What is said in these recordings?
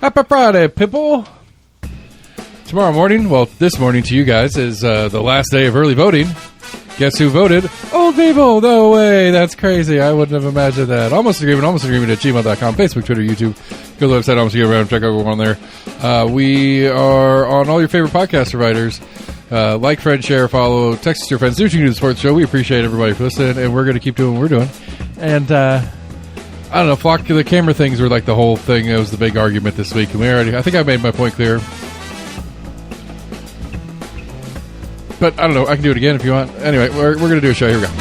Happy Friday, people. Tomorrow morning, well, this morning to you guys, is the last day of early voting. Guess who voted? Old people! No way! That's crazy. I wouldn't have imagined that. Almost Agreement at gmail.com, Facebook, Twitter, YouTube. Go to the website, Almost Agreement, check out on there. We are on all your favorite podcast providers. Like, friend, share, follow, text your friends. Do what you can do the sports show. We appreciate everybody for listening, and we're going to keep doing what we're doing. And, I don't know, Flock, the camera things were like the whole thing. It was the big argument this week. And I think I made my point clear. But I don't know. I can do it again if you want. Anyway, we're going to do a show. Here we go.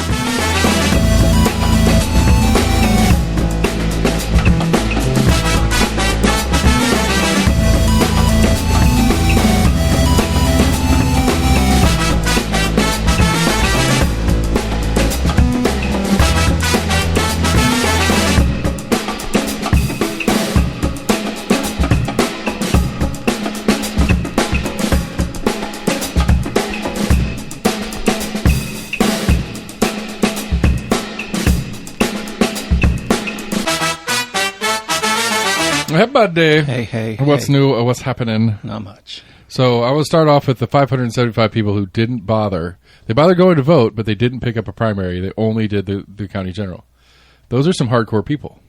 Hey. What's new? What's happening? Not much. So I will start off with the 575 people who didn't bother. They bothered going to vote, but they didn't pick up a primary. They only did the county general. Those are some hardcore people.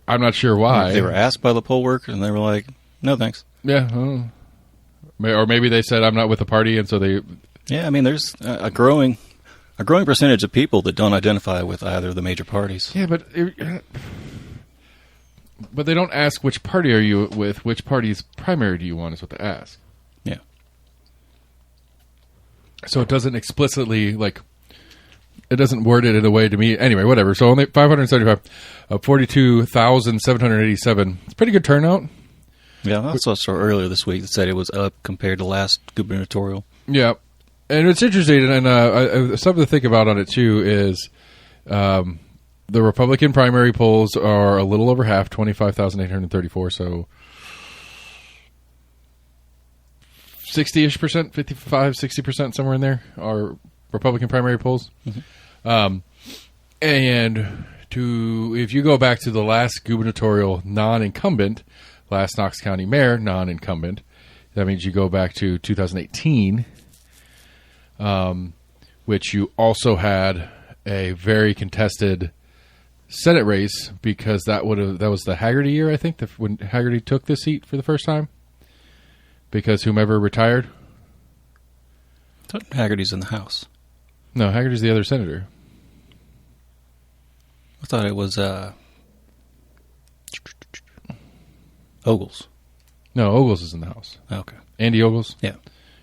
I'm not sure why. They were asked by the poll worker, and they were like, no, thanks. Yeah. Or maybe they said, I'm not with the party, and so they... Yeah, I mean, there's a growing percentage of people that don't identify with either of the major parties. Yeah, but they don't ask which party are you with, which party's primary do you want is what they ask. Yeah. So it doesn't explicitly, it doesn't word it in a way to me. Anyway, whatever. So only 575, 42,787. It's a pretty good turnout. Yeah, I saw a story earlier this week that said it was up compared to last gubernatorial. Yeah. And it's interesting, and something to think about on it, too, is the Republican primary polls are a little over half, 25,834, so 60-ish percent, 55, 60%, somewhere in there, are Republican primary polls. Mm-hmm. And if you go back to the last gubernatorial non-incumbent, last Knox County mayor non-incumbent, that means you go back to 2018, which you also had a very contested Senate race, because that was the Haggerty year, I think, when Haggerty took the seat for the first time, because whomever retired. I thought Haggerty's in the House. No, Haggerty's the other senator. I thought it was Ogles. No, Ogles is in the House. Okay. Andy Ogles? Yeah.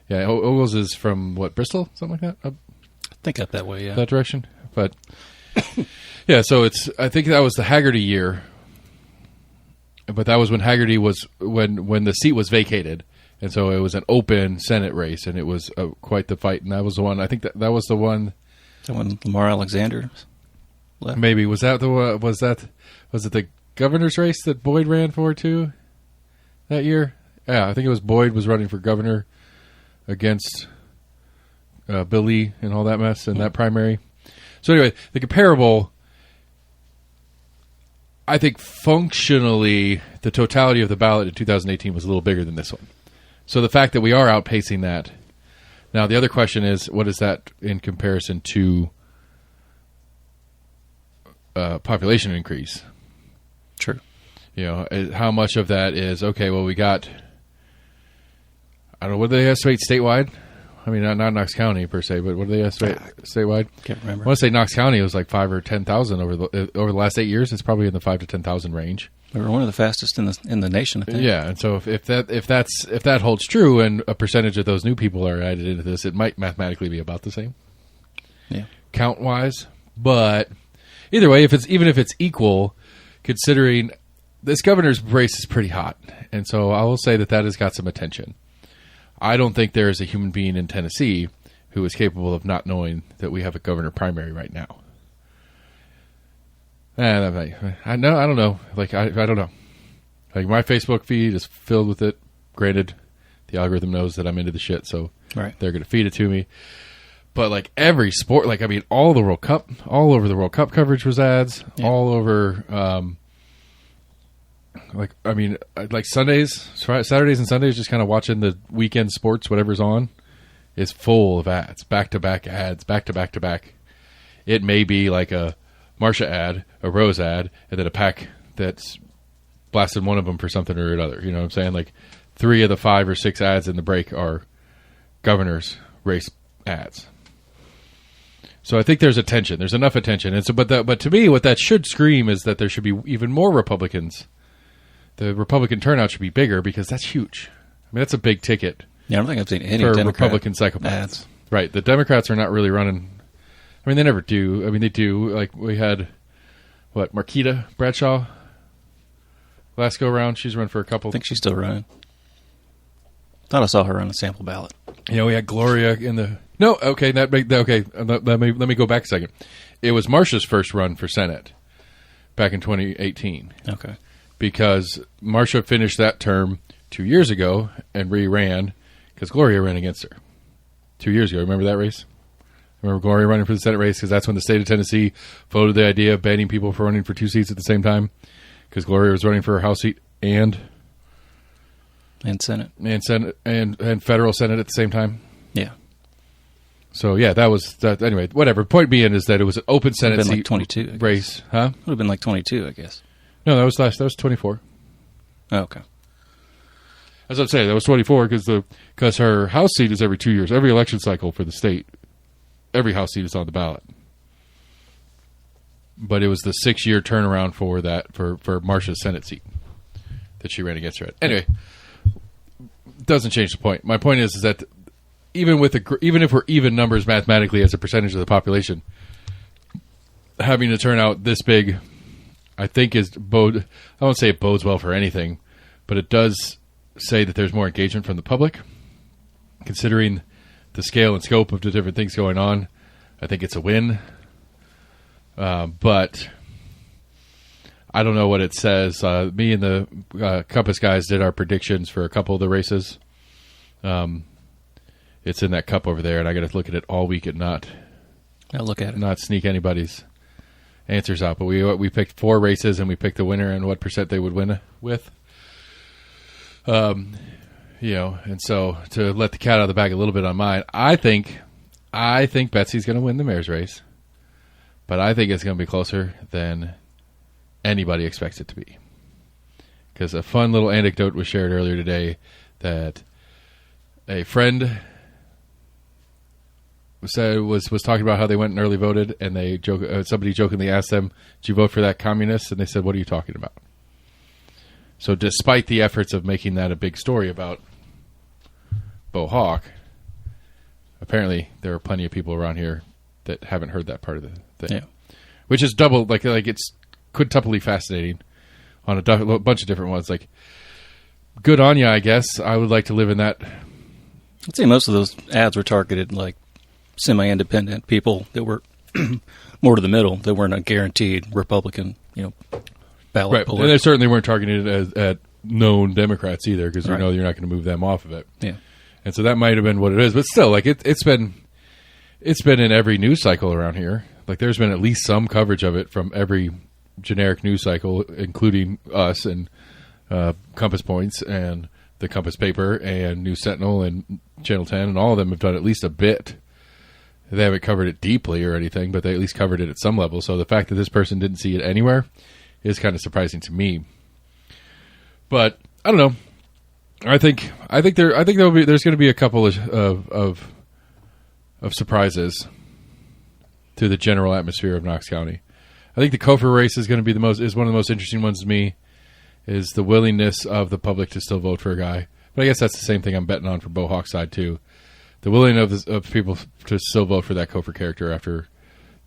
Yeah, Ogles is from, Bristol? Something like that? I think up that way, yeah. That direction? But, yeah, so I think that was the Haggerty year. But that was when Haggerty was, when the seat was vacated. And so it was an open Senate race, and it was quite the fight. And that was the one, I think that was the one. The one Lamar Alexander left? Maybe. Was it the governor's race that Boyd ran for, too, that year? Yeah, I think it was Boyd was running for governor against Bill Lee and all that mess in that primary. So anyway, the comparable, I think functionally, the totality of the ballot in 2018 was a little bigger than this one. So the fact that we are outpacing that. Now, the other question is, what is that in comparison to population increase? True. You know, how much of that is, okay, well, we got, I don't know, what do they estimate statewide? I mean, not Knox County per se, but what do they estimate statewide? Can't remember. I want to say Knox County was like 5,000 or 10,000 over the last 8 years. It's probably in the 5,000 to 10,000 range. We were one of the fastest in the nation, I think. Yeah, and so if that holds true, and a percentage of those new people are added into this, it might mathematically be about the same. Yeah, count wise. But either way, even if it's equal, considering this governor's race is pretty hot, and so I will say that has got some attention. I don't think there is a human being in Tennessee who is capable of not knowing that we have a governor primary right now. And I don't know. I don't know. Like, my Facebook feed is filled with it. Granted, the algorithm knows that I'm into the shit, so they're going to feed it to me. But like every sport, all the World Cup, all over the World Cup coverage was ads. Yeah. All over like Saturdays and Sundays, just kind of watching the weekend sports, whatever's on, is full of ads, back-to-back ads, back-to-back-to-back. It may be like a Marcia ad, a Rose ad, and then a pack that's blasted one of them for something or another. You know what I'm saying? Like 3 of the 5 or 6 ads in the break are governor's race ads. So I think there's attention. There's enough attention. And so, but to me, what that should scream is that there should be even more Republicans. The Republican turnout should be bigger because that's huge. I mean, that's a big ticket. Yeah, I don't think I've seen any for Democrat Republican psychopaths. ads. Right. The Democrats are not really running. I mean, they never do. I mean, they do. Like, we had, Marquita Bradshaw last go around. She's run for a couple. I think she's still running. Thought I saw her on a sample ballot. You know, we had Gloria in the... No, okay, let me go back a second. It was Marcia's first run for Senate back in 2018. Okay. Because Marcia finished that term 2 years ago and re-ran because Gloria ran against her 2 years ago. Remember that race? Remember Gloria running for the Senate race? Because that's when the state of Tennessee voted the idea of banning people from running for 2 seats at the same time. Because Gloria was running for her House seat and Senate and federal Senate at the same time. Yeah. So yeah, that was that. Anyway, whatever. Point being is that it was an open Senate seat like 22 race, huh? Would have been like 22, I guess. No, that was 24. Oh, okay. As I'm saying, that was 24 because her House seat is every 2 years. Every election cycle for the state, every House seat is on the ballot. But it was the 6-year turnaround for that for Marcia's Senate seat that she ran against her at. Anyway, doesn't change the point. My point is that even if we're even numbers mathematically as a percentage of the population, having a turnout this big, I think I won't say it bodes well for anything, but it does say that there's more engagement from the public. Considering the scale and scope of the different things going on, I think it's a win. But I don't know what it says. Me and the Compass guys did our predictions for a couple of the races. It's in that cup over there, and I got to look at it all week and not sneak anybody's answers out. But we picked 4 races, and we picked the winner and what percent they would win with. And so to let the cat out of the bag a little bit on mine, I think Betsy's going to win the mayor's race, but I think it's going to be closer than anybody expects it to be. Because a fun little anecdote was shared earlier today that a friend was talking about how they went and early voted, and somebody jokingly asked them, "Did you vote for that communist?" And they said, "What are you talking about?" So despite the efforts of making that a big story about Bo Hawk, apparently there are plenty of people around here that haven't heard that part of the thing. Yeah. Which is double, like it's quintuply fascinating on a bunch of different ones. Like, good on you, I guess. I would like to live in that. I'd say most of those ads were targeted like semi-independent people that were more to the middle. They weren't a guaranteed Republican, ballot. Right, puller. and they certainly weren't targeted at known Democrats either, because you know you're not going to move them off of it. Yeah, and so that might have been what it is. But still, like it's been in every news cycle around here. Like there's been at least some coverage of it from every generic news cycle, including us and Compass Points and the Compass Paper and News Sentinel and Channel 10, and all of them have done at least a bit. They haven't covered it deeply or anything, but they at least covered it at some level. So the fact that this person didn't see it anywhere is kind of surprising to me. But I don't know. I think there's going to be a couple of surprises to the general atmosphere of Knox County. I think the Cofer race is going to be one of the most interesting ones to me. Is the willingness of the public to still vote for a guy. But I guess that's the same thing I'm betting on for Bo Hawk's side too. The willingness of people to still vote for that Cofer character after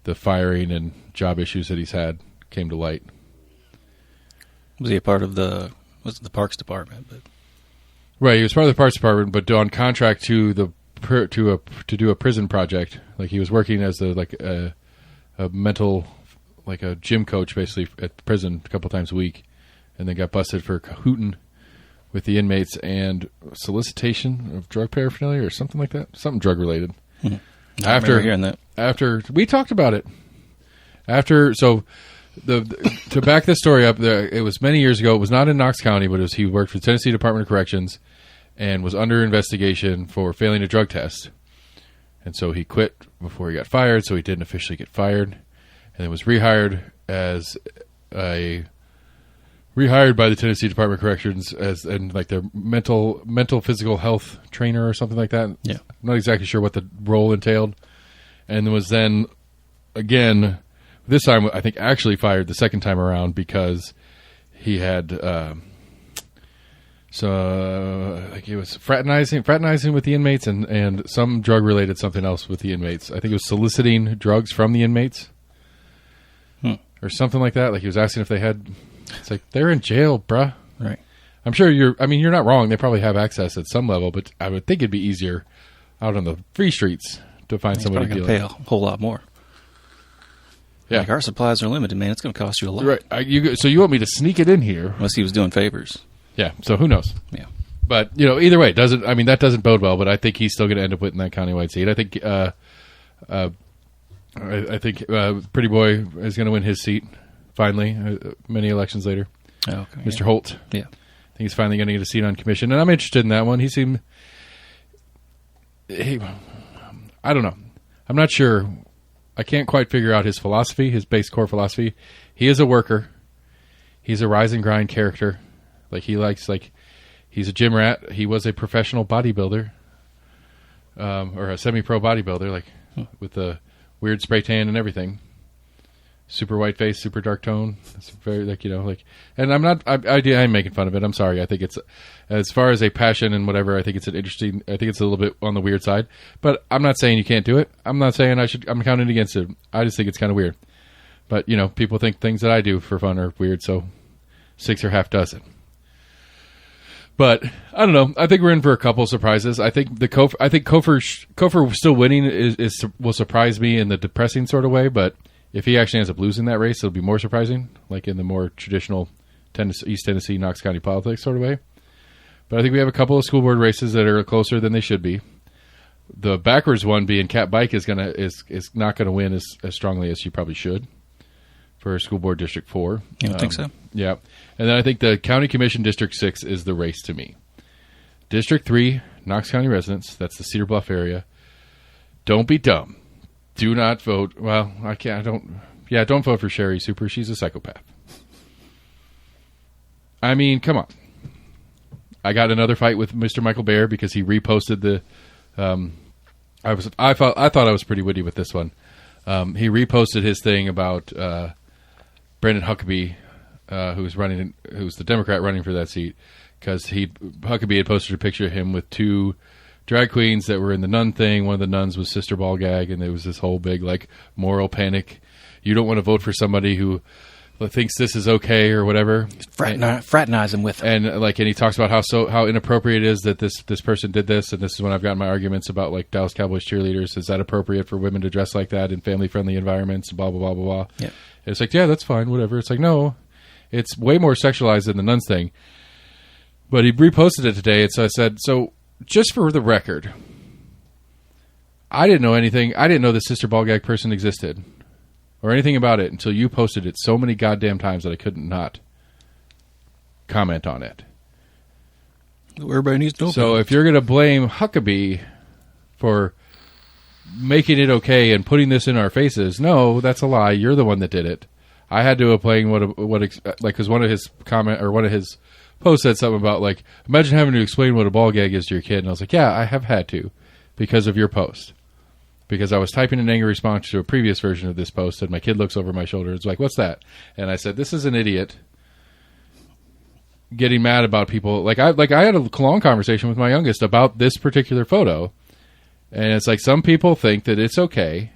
the firing and job issues that he's had came to light. Was he a part of the Parks Department? But right, he was part of the Parks Department, but on contract to do a prison project. Like he was working as a mental, like a gym coach basically at the prison a couple times a week, and then got busted for cahooting with the inmates and solicitation of drug paraphernalia or something like that, something drug related. I remember hearing that. After we talked about it, so To back this story up, it was many years ago. It was not in Knox County, but he worked for the Tennessee Department of Corrections and was under investigation for failing a drug test. And so he quit before he got fired, so he didn't officially get fired. And then was rehired by the Tennessee Department of Corrections and like their mental physical health trainer or something like that. Yeah. I'm not exactly sure what the role entailed. And was then, again, this time I think actually fired the second time around because he had like he was fraternizing with the inmates and some drug related something else with the inmates. I think it was soliciting drugs from the inmates or something like that. Like he was asking if they had. It's like they're in jail, bruh. Right. I'm sure you're not wrong. They probably have access at some level, but I would think it'd be easier out on the free streets to find somebody to pay a whole lot more. Yeah, like our supplies are limited, man. It's going to cost you a lot. Right. So you want me to sneak it in here? Unless he was doing favors. Yeah. So who knows? Yeah. But either way, that doesn't bode well. But I think he's still going to end up with that countywide seat. I think Pretty Boy is going to win his seat finally. Many elections later. Oh, okay. Mr. Hault. Yeah. I think he's finally going to get a seat on commission, and I'm interested in that one. He seemed. I don't know. I'm not sure. I can't quite figure out his philosophy, his base core philosophy. He is a worker. He's a rise and grind character. He's a gym rat. He was a professional bodybuilder, or a semi-pro bodybuilder, with the weird spray tan and everything. Super white face, super dark tone. It's very and I'm making fun of it. I'm sorry. I think it's, as far as a passion and whatever, I think it's it's a little bit on the weird side, but I'm not saying you can't do it. I'm not saying I'm counting against it. I just think it's kind of weird. But, people think things that I do for fun are weird, so 6 or half dozen. But I don't know. I think we're in for a couple of surprises. I think Kofor still winning will surprise me in the depressing sort of way, but if he actually ends up losing that race, it'll be more surprising, like in the more traditional East Tennessee, Knox County politics sort of way. But I think we have a couple of school board races that are closer than they should be. The backwards one being Cat Bike is not gonna win as strongly as she probably should for School Board District 4. You don't think so? Yeah. And then I think the County Commission District 6 is the race to me. District 3, Knox County residents, that's the Cedar Bluff area. Don't be dumb. Do not vote. Well, don't vote for Sherry Super. She's a psychopath. I mean, come on. I got another fight with Mr. Michael Baer because he reposted the. I thought I was pretty witty with this one. He reposted his thing about Brendan Huckabee, who's the Democrat running for that seat, because Huckabee had posted a picture of him with 2 drag queens that were in the nun thing. One of the nuns was Sister Ball Gag, and there was this whole big moral panic. You don't want to vote for somebody who thinks this is okay or whatever. Fraternizing with them. And he talks about how inappropriate it is that this person did this, and this is when I've gotten my arguments about Dallas Cowboys cheerleaders. Is that appropriate for women to dress like that in family friendly environments? Blah blah blah blah blah. Yeah. It's yeah, that's fine, whatever. It's no, it's way more sexualized than the nuns thing. But he reposted it today, and so I said, just for the record, I didn't know anything. I didn't know the Sister Ball Gag person existed or anything about it until you posted it so many goddamn times that I couldn't not comment on it. Everybody needs to know. So if you're going to blame Huckabee for making it okay and putting this in our faces, no, that's a lie. You're the one that did it. I had to explain because one of his post said something about imagine having to explain what a ball gag is to your kid, and I was yeah, I have had to because of your post, because I was typing an angry response to a previous version of this post, and my kid looks over my shoulder and is what's that? And I said, this is an idiot getting mad about people. I had a long conversation with my youngest about this particular photo, and it's some people think that it's okay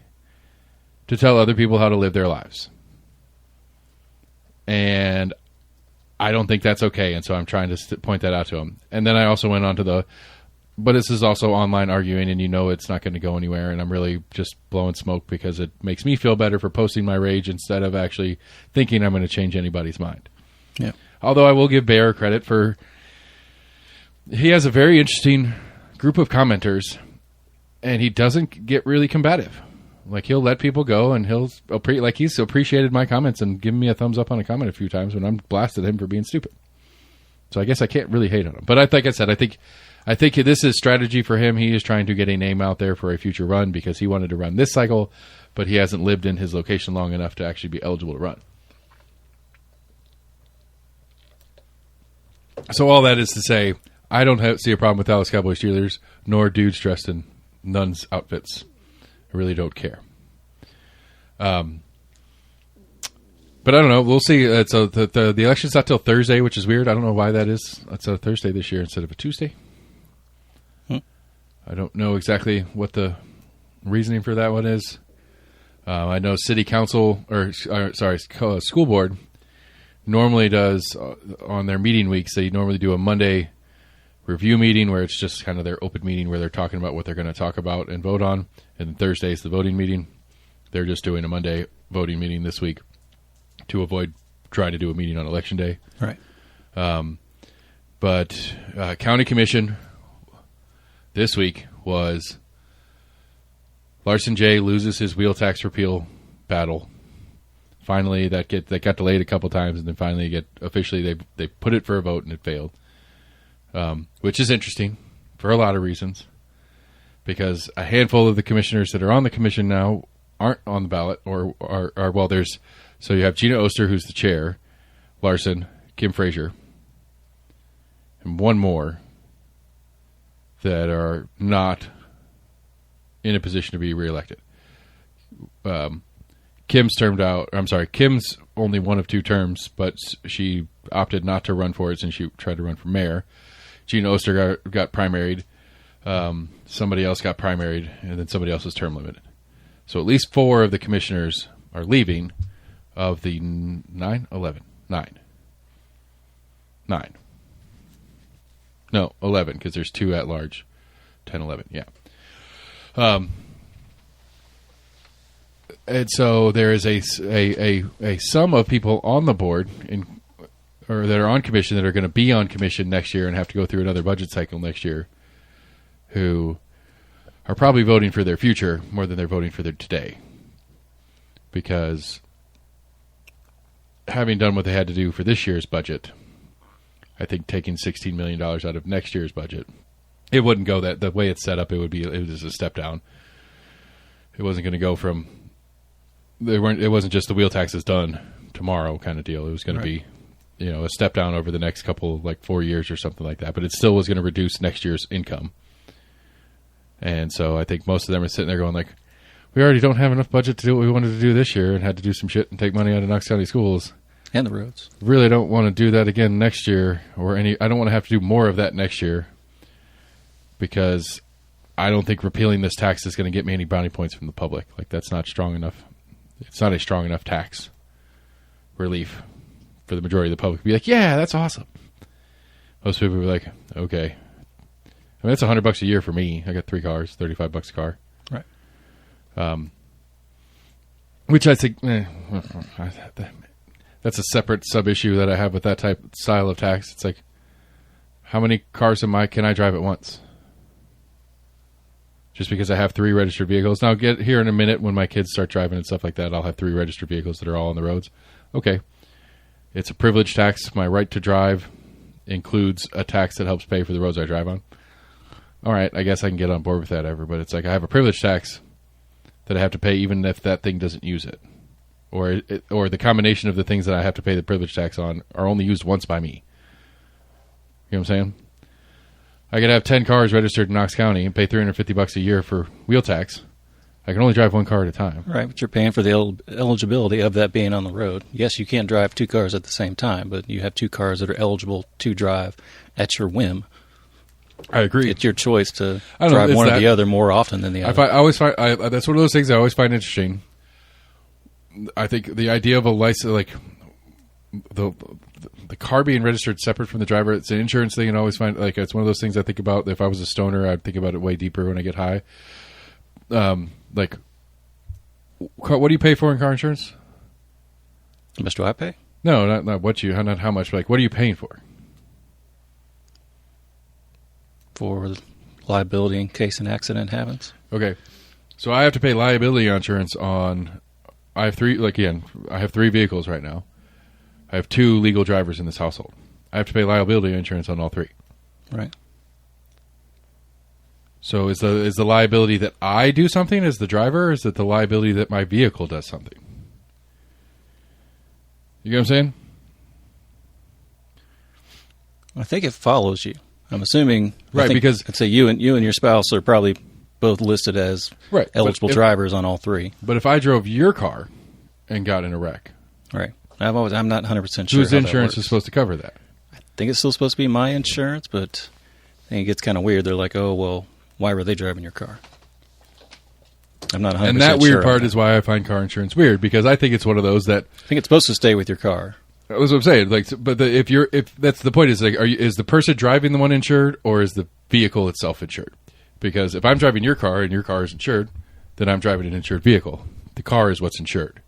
to tell other people how to live their lives, and I don't think that's okay, and so I'm trying to point that out to him. And then I also went on to but this is also online arguing, and it's not going to go anywhere, and I'm really just blowing smoke because it makes me feel better for posting my rage instead of actually thinking I'm going to change anybody's mind. Yeah. Although I will give Baer credit for, he has a very interesting group of commenters, and he doesn't get really combative. Like, he'll let people go, and he's appreciated my comments and given me a thumbs up on a comment a few times when I'm blasted him for being stupid. So I guess I can't really hate on him. But like I said, I think this is strategy for him. He is trying to get a name out there for a future run because he wanted to run this cycle, but he hasn't lived in his location long enough to actually be eligible to run. So all that is to say, I don't see a problem with Dallas Cowboys cheerleaders, nor dudes dressed in nuns' outfits. I really don't care. But I don't know. We'll see. So the election's not till Thursday, which is weird. I don't know why that is. It's a Thursday this year instead of a Tuesday. I don't know exactly what the reasoning for that one is. I know city council, school board normally does on their meeting weeks. They normally do a Monday review meeting where it's just kind of their open meeting where they're talking about what they're going to talk about and vote on. And then Thursday is the voting meeting. They're just doing a Monday voting meeting this week to avoid trying to do a meeting on Election Day. Right. But County Commission this week was Larson J. loses his wheel tax repeal battle. Finally, that got delayed a couple times, and then finally they put it for a vote, and it failed. Which is interesting for a lot of reasons, because a handful of the commissioners that are on the commission now aren't on the ballot, or are well. So you have Gina Oster, who's the chair, Larson, Kim Frazier, and one more that are not in a position to be reelected. Kim's Kim's only one of 2 terms, but she opted not to run for it since she tried to run for mayor. Gina Oster got primaried. Somebody else got primaried, and then somebody else was term limited. So at least 4 of the commissioners are leaving of the 9. No, 11, because there's 2 at large. 10, 11, yeah. And so there is a sum of people on the board or that are on commission that are going to be on commission next year and have to go through another budget cycle next year, who are probably voting for their future more than they're voting for their today. Because having done what they had to do for this year's budget, I think taking $16 million out of next year's budget, it wouldn't go that the way it's set up. It was a step down. It wasn't going to go from it wasn't just the wheel tax is done tomorrow kind of deal. It was going to be, a step down over the next couple, like 4 years or something like that. But it still was going to reduce next year's income. And so I think most of them are sitting there going like, we already don't have enough budget to do what we wanted to do this year and had to do some shit and take money out of Knox County schools. And the roads. Really don't want to do that again next year I don't want to have to do more of that next year because I don't think repealing this tax is going to get me any brownie points from the public. Like, that's not strong enough. It's not a strong enough tax relief for the majority of the public to be like, yeah, that's awesome. Most people will be like, okay. I mean, that's $100 a year for me. I got 3 cars, $35 a car. Right. Which I think, that's a separate sub-issue that I have with that style of tax. It's like, how many cars can I drive at once? Just because I have 3 registered vehicles. Now, get here in a minute when my kids start driving and stuff like that, I'll have 3 registered vehicles that are all on the roads. Okay. It's a privilege tax. My right to drive includes a tax that helps pay for the roads I drive on. All right, I guess I can get on board with that ever, but it's like I have a privilege tax that I have to pay even if that thing doesn't use it. Or the combination of the things that I have to pay the privilege tax on are only used once by me. You know what I'm saying? I could have 10 cars registered in Knox County and pay $350 a year for wheel tax. I can only drive 1 car at a time. Right, but you're paying for the eligibility of that being on the road. Yes, you can't drive 2 cars at the same time, but you have 2 cars that are eligible to drive at your whim. I agree. It's your choice to drive one or the other more often than the other. I always find that's one of those things I always find interesting. I think the idea of a license, like the car being registered separate from the driver, it's an insurance thing, and I always find like it's one of those things I think about. If I was a stoner, I'd think about it way deeper when I get high. Like, what do you pay for in car insurance? How much do I pay? No, not how much. But like, what are you paying for? For liability in case an accident happens. Okay, So I have to pay liability insurance on. I have three. Like again, I have 3 vehicles right now. I have 2 legal drivers in this household. I have to pay liability insurance on all 3. Right. So is the liability that I do something as the driver, or is it the liability that my vehicle does something? You get what I'm saying? I think it follows you. I'm assuming, right? Because I'd say you and your spouse are probably both listed as eligible drivers on all 3. But if I drove your car and got in a wreck, right? I'm not 100% sure. Whose insurance is supposed to cover that? I think it's still supposed to be my insurance, but I think it gets kind of weird. They're like, oh well, why were they driving your car? I'm not 100% sure. And that weird part is why I find car insurance weird, because I think it's one of those that I think it's supposed to stay with your car. That's what I'm saying. Like, but if that's the point, is like, is the person driving the one insured, or is the vehicle itself insured? Because if I'm driving your car and your car is insured, then I'm driving an insured vehicle. The car is what's insured.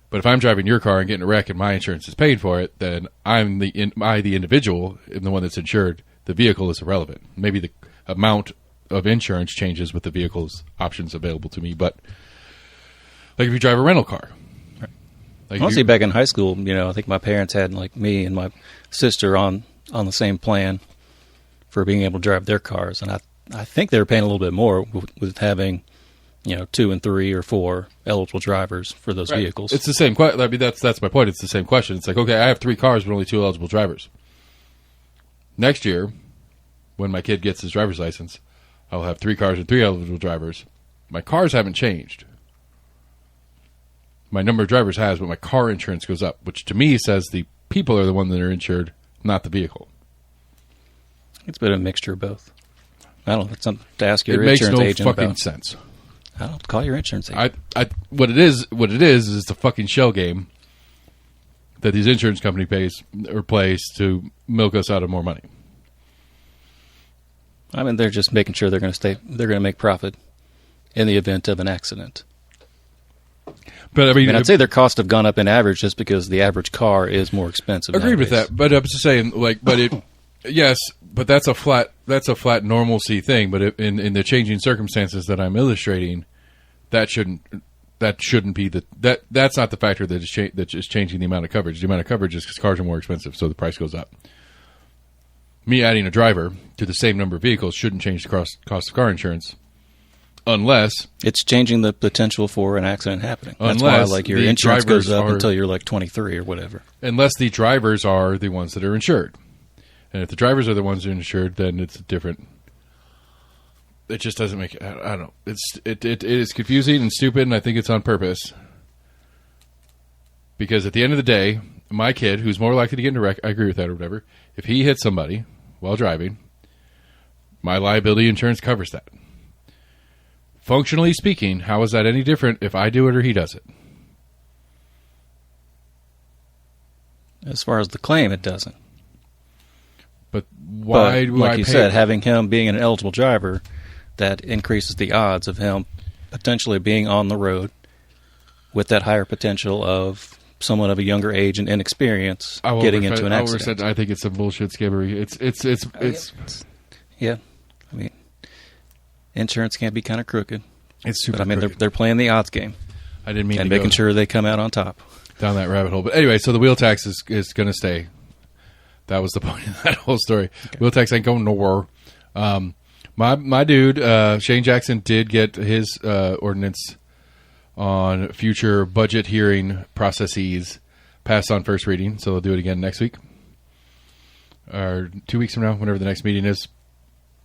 But if I'm driving your car and getting a wreck and my insurance is paid for it, then I'm the individual and the one that's insured. The vehicle is irrelevant. Maybe the amount of insurance changes with the vehicle's options available to me, but like if you drive a rental car. Like honestly, back in high school, I think my parents had like me and my sister on the same plan for being able to drive their cars, and I think they were paying a little bit more with having 2 and 3 or 4 eligible drivers for those vehicles. It's the same question. I mean, that's my point. It's the same question. It's like, okay, I have 3 cars but only 2 eligible drivers. Next year, when my kid gets his driver's license, I'll have 3 cars and 3 eligible drivers. My cars haven't changed. My number of drivers has, but my car insurance goes up, which to me says the people are the one that are insured, not the vehicle. It's been a mixture of both. I don't know. It's something to ask your insurance agent about. It makes no fucking sense. I don't call your insurance agent. What it is it's a fucking shell game that these insurance company plays to milk us out of more money. I mean, they're just making sure they're going to make profit in the event of an accident. But I mean, I'd say their costs have gone up in average just because the average car is more expensive. Agreed with that, but I was just saying, like, but it, yes, but that's a flat normalcy thing. But in the changing circumstances that I'm illustrating, that shouldn't be that's not the factor that is changing the amount of coverage. The amount of coverage is because cars are more expensive, so the price goes up. Me adding a driver to the same number of vehicles shouldn't change the cost of car insurance. Unless it's changing the potential for an accident happening. That's why, like, your insurance goes up until you're like 23 or whatever. Unless the drivers are the ones that are insured, and if the drivers are the ones that are insured, then it's different. It just doesn't make. I don't know. It is confusing and stupid, and I think it's on purpose. Because at the end of the day, my kid, who's more likely to get in a wreck, I agree with that or whatever. If he hits somebody while driving, my liability insurance covers that. Functionally speaking, how is that any different if I do it or he does it? As far as the claim, it doesn't. But why do I pay? Like you said, having him being an eligible driver, that increases the odds of him potentially being on the road with that higher potential of someone of a younger age and inexperience getting into an accident. I think it's some bullshit scammery. It's yeah. I mean, insurance can be kind of crooked. It's super. But I mean, crooked. they're playing the odds game. I didn't mean and to making sure they come out on top down that rabbit hole. But anyway, so the wheel tax is going to stay. That was the point of that whole story. Okay. Wheel tax ain't going nowhere. My dude Shane Jackson did get his ordinance on future budget hearing processes passed on first reading, so they'll do it again next week or 2 weeks from now, whenever the next meeting is,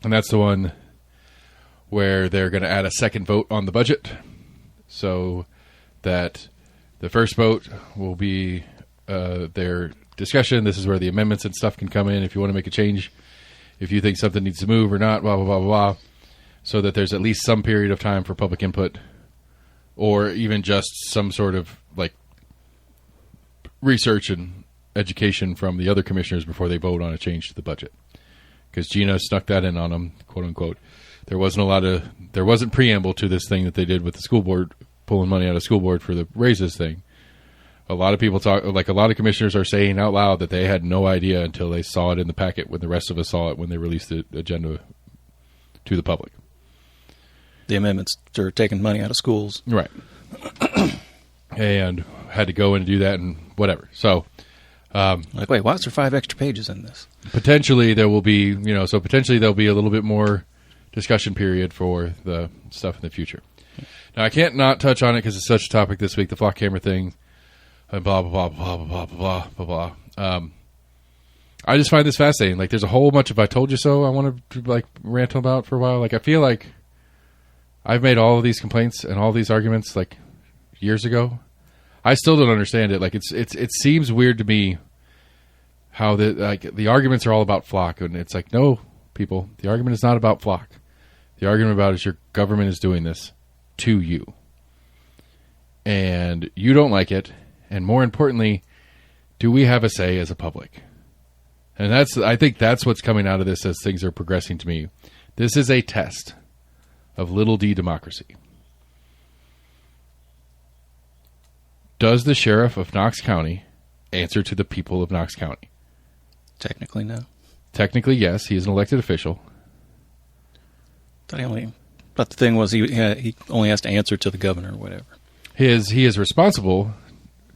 and that's the one where they're going to add a second vote on the budget, so that the first vote will be their discussion. This is where the amendments and stuff can come in if you want to make a change, if you think something needs to move or not, blah, blah, blah, blah, blah, so that there's at least some period of time for public input or even just some sort of like research and education from the other commissioners before they vote on a change to the budget. Because Gina snuck that in on them, quote unquote. There wasn't preamble to this thing that they did with the school board, pulling money out of school board for the raises thing. A lot of people a lot of commissioners are saying out loud that they had no idea until they saw it in the packet when the rest of us saw it when they released the agenda to the public. the amendments are taking money out of schools. Right. And had to go in and do that and whatever. So, wait, why is there 5 extra pages in this? Potentially there will be, potentially there'll be a little bit more discussion period for the stuff in the future. Now, I can't not touch on it because it's such a topic this week, the flock camera thing, and blah, blah, blah, blah, blah, blah, blah, blah, blah. I just find this fascinating. Like, there's a whole bunch of I told you so I want to, like, rant about for a while. Like, I feel like I've made all of these complaints and all these arguments, like, years ago. I still don't understand it. Like, it seems weird to me how the arguments are all about flock. And it's like, no, people, the argument is not about flock. The argument about is your government is doing this to you. And you don't like it. And more importantly, do we have a say as a public? And I think that's what's coming out of this as things are progressing to me. This is a test of little d democracy. Does the sheriff of Knox County answer to the people of Knox County? Technically, no. Technically, yes. He is an elected official. But the thing was, he only has to answer to the governor or whatever. He is responsible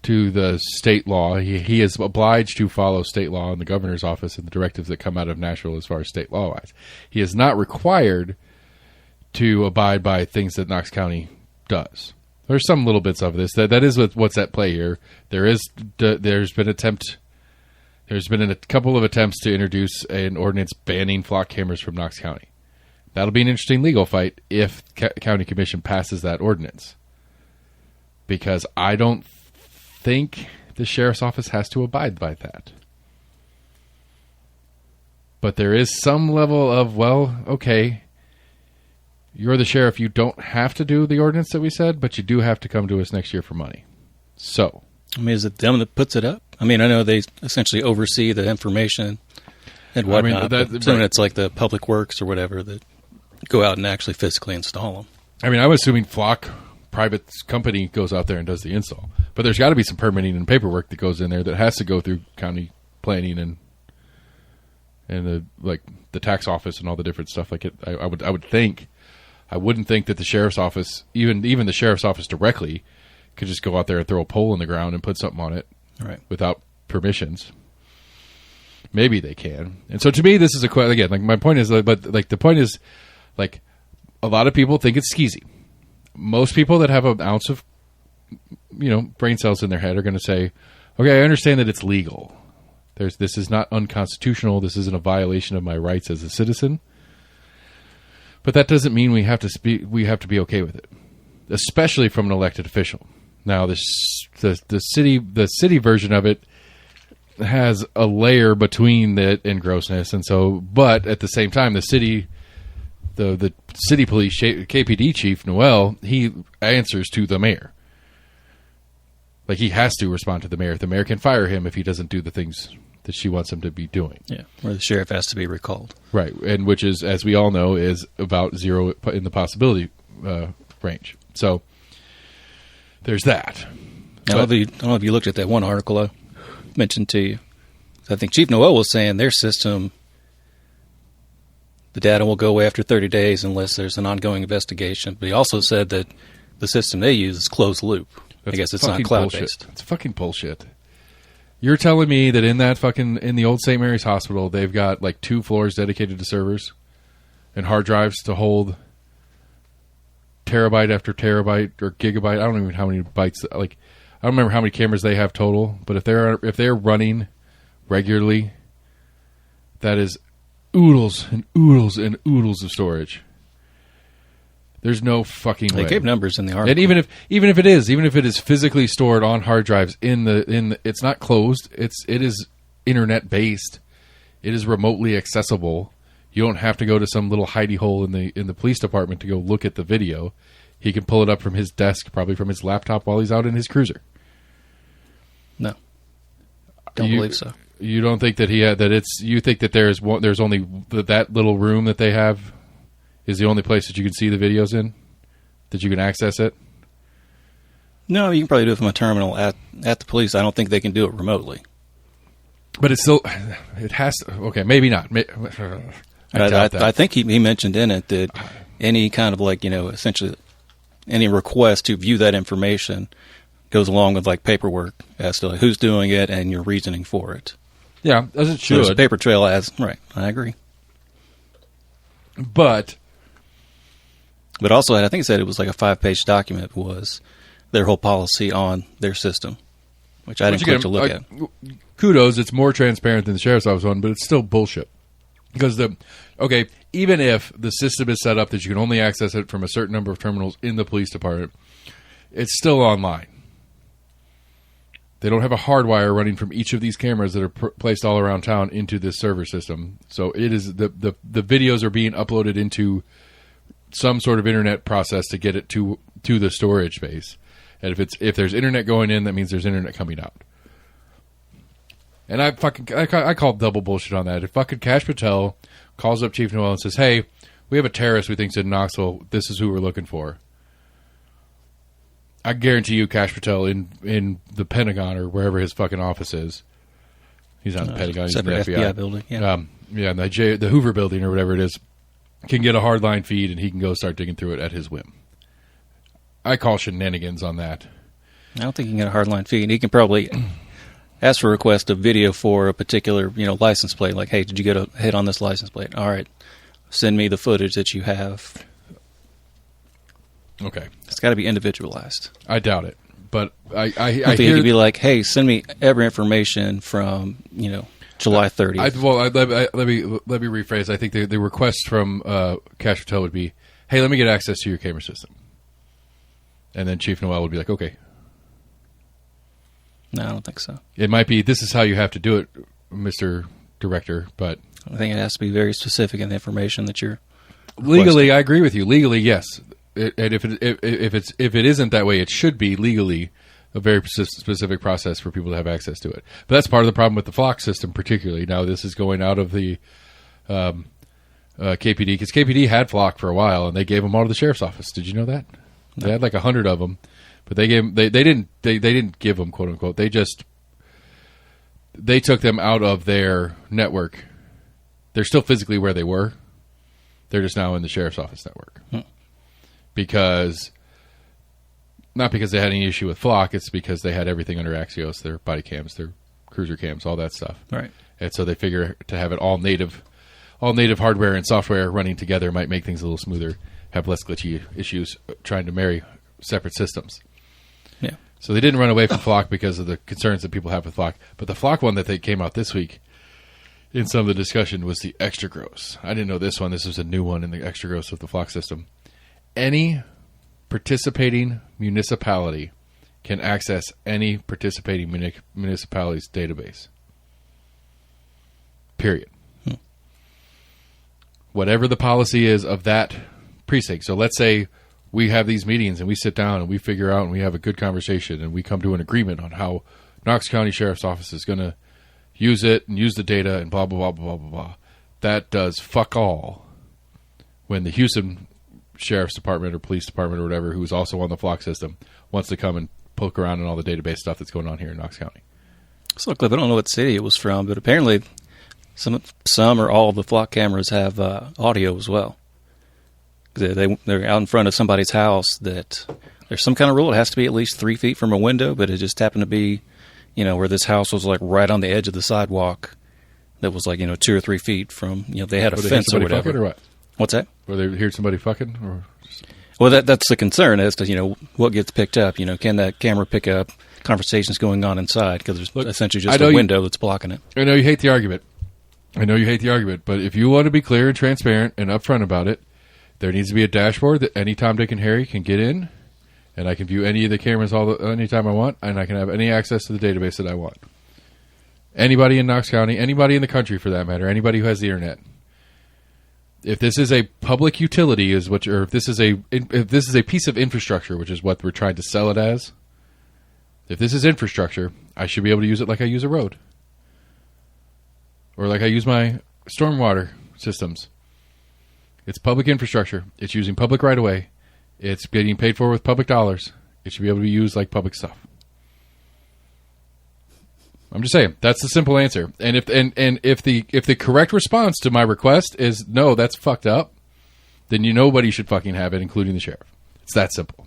to the state law. He is obliged to follow state law in the governor's office and the directives that come out of Nashville as far as state law-wise. He is not required to abide by things that Knox County does. There's some little bits of this. That is what's at play here. There's been a couple of attempts to introduce an ordinance banning flock cameras from Knox County. That'll be an interesting legal fight if county commission passes that ordinance. Because I don't think the sheriff's office has to abide by that. But there is some level of, well, okay, you're the sheriff. You don't have to do the ordinance that we said, but you do have to come to us next year for money. So, I mean, is it them that puts it up? I mean, I know they essentially oversee the information and whatnot. I mean, but it's like the public works or whatever that go out and actually physically install them. I mean, I'm assuming Flock private company goes out there and does the install, but there's got to be some permitting and paperwork that goes in there that has to go through county planning and the tax office and all the different stuff like it. I would think. I wouldn't think that the sheriff's office, even the sheriff's office directly, could just go out there and throw a pole in the ground and put something on it, right, without permissions. Maybe they can. And so to me, this is again, like my point is, but like the point is, like a lot of people think it's skeezy. Most people that have an ounce of, brain cells in their head are going to say, okay, I understand that it's legal. This is not unconstitutional. This isn't a violation of my rights as a citizen. But that doesn't mean we have to be okay with it, especially from an elected official. Now, the city version of it has a layer between that and grossness, and so. But at the same time, the city police KPD chief Noel, he answers to the mayor. Like he has to respond to the mayor. The mayor can fire him if he doesn't do the things that she wants him to be doing. Yeah, or the sheriff has to be recalled. Right, and which is, as we all know, is about 0 in the possibility range. So there's that. I don't know if you looked at that one article I mentioned to you. I think Chief Noel was saying their system, the data will go away after 30 days unless there's an ongoing investigation. But he also said that the system they use is closed loop. I guess it's not cloud-based. It's fucking bullshit. You're telling me that in the old St. Mary's Hospital, they've got like 2 floors dedicated to servers and hard drives to hold terabyte after terabyte or gigabyte. I don't even know how many bytes. Like, I don't remember how many cameras they have total. But if they're running regularly, that is oodles and oodles and oodles of storage. There's no fucking way. They gave numbers in the article. And even if it is physically stored on hard drives in the it's not closed. It is internet based. It is remotely accessible. You don't have to go to some little hidey hole in the police department to go look at the video. He can pull it up from his desk, probably from his laptop while he's out in his cruiser. No. Don't believe so. You don't think that you think that there's only that little room that they have is the only place that you can see the videos in, that you can access it? No, you can probably do it from a terminal at the police. I don't think they can do it remotely. But it has to, okay, maybe not. I think he mentioned in it that any kind of like, essentially any request to view that information goes along with like paperwork as to like, who's doing it and your reasoning for it. Yeah, as it should. So there's a paper trail right. I agree. But also, I think it said it was like a 5-page document was their whole policy on their system, which I didn't click to look at. Kudos, it's more transparent than the sheriff's office one, but it's still bullshit. Because even if the system is set up that you can only access it from a certain number of terminals in the police department, it's still online. They don't have a hardwire running from each of these cameras that are placed all around town into this server system. So it is the videos are being uploaded into some sort of internet process to get it to the storage space. And if there's internet going in, that means there's internet coming out. And I call double bullshit on that. If fucking Kash Patel calls up Chief Noel and says, "Hey, we have a terrorist we think's in Knoxville. This is who we're looking for." I guarantee you, Kash Patel in the Pentagon or wherever his fucking office is. He's not in the Pentagon. He's in the FBI building. Yeah, the Hoover building or whatever it is, can get a hardline feed and he can go start digging through it at his whim. I call shenanigans on that. I don't think he can get a hardline feed. He can probably ask for a request of video for a particular, license plate. Like, hey, did you get a hit on this license plate? All right, send me the footage that you have. Okay, it's got to be individualized. I doubt it, but I think it could be like, hey, send me every information from July 30th. Let me rephrase. I think the request from Kash Patel would be, hey, let me get access to your camera system, and then Chief Noel would be like, okay. No, I don't think so. It might be, this is how you have to do it, Mr. Director, but I think it has to be very specific in the information that you're legally. I agree with you. Legally, yes. And if it isn't that way, it should be legally a very specific process for people to have access to it. But that's part of the problem with the Flock system, particularly. Now this is going out of the KPD, because KPD had Flock for a while, and they gave them all to the sheriff's office. Did you know that? No. They had like 100 of them. But they didn't give them, quote unquote. They took them out of their network. They're still physically where they were. They're just now in the sheriff's office network. Not because they had any issue with Flock, it's because they had everything under Axios, their body cams, their cruiser cams, all that stuff. Right. And so they figure to have it all native hardware and software running together might make things a little smoother, have less glitchy issues trying to marry separate systems. Yeah. So they didn't run away from Flock because of the concerns that people have with Flock. But the Flock one that they came out this week in some of the discussion was the extra gross. I didn't know this one. This was a new one in the extra gross of the Flock system. Any participating municipality can access any participating municipality's database. Period. Whatever the policy is of that precinct. So let's say we have these meetings and we sit down and we figure out and we have a good conversation and we come to an agreement on how Knox County Sheriff's Office is going to use it and use the data and blah, blah, blah, blah, blah, blah. That does fuck all when the Houston Sheriff's Department or Police Department or whatever, who's also on the Flock system, wants to come and poke around in all the database stuff that's going on here in Knox County. So, Cliff, I don't know what city it was from, but apparently some or all of the Flock cameras have audio as well. They're out in front of somebody's house that there's some kind of rule. It has to be at least 3 feet from a window, but it just happened to be, where this house was like right on the edge of the sidewalk that was like, 2 or 3 feet from, they had a fence or whatever. Or what? What's that? Were they heard somebody fucking? Or just... Well, that's the concern as to, what gets picked up. Can that camera pick up conversations going on inside? Because there's essentially just a window that's blocking it. I know you hate the argument. But if you want to be clear and transparent and upfront about it, there needs to be a dashboard that any Tom, Dick, and Harry can get in, and I can view any of the cameras anytime I want, and I can have any access to the database that I want. Anybody in Knox County, anybody in the country for that matter, anybody who has the internet. If this is a public utility, if this is a piece of infrastructure, which is what we're trying to sell it as, if this is infrastructure, I should be able to use it like I use a road, or like I use my stormwater systems. It's public infrastructure. It's using public right of way. It's getting paid for with public dollars. It should be able to be used like public stuff. I'm just saying that's the simple answer. And if the correct response to my request is no, that's fucked up, then nobody should fucking have it, including the sheriff. It's that simple.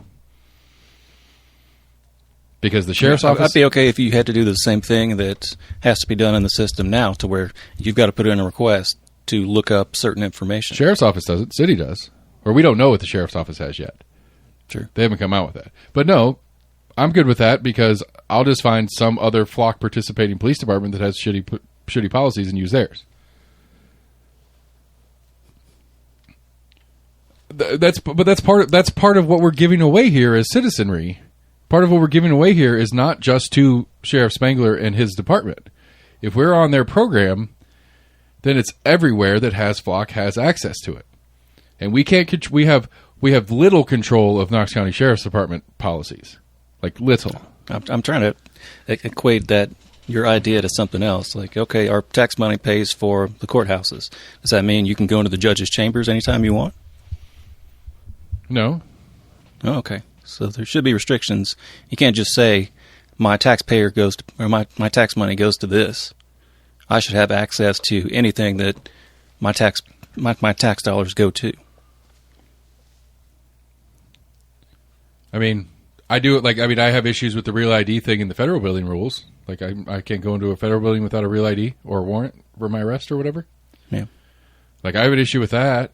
Because the sheriff's office... I'd be okay if you had to do the same thing that has to be done in the system now, to where you've got to put in a request to look up certain information. Sheriff's office does it. City does. Or we don't know what the sheriff's office has yet. Sure. They haven't come out with that. But no, I'm good with that because I'll just find some other flock participating police department that has shitty policies and use theirs. That's part of what we're giving away here as citizenry. Part of what we're giving away here is not just to Sheriff Spangler and his department. If we're on their program, then it's everywhere that has flock has access to it, and we can't. We have little control of Knox County Sheriff's Department policies, like little. I'm trying to equate that your idea to something else. Like, okay, our tax money pays for the courthouses. Does that mean you can go into the judge's chambers anytime you want? No. Oh, okay. So there should be restrictions. You can't just say my taxpayer goes to, or my tax money goes to this. I should have access to anything that my tax dollars go to. I mean, I do it I have issues with the real ID thing in the federal building rules. Like I can't go into a federal building without a real ID or a warrant for my arrest or whatever. Yeah. Like I have an issue with that.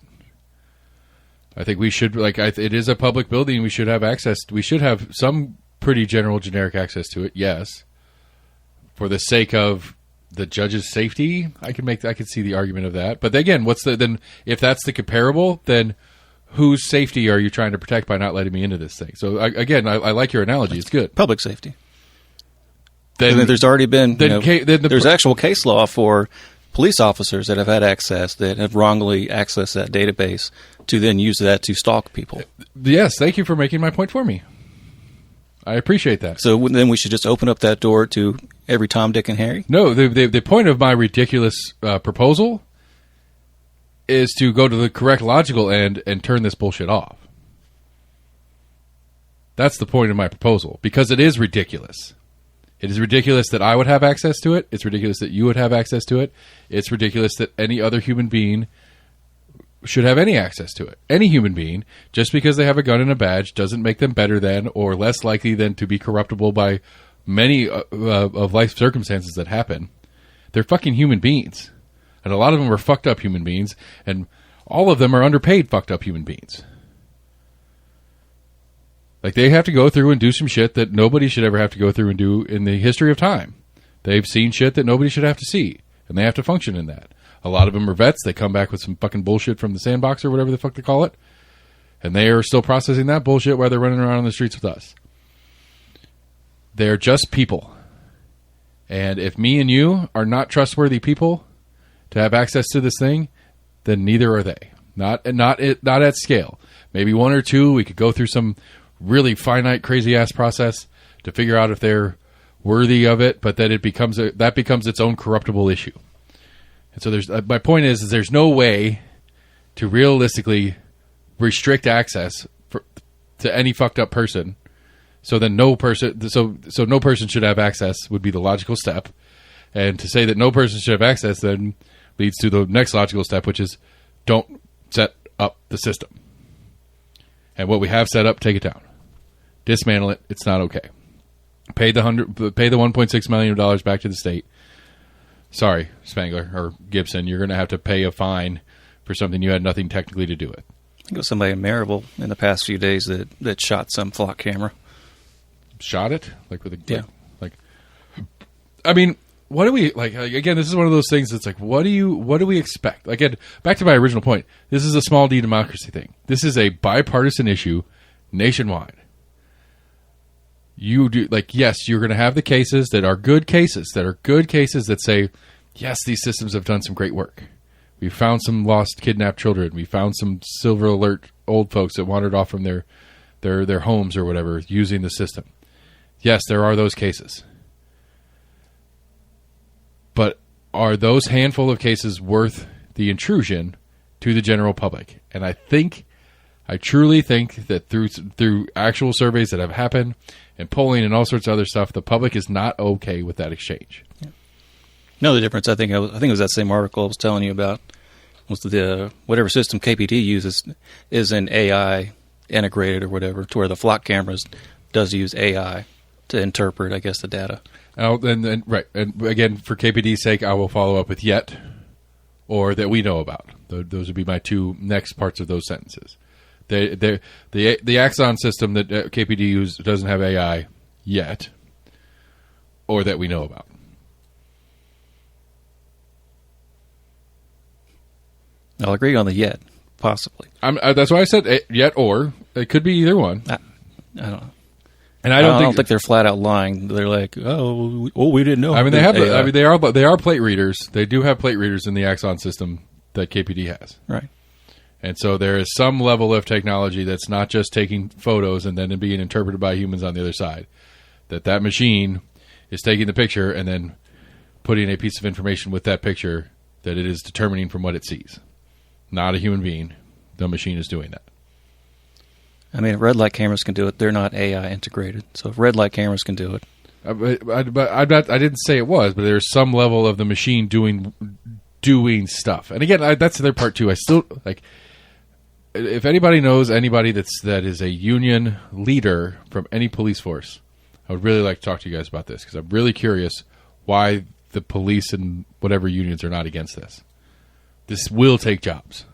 I think we should, it is a public building. We should have access. We should have some pretty general, generic access to it. Yes, for the sake of the judge's safety, I could see the argument of that. But again, then if that's the comparable, then whose safety are you trying to protect by not letting me into this thing? So I like your analogy. It's good. Public safety. Then there's already been there's actual case law for police officers that have had access that have wrongly accessed that database to then use that to stalk people. Yes, thank you for making my point for me. I appreciate that. So then we should just open up that door to every Tom, Dick, and Harry? No, the point of my ridiculous proposal is to go to the correct logical end and turn this bullshit off. That's the point of my proposal, because it is ridiculous. It is ridiculous that I would have access to it. It's ridiculous that you would have access to it. It's ridiculous that any other human being should have any access to it. Any human being, just because they have a gun and a badge, doesn't make them better than or less likely than to be corruptible by many of life circumstances that happen. They're fucking human beings. And a lot of them are fucked up human beings, and all of them are underpaid fucked up human beings. Like, they have to go through and do some shit that nobody should ever have to go through and do in the history of time. They've seen shit that nobody should have to see, and they have to function in that. A lot of them are vets. They come back with some fucking bullshit from the sandbox or whatever the fuck they call it, and they are still processing that bullshit while they're running around on the streets with us. They're just people. And if me and you are not trustworthy people to have access to this thing, then neither are they. Not at scale. Maybe one or two, we could go through some really finite, crazy-ass process to figure out if they're worthy of it, but then that becomes its own corruptible issue. And so my point is there's no way to realistically restrict access to any fucked up person. So then no person should have access would be the logical step. And to say that no person should have access then leads to the next logical step, which is don't set up the system. And what we have set up, take it down. Dismantle it. It's not okay. Pay the $1.6 million back to the state. Sorry, Spangler or Gibson, you're going to have to pay a fine for something you had nothing technically to do with. I think it was somebody in Maryville in the past few days that shot some flock camera. Shot it? I mean, what do we, again, this is one of those things that's like, what do we expect? Again, back to my original point, this is a small D democracy thing. This is a bipartisan issue nationwide. Yes, you're going to have the cases that are good cases that say, yes, these systems have done some great work. We found some lost, kidnapped children. We found some silver alert old folks that wandered off from their homes or whatever using the system. Yes, there are those cases. But are those handful of cases worth the intrusion to the general public? And I truly think that through actual surveys that have happened and polling and all sorts of other stuff, the public is not okay with that exchange. Yeah. No, the difference, I think it was that same article I was telling you about. whatever system KPD uses is an AI integrated or whatever, to where the flock cameras does use AI to interpret, I guess, the data. Right. And again, for KPD's sake, I will follow up with yet or that we know about. Those would be my two next parts of those sentences. The Axon system that KPD uses doesn't have AI yet, or that we know about. I'll agree on the yet, possibly. That's why I said yet, or it could be either one. I don't know. And I don't think they're flat out lying. They're like, oh, we didn't know. I mean, they are plate readers. They do have plate readers in the Axon system that KPD has. Right. And so there is some level of technology that's not just taking photos and then being interpreted by humans on the other side. That machine is taking the picture and then putting a piece of information with that picture that it is determining from what it sees. Not a human being. The machine is doing that. I mean, if red light cameras can do it, they're not AI integrated. So if red light cameras can do it. But I didn't say it was, but there's some level of the machine doing stuff. And again, that's their part too. I still like. If anybody knows anybody that is a union leader from any police force, I would really like to talk to you guys about this, because I'm really curious why the police and whatever unions are not against this. This will take jobs.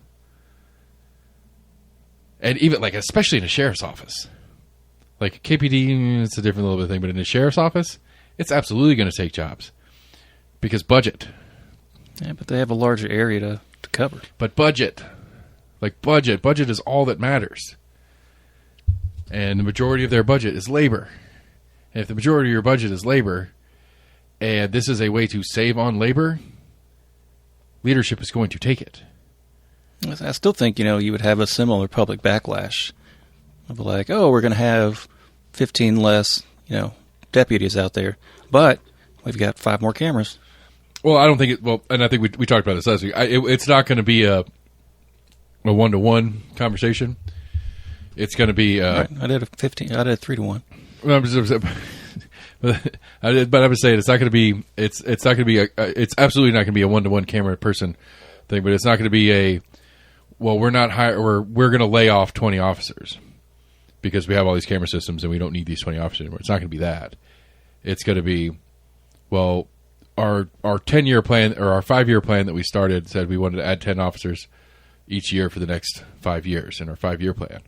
And even, like, especially in a sheriff's office. Like, KPD, it's a different little bit thing, but in a sheriff's office, it's absolutely going to take jobs. Because budget. Yeah, but they have a larger area to cover. But budget. Like, budget. Budget is all that matters. And the majority of their budget is labor. And if the majority of your budget is labor, and this is a way to save on labor, leadership is going to take it. I still think, you would have a similar public backlash of like, oh, we're going to have 15 less, deputies out there, but we've got 5 more cameras. Well, I don't think and I think we talked about this last week. It's not going to be a one-to-one conversation. It's going to be. Right. I did a 3-to-1. But I was saying it's not going to be. It's not going to be. It's absolutely not going to be a one-to-one camera person thing. But it's not going to be a. Well, we're not we're going to lay off 20 officers because we have all these camera systems and we don't need these 20 officers anymore. It's not going to be that. It's going to be, well, our 10-year plan or our 5-year plan that we started said we wanted to add 10 officers each year for the next 5 years in our 5-year plan.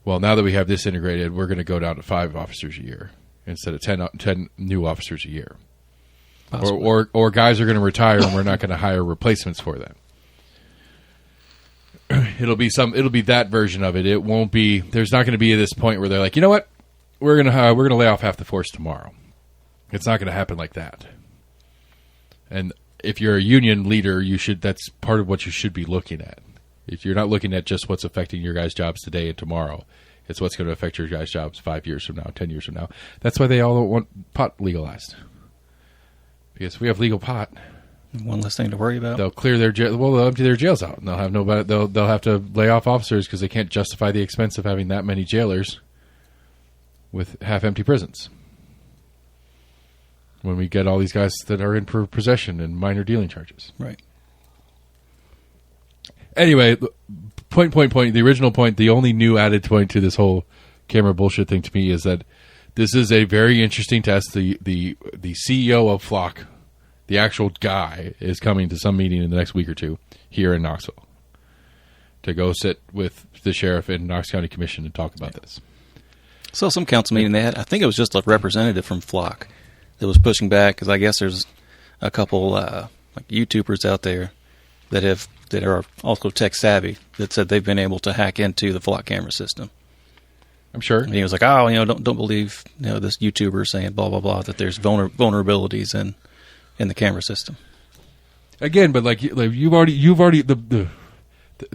Well, now that we have this integrated, we're going to go down to 5 officers a year instead of 10 new officers a year. Or guys are going to retire and we're not going to hire replacements for them. It'll be that version of it. It won't be. There's not going to be this point where they're like, you know what, we're gonna lay off half the force tomorrow. It's not going to happen like that. And if you're a union leader, that's part of what you should be looking at. If you're not looking at just what's affecting your guys' jobs today and tomorrow, it's what's going to affect your guys' jobs 5 years from now, 10 years from now. That's why they all want pot legalized. Because if we have legal pot, one less thing to worry about. They'll clear they'll empty their jails out, and they'll have nobody. They'll have to lay off officers because they can't justify the expense of having that many jailers with half-empty prisons. When we get all these guys that are in for possession and minor dealing charges, right? Anyway, point. The original point, the only new added point to this whole camera bullshit thing to me is that this is a very interesting test. The CEO of Flock, the actual guy, is coming to some meeting in the next week or two here in Knoxville to go sit with the sheriff and Knox County Commission and talk about this. So some council meeting they had, I think it was just a representative from Flock that was pushing back, because I guess there's a couple like YouTubers out there that are also tech savvy that said they've been able to hack into the Flock camera system. I'm sure. And he was like, don't believe this YouTuber saying blah blah blah that there's vulnerabilities in the camera system. Again, but like you've already the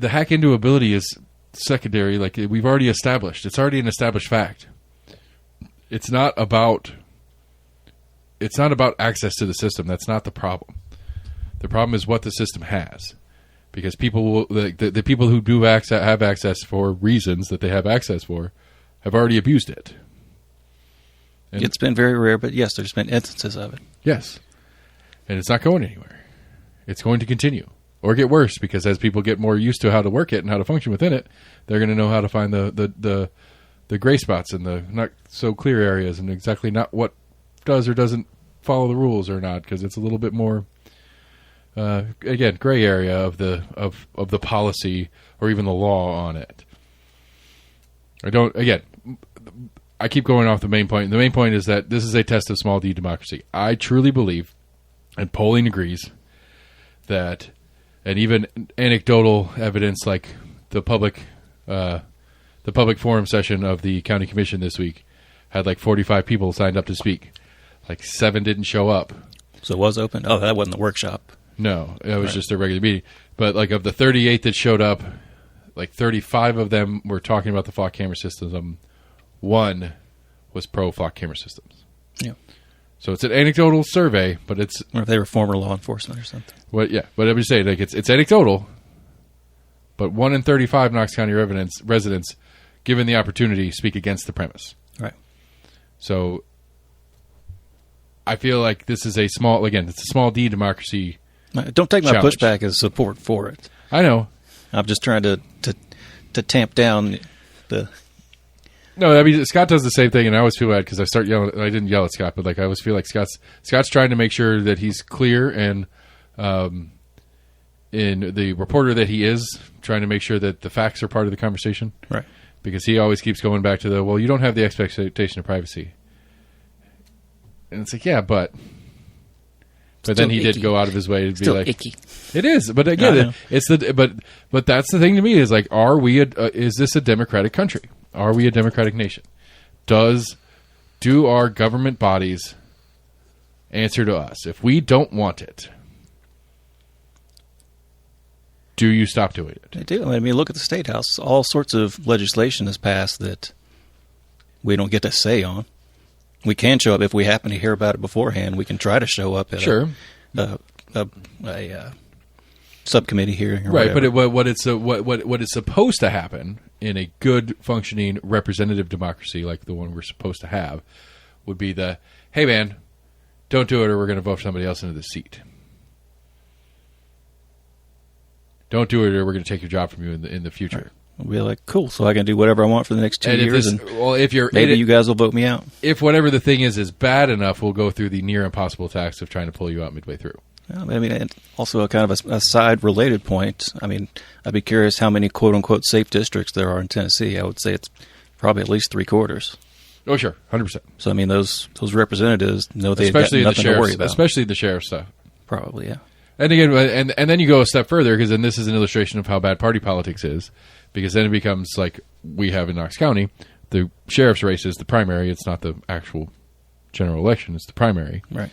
hack into ability is secondary. Like we've already established, it's already an established fact. It's not about access to the system. That's not the problem. The problem is what the system has, because people the people who do have access for reasons that they have access for have already abused it. And it's been very rare, but yes, there's been instances of it. Yes. And it's not going anywhere. It's going to continue. or get worse, because as people get more used to how to work it and how to function within it, they're going to know how to find the gray spots and the not so clear areas, and exactly not what does or doesn't follow the rules or not, because it's a little bit more again, gray area of the policy or even the law on it. I keep going off the main point. The main point is that this is a test of small d democracy. I truly believe, and polling agrees, that, and even anecdotal evidence like the public forum session of the county commission this week had like 45 people signed up to speak. Like 7 didn't show up. So it was open? Oh, that wasn't the workshop. No, it was just a regular meeting. But like of the 38 that showed up, like 35 of them were talking about the flock camera systems. One was pro flock camera systems. Yeah. So it's an anecdotal survey, but it's... Or if they were former law enforcement or something. Well, yeah, but I would say like it's anecdotal, but 1 in 35 Knox County residents, given the opportunity, speak against the premise. Right. So I feel like this is it's a small d democracy. Don't take my challenge. pushback as support for it. I know. I'm just trying to tamp down the... No, I mean, Scott does the same thing, and I always feel bad because I start yelling. I didn't yell at Scott, but like I always feel like Scott's trying to make sure that he's clear, and in the reporter that he is, trying to make sure that the facts are part of the conversation. Right. Because he always keeps going back to you don't have the expectation of privacy. And it's like, yeah, but then he did go out of his way to Still be like, icky. It is, but again, but that's the thing to me is like, is this a democratic country? Are we a democratic nation? Do our government bodies answer to us? If we don't want it, do you stop doing it? They do. I mean, look at the State House. All sorts of legislation has passed that we don't get to say on. We can show up if we happen to hear about it beforehand. We can try to show up at a subcommittee hearing, or right? whatever. But what is supposed to happen in a good functioning representative democracy like the one we're supposed to have would be hey man, don't do it or we're going to vote somebody else into the seat. Don't do it or we're going to take your job from you in the future. Right. We'll be like, cool, so I can do whatever I want for the next 2 years. Maybe you guys will vote me out. If whatever the thing is bad enough, we'll go through the near impossible task of trying to pull you out midway through. I mean, and also a kind of a side related point. I mean, I'd be curious how many quote unquote safe districts there are in Tennessee. I would say it's probably at least 3/4. Oh, sure, 100%. So I mean, those representatives know they've got nothing to worry about. Especially the sheriff stuff. Probably, yeah. And again, and then you go a step further, because then this is an illustration of how bad party politics is, because then it becomes like we have in Knox County, the sheriff's race is the primary. It's not the actual general election. It's the primary. Right.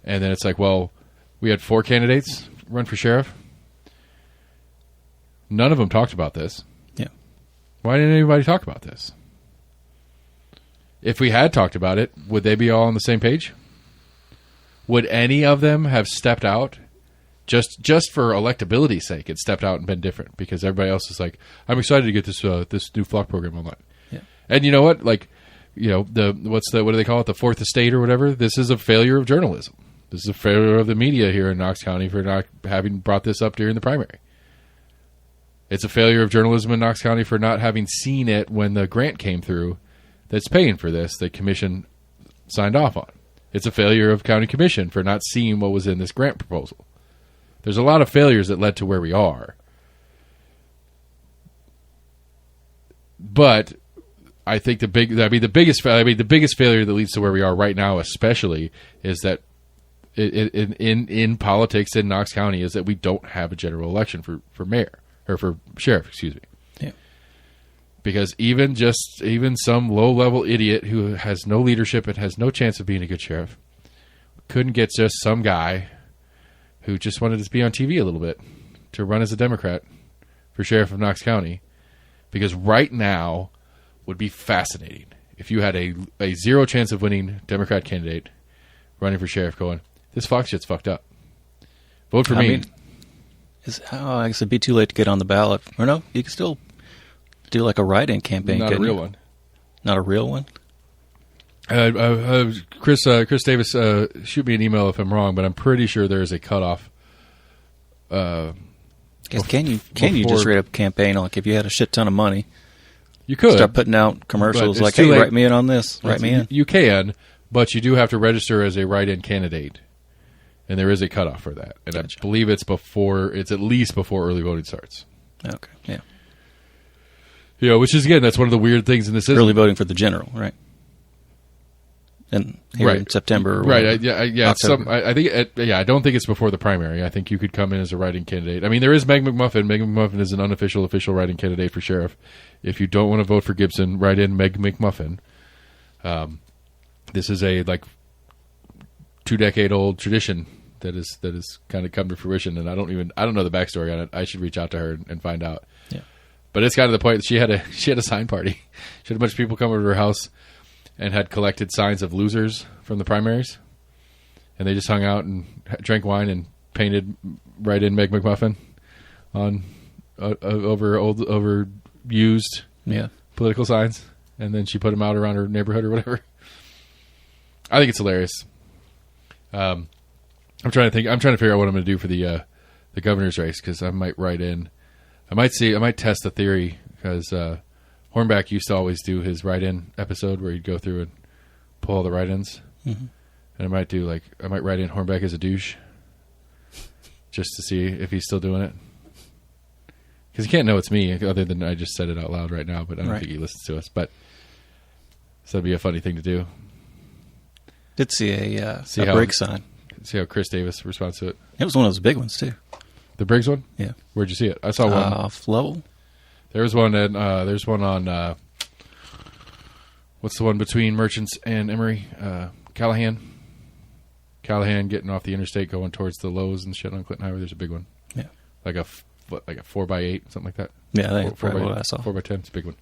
And then it's like, well, we had 4 candidates run for sheriff. None of them talked about this. Yeah. Why didn't anybody talk about this? If we had talked about it, would they be all on the same page? Would any of them have stepped out just for electability's sake? It stepped out and been different because everybody else is like, I'm excited to get this new flock program online. Yeah. And you know what? Like, you know, what do they call it? The fourth estate or whatever. This is a failure of journalism. This is a failure of the media here in Knox County for not having brought this up during the primary. It's a failure of journalism in Knox County for not having seen it when the grant came through that's paying for this, the commission signed off on. It's a failure of county commission for not seeing what was in this grant proposal. There's a lot of failures that led to where we are. But I think the biggest failure that leads to where we are right now, especially, is that in politics in Knox County is that we don't have a general election for mayor or for sheriff, excuse me. Yeah. Because even some low-level idiot who has no leadership and has no chance of being a good sheriff couldn't get just some guy who just wanted to be on TV a little bit to run as a Democrat for sheriff of Knox County. Because right now would be fascinating if you had a zero chance of winning Democrat candidate running for sheriff going, this Fox shit's fucked up. Vote for me. Mean, I guess it'd be too late to get on the ballot. Or no, you can still do like a write-in campaign. Not a real one. Not a real one? Chris Davis, shoot me an email if I'm wrong, but I'm pretty sure there is a cutoff Can you just rate up a campaign? Like if you had a shit ton of money, you could start putting out commercials like, "Hey, write me in on this. Write me in." You can, but you do have to register as a write-in candidate, and there is a cutoff for that. And gotcha. I believe it's at least before early voting starts. Okay, yeah. Which is again, that's one of the weird things in the system. Early voting for the general, right? And here in September, right? I don't think it's before the primary. I think you could come in as a write-in candidate. I mean, there is Meg McMuffin. Meg McMuffin is an official write-in candidate for sheriff. If you don't want to vote for Gibson, write in Meg McMuffin. This is a 2-decade-old tradition that is kind of come to fruition, and I don't know the backstory on it. I should reach out to her and find out. Yeah, but it's kind of the point that she had a sign party. She had a bunch of people come over to her house and had collected signs of losers from the primaries, and they just hung out and drank wine and painted "Write in Meg McMuffin" on overused political signs, and then she put them out around her neighborhood or whatever. I think it's hilarious. I'm trying to figure out what I'm going to do for the governor's race, because I might write in. I might test the theory, because Hornback used to always do his write-in episode where he'd go through and pull all the write-ins. Mm-hmm. And I might write in Hornback as a douche just to see if he's still doing it. Because he can't know it's me, other than I just said it out loud right now, but I don't think he listens to us. But so that'd be a funny thing to do. Did see a Briggs sign. See how Chris Davis responds to it. It was one of those big ones, too. The Briggs one? Yeah. Where'd you see it? I saw one. Off Lowell. There's one on what's the one between Merchants and Emory? Callahan getting off the interstate going towards the Lowe's and shit on Clinton Highway. There's a big one. Yeah. Like a 4x8, something like that. Yeah, that's what I saw. 4x10, it's a big one.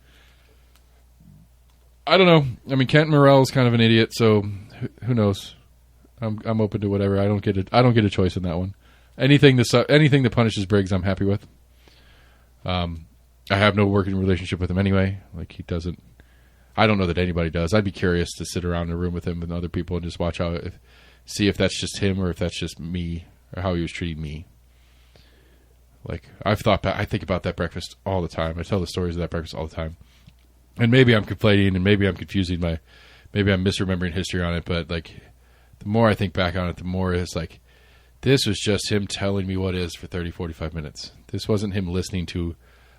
I don't know. I mean, Kent Morrell's kind of an idiot, so who knows? I'm open to whatever. I don't get a choice in that one. Anything that punishes Briggs, I'm happy with. I have no working relationship with him anyway. Like, he doesn't. I don't know that anybody does. I'd be curious to sit around in a room with him and other people and just watch see if that's just him or if that's just me or how he was treating me. Like, I think about that breakfast all the time. I tell the stories of that breakfast all the time. And maybe I'm conflating and maybe I'm confusing maybe I'm misremembering history on it, but like, the more I think back on it, the more it's like, this was just him telling me what is for 30, 45 minutes. This wasn't him listening to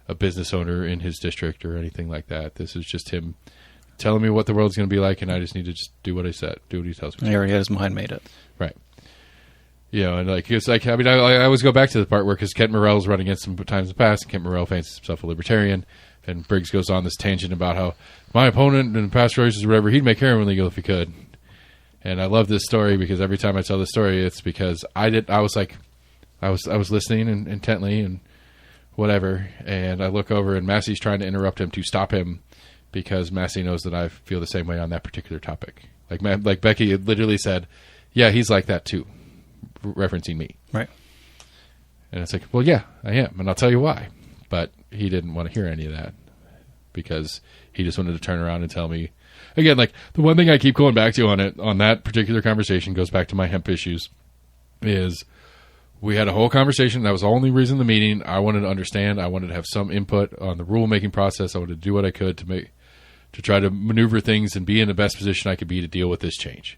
a business owner in his district or anything like that. This is just him telling me what the world's going to be like, and I just need to just do what he tells me. He already had his mind made up. Right. And like, it's like, I mean, I always go back to the part where, because Kent Morrell's run against him times in the past, and Kent Morrell fancies himself a libertarian, and Briggs goes on this tangent about how my opponent in past races or whatever, he'd make heroin legal if he could. And I love this story because every time I tell this story, it's because I was listening intently and whatever, and I look over and Massey's trying to interrupt him to stop him because Massey knows that I feel the same way on that particular topic. Like Becky had literally said, yeah, he's like that too, referencing me. Right. And it's like, well, yeah, I am, and I'll tell you why. But he didn't want to hear any of that because he just wanted to turn around and tell me. Again, like, the one thing I keep going back to on that particular conversation goes back to my hemp issues, is we had a whole conversation. That was the only reason the meeting. I wanted to understand. I wanted to have some input on the rule-making process. I wanted to do what I could to try to maneuver things and be in the best position I could be to deal with this change.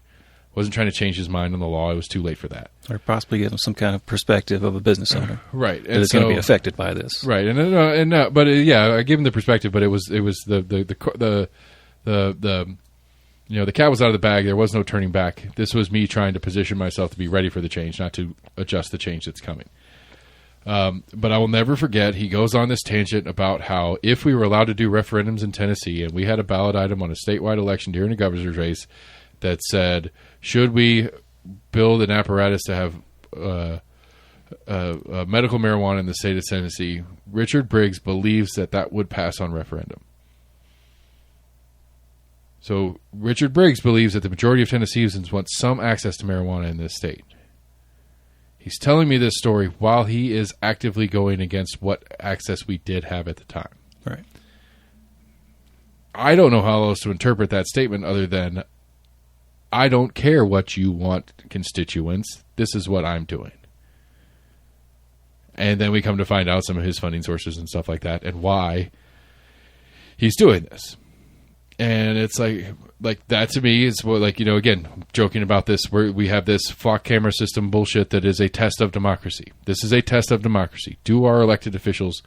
Wasn't trying to change his mind on the law. It was too late for that. Or possibly give him some kind of perspective of a business owner. Right. And it's going to be affected by this. Right. I gave him the perspective, but it was the cat was out of the bag. There was no turning back. This was me trying to position myself to be ready for the change, not to adjust the change that's coming. But I will never forget, he goes on this tangent about how if we were allowed to do referendums in Tennessee and we had a ballot item on a statewide election during a governor's race that said, should we build an apparatus to have medical marijuana in the state of Tennessee, Richard Briggs believes that would pass on referendum. So Richard Briggs believes that the majority of Tennesseans want some access to marijuana in this state. He's telling me this story while he is actively going against what access we did have at the time. Right. I don't know how else to interpret that statement other than, I don't care what you want, constituents. This is what I'm doing. And then we come to find out some of his funding sources and stuff like that and why he's doing this. And it's like that to me is what, like, you know, again, joking about this, we have this flock camera system bullshit that is a test of democracy. This is a test of democracy. Do our elected officials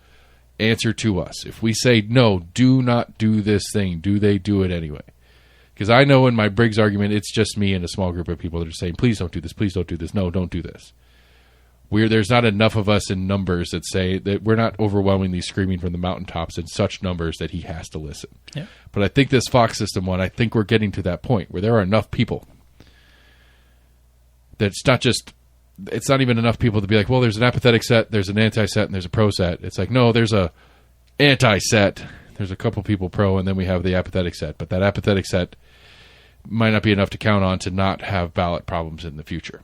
answer to us? If we say, no, do not do this thing, do they do it anyway? Because I know in my Briggs argument, it's just me and a small group of people that are saying, please don't do this, please don't do this, no, don't do this. There's not enough of us in numbers that say that we're not overwhelmingly screaming from the mountaintops in such numbers that he has to listen. Yeah. But I think this Fox system one, I think we're getting to that point where there are enough people that it's not even enough people to be like, well, there's an apathetic set, there's an anti-set, and there's a pro set. It's like, no, there's a anti-set, there's a couple people pro, and then we have the apathetic set. But that apathetic set might not be enough to count on to not have ballot problems in the future.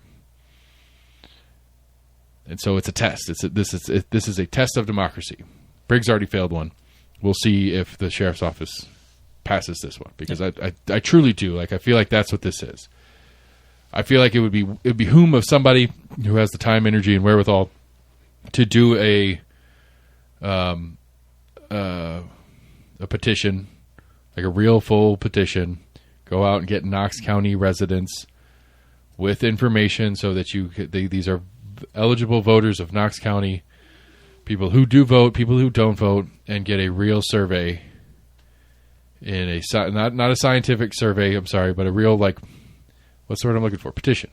And so it's a test. This is a test of democracy. Briggs already failed one. We'll see if the sheriff's office passes this one, because I truly do. Like, I feel like that's what this is. I feel like it would behoove of somebody who has the time, energy, and wherewithal to do a petition, like a real full petition. Go out and get Knox County residents with information so that these are eligible voters of Knox County, people who do vote, people who don't vote, and get a real survey in a not a scientific survey, I'm sorry, but a real, like, what's the word I'm looking for? Petition.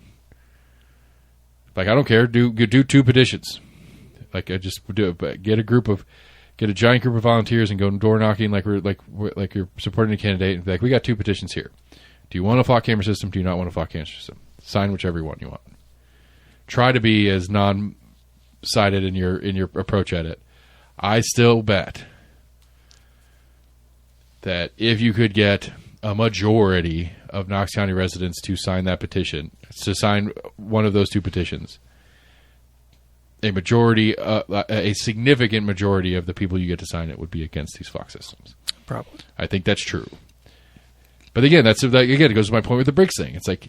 Like, I don't care, do 2 petitions. Like, I just do it, but get a giant group of volunteers and go door knocking like you're supporting a candidate and be like, we got 2 petitions here. Do you want a flock camera system? Do you not want a flock camera system? Sign whichever one you want. Try to be as non-sided in your approach at it. I still bet that if you could get a majority of Knox County residents to sign that petition, to sign one of those 2 petitions, a significant majority of the people you get to sign it would be against these flock systems. Probably. I think that's true. But again, it goes to my point with the Briggs thing. It's like,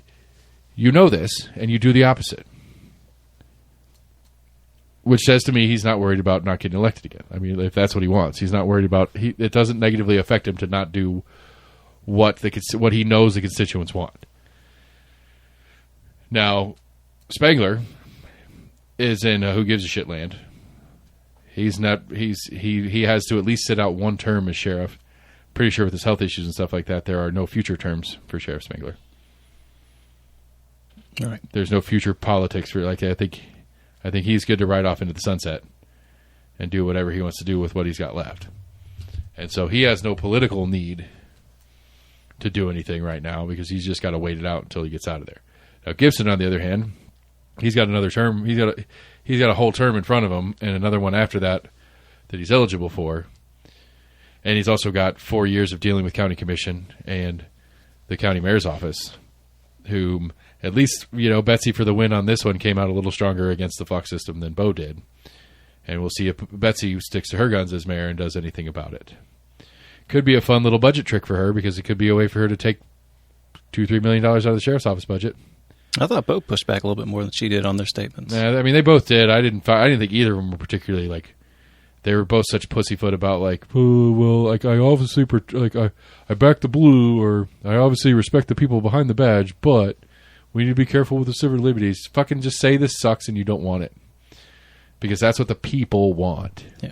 you know this, and you do the opposite. Which says to me he's not worried about not getting elected again. I mean, if that's what he wants, he's not worried about. It doesn't negatively affect him to not do what he knows the constituents want. Now, Spangler is in who gives a shit land. He's not. He has to at least sit out 1 term as sheriff. Pretty sure with his health issues and stuff like that, there are no future terms for Sheriff Spangler. All right. There's no future politics for, like, I think he's good to ride off into the sunset and do whatever he wants to do with what he's got left. And so he has no political need to do anything right now because he's just got to wait it out until he gets out of there. Now, Gibson, on the other hand, he's got another term. He's got a whole term in front of him and another one after that he's eligible for. And he's also got 4 years of dealing with county commission and the county mayor's office, whom at least, you know, Betsy for the win on this one came out a little stronger against the Fox system than Bo did. And we'll see if Betsy sticks to her guns as mayor and does anything about it. Could be a fun little budget trick for her because it could be a way for her to take $2-3 million out of the sheriff's office budget. I thought Bo pushed back a little bit more than she did on their statements. Yeah, I mean, they both did. I didn't think either of them were particularly, like, they were both such pussyfoot about, like, oh, well, like, I obviously, I back the blue, or I obviously respect the people behind the badge, but we need to be careful with the civil liberties. Fucking just say this sucks and you don't want it. Because that's what the people want. Yeah.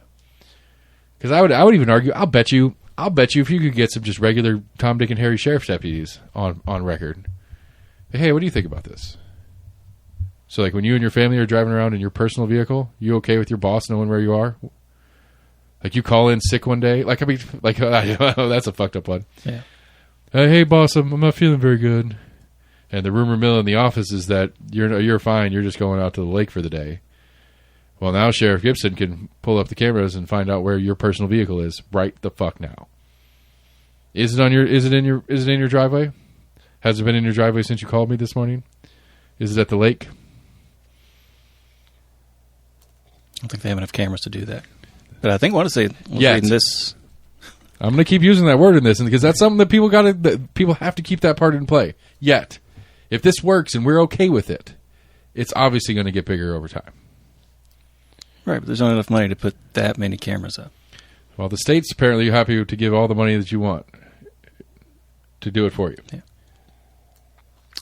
Because I would even argue, I'll bet you if you could get some just regular Tom, Dick, and Harry sheriff's deputies on record. Hey, what do you think about this? So, like, when you and your family are driving around in your personal vehicle, you okay with your boss knowing where you are? Like, you call in sick one day. Like, I mean, like, that's a fucked up one. Yeah. Hey, boss, I'm not feeling very good. And the rumor mill in the office is that you're fine. You're just going out to the lake for the day. Well, now Sheriff Gibson can pull up the cameras and find out where your personal vehicle is right the fuck now. Is it in your driveway? Has it been in your driveway since you called me this morning? Is it at the lake? I don't think they have enough cameras to do that. But I think, honestly, reading this, I'm going to keep using that word in this because that's something that people have to keep that part in play. Yet, if this works and we're okay with it, it's obviously going to get bigger over time. Right, but there's not enough money to put that many cameras up. Well, the state's apparently happy to give all the money that you want to do it for you. Yeah.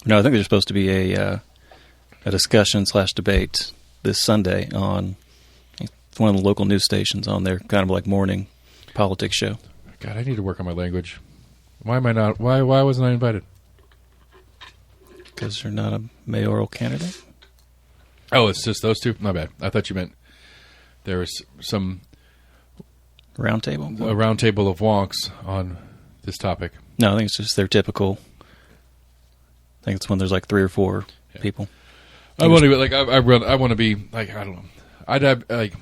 No, I think there's supposed to be a discussion/debate this Sunday on one of the local news stations on their kind of like morning politics show. God, I need to work on my language. Why am I not? Why wasn't I invited? Because you're not a mayoral candidate? Oh, it's just those two? My bad. I thought you meant there was some... Round table? A round table of wonks on this topic. No, I think it's just their typical... I think it's when there's like 3 or 4 people. I want to be like I want to be like I don't know. I'd have like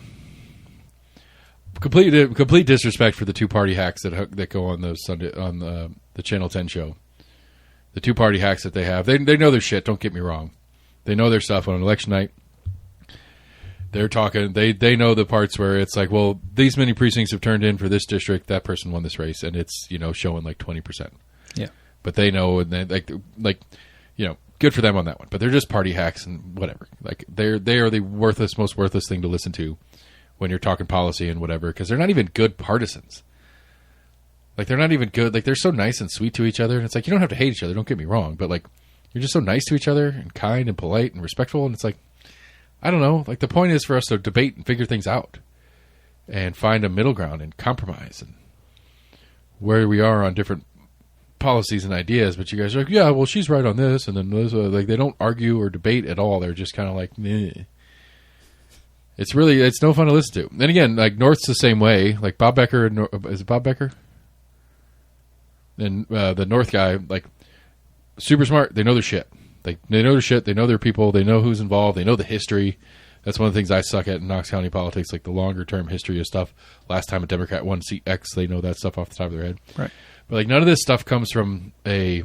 complete disrespect for the 2-party hacks that go on those Sunday on the Channel 10 show. The 2-party hacks that they have, they know their shit. Don't get me wrong, they know their stuff on election night. They're talking. They know the parts where it's like, well, these many precincts have turned in for this district. That person won this race, and it's showing like 20%. Yeah, but they know, and they like good for them on that one. But they're just party hacks and whatever. Like they are the most worthless thing to listen to when you're talking policy and whatever, because they're not even good partisans. Like they're not even good. Like they're so nice and sweet to each other. And it's like you don't have to hate each other. Don't get me wrong, but like you're just so nice to each other and kind and polite and respectful. And it's like, I don't know. Like the point is for us to debate and figure things out and find a middle ground and compromise and where we are on different policies and ideas. But you guys are like, yeah, well, she's right on this, and then this, like they don't argue or debate at all. They're just kind of like, meh. It's no fun to listen to. And again, like North's the same way. Like Bob Becker, is it Bob Becker? And the North guy, like super smart. They know their shit. They know their shit. They know their people. They know who's involved. They know the history. That's one of the things I suck at in Knox County politics, like the longer term history of stuff. Last time a Democrat won seat X, they know that stuff off the top of their head. Right. But like none of this stuff comes from I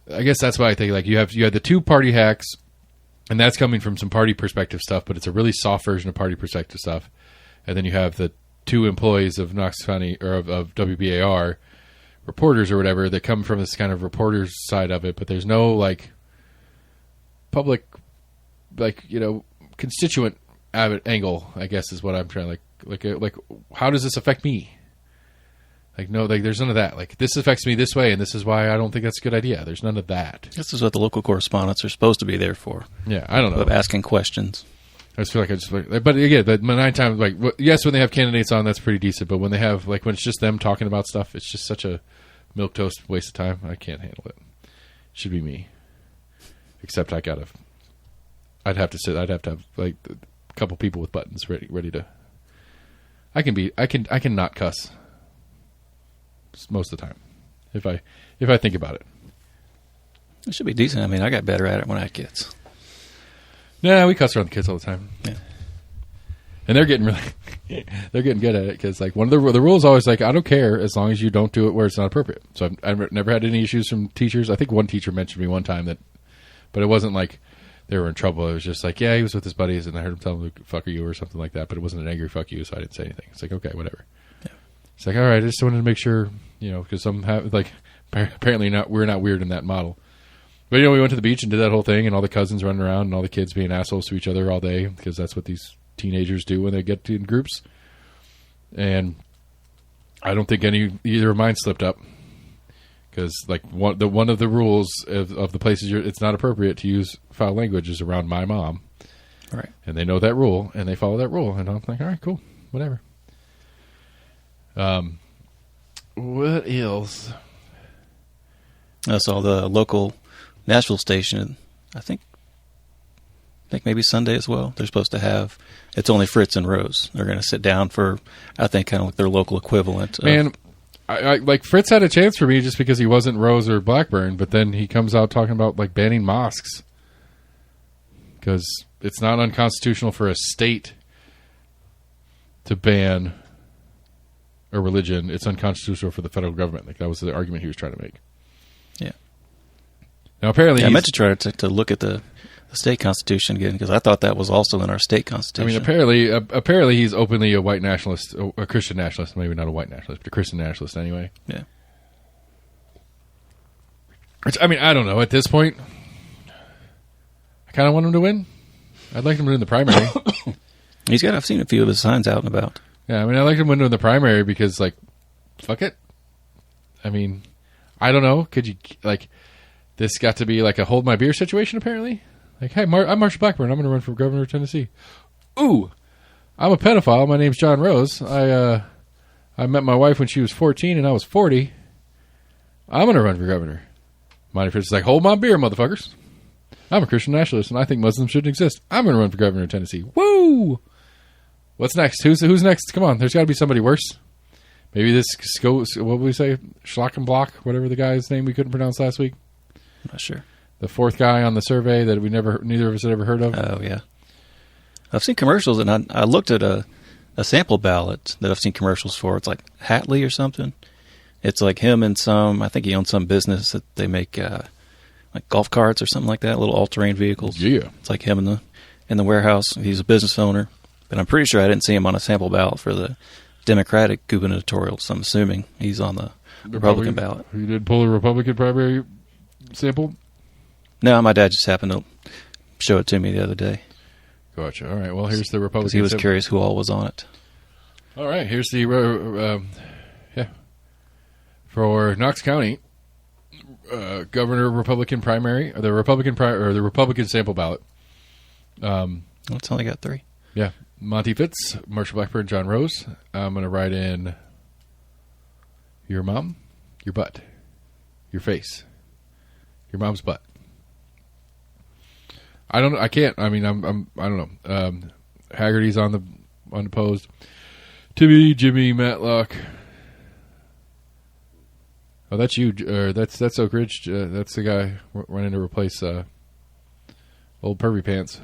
guess that's why I think like you have the 2-party hacks, and that's coming from some party perspective stuff, but it's a really soft version of party perspective stuff. And then you have the 2 employees of Knox County or of WBAR, reporters or whatever, that come from this kind of reporters side of it, but there's no like public, like constituent angle, I guess is what I'm trying to like how does this affect me? Like no, like there's none of that. Like this affects me this way, and this is why I don't think that's a good idea. There's none of that. This is what the local correspondents are supposed to be there for. Yeah, I don't know. Of asking questions. I just feel like but again, but 9 times like yes, when they have candidates on, that's pretty decent. But when they have when it's just them talking about stuff, it's just such a milquetoast waste of time. I can't handle it. It should be me. Except I'd have to have like a couple people with buttons ready to. I can not cuss most of the time if I think about it. It should be decent. I mean, I got better at it when I had kids. Yeah, we cuss around the kids all the time. Yeah. And they're getting good at it because like one of the rules is always like, I don't care as long as you don't do it where it's not appropriate. So I've never had any issues from teachers. I think one teacher mentioned me one time but it wasn't like they were in trouble. It was just like, yeah, he was with his buddies and I heard him tell him, fuck you or something like that. But it wasn't an angry fuck you, so I didn't say anything. It's like, okay, whatever. Yeah. It's like, all right, I just wanted to make sure, because some have like apparently we're not weird in that model. But we went to the beach and did that whole thing, and all the cousins running around and all the kids being assholes to each other all day because that's what these teenagers do when they get in groups. And I don't think either of mine slipped up because like one of the rules of the places it's not appropriate to use foul language is around my mom. Right. And they know that rule and they follow that rule, and I'm like, all right, cool, whatever. What else? I saw the local Nashville station. I think maybe Sunday as well. They're supposed to have. It's only Fritz and Rose. They're going to sit down for, I think, kind of like their local equivalent. Man, I like Fritz had a chance for me just because he wasn't Rose or Blackburn, but then he comes out talking about like banning mosques because it's not unconstitutional for a state to ban a religion. It's unconstitutional for the federal government. Like that was the argument he was trying to make. Yeah. Now apparently, I meant to try to look at the state constitution again because I thought that was also in our state constitution. I mean, apparently he's openly a white nationalist, a Christian nationalist, maybe not a white nationalist, but a Christian nationalist anyway. Yeah. Which, I mean, I don't know. At this point, I kind of want him to win. I'd like him to win the primary. I've seen a few of his signs out and about. Yeah, I mean, I'd like him to win the primary because, like, fuck it. I mean, I don't know. Could you, like, this got to be like a hold my beer situation, apparently? Like, hey, I'm Marshall Blackburn. I'm going to run for governor of Tennessee. Ooh, I'm a pedophile. My name's John Rose. I met my wife when she was 14 and I was 40. I'm going to run for governor. Monty Fritz is like, hold my beer, motherfuckers. I'm a Christian nationalist and I think Muslims shouldn't exist. I'm going to run for governor of Tennessee. Woo! What's next? Who's next? Come on, there's got to be somebody worse. Maybe this, what would we say? Schlockenblock, whatever the guy's name we couldn't pronounce last week. I'm not sure. The fourth guy on the survey that neither of us had ever heard of. Oh, yeah. I've seen commercials, and I looked at a sample ballot that I've seen commercials for. It's like Hatley or something. It's like him and I think he owns some business that they make like golf carts or something like that, little all-terrain vehicles. Yeah. It's like him in the warehouse. He's a business owner. But I'm pretty sure I didn't see him on a sample ballot for the Democratic gubernatorial, so I'm assuming he's on the Republican ballot. You did pull a Republican primary sample? No, my dad just happened to show it to me the other day. Gotcha. All right. Well, here's the Republican. Because he was curious who all was on it. All right. Here's the for Knox County governor Republican primary, or the Republican sample ballot. It's only got 3. Yeah, Monty Fitz, Marshall Blackburn, John Rose. I'm going to write in your mom, your butt, your face, your mom's butt. I can't. I mean, I don't know. Haggerty's unopposed. Timmy, Jimmy, Matlock. Oh, that's you. That's Oak Ridge. That's the guy running to replace old Pervy Pants.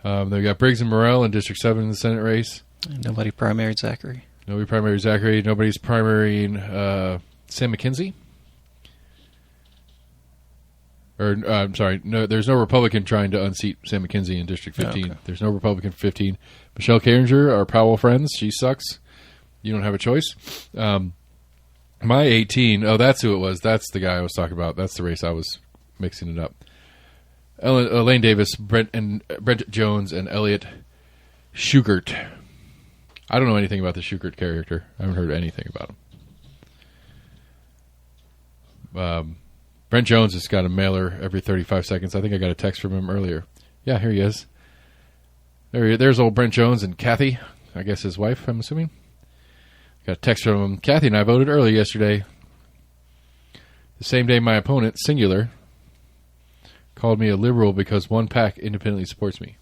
They've got Briggs and Morrell in District 7 in the Senate race. Nobody primaried Zachary. Nobody's primarying Sam McKenzie. I'm sorry. No, there's no Republican trying to unseat Sam McKenzie in District 15. Oh, okay. There's no Republican for 15. Michelle Carringer, our Powell friends, she sucks. You don't have a choice. My 18. Oh, that's who it was. That's the guy I was talking about. That's the race I was mixing it up. Elaine Davis, Brent Jones, and Elliot Schukert. I don't know anything about the Schukert character. I haven't heard anything about him. Brent Jones has got a mailer every 35 seconds. I think I got a text from him earlier. Yeah, here he is. There's old Brent Jones and Kathy, I guess his wife, I'm assuming. Got a text from him. Kathy and I voted early yesterday. The same day my opponent, Singular, called me a liberal because one PAC independently supports me.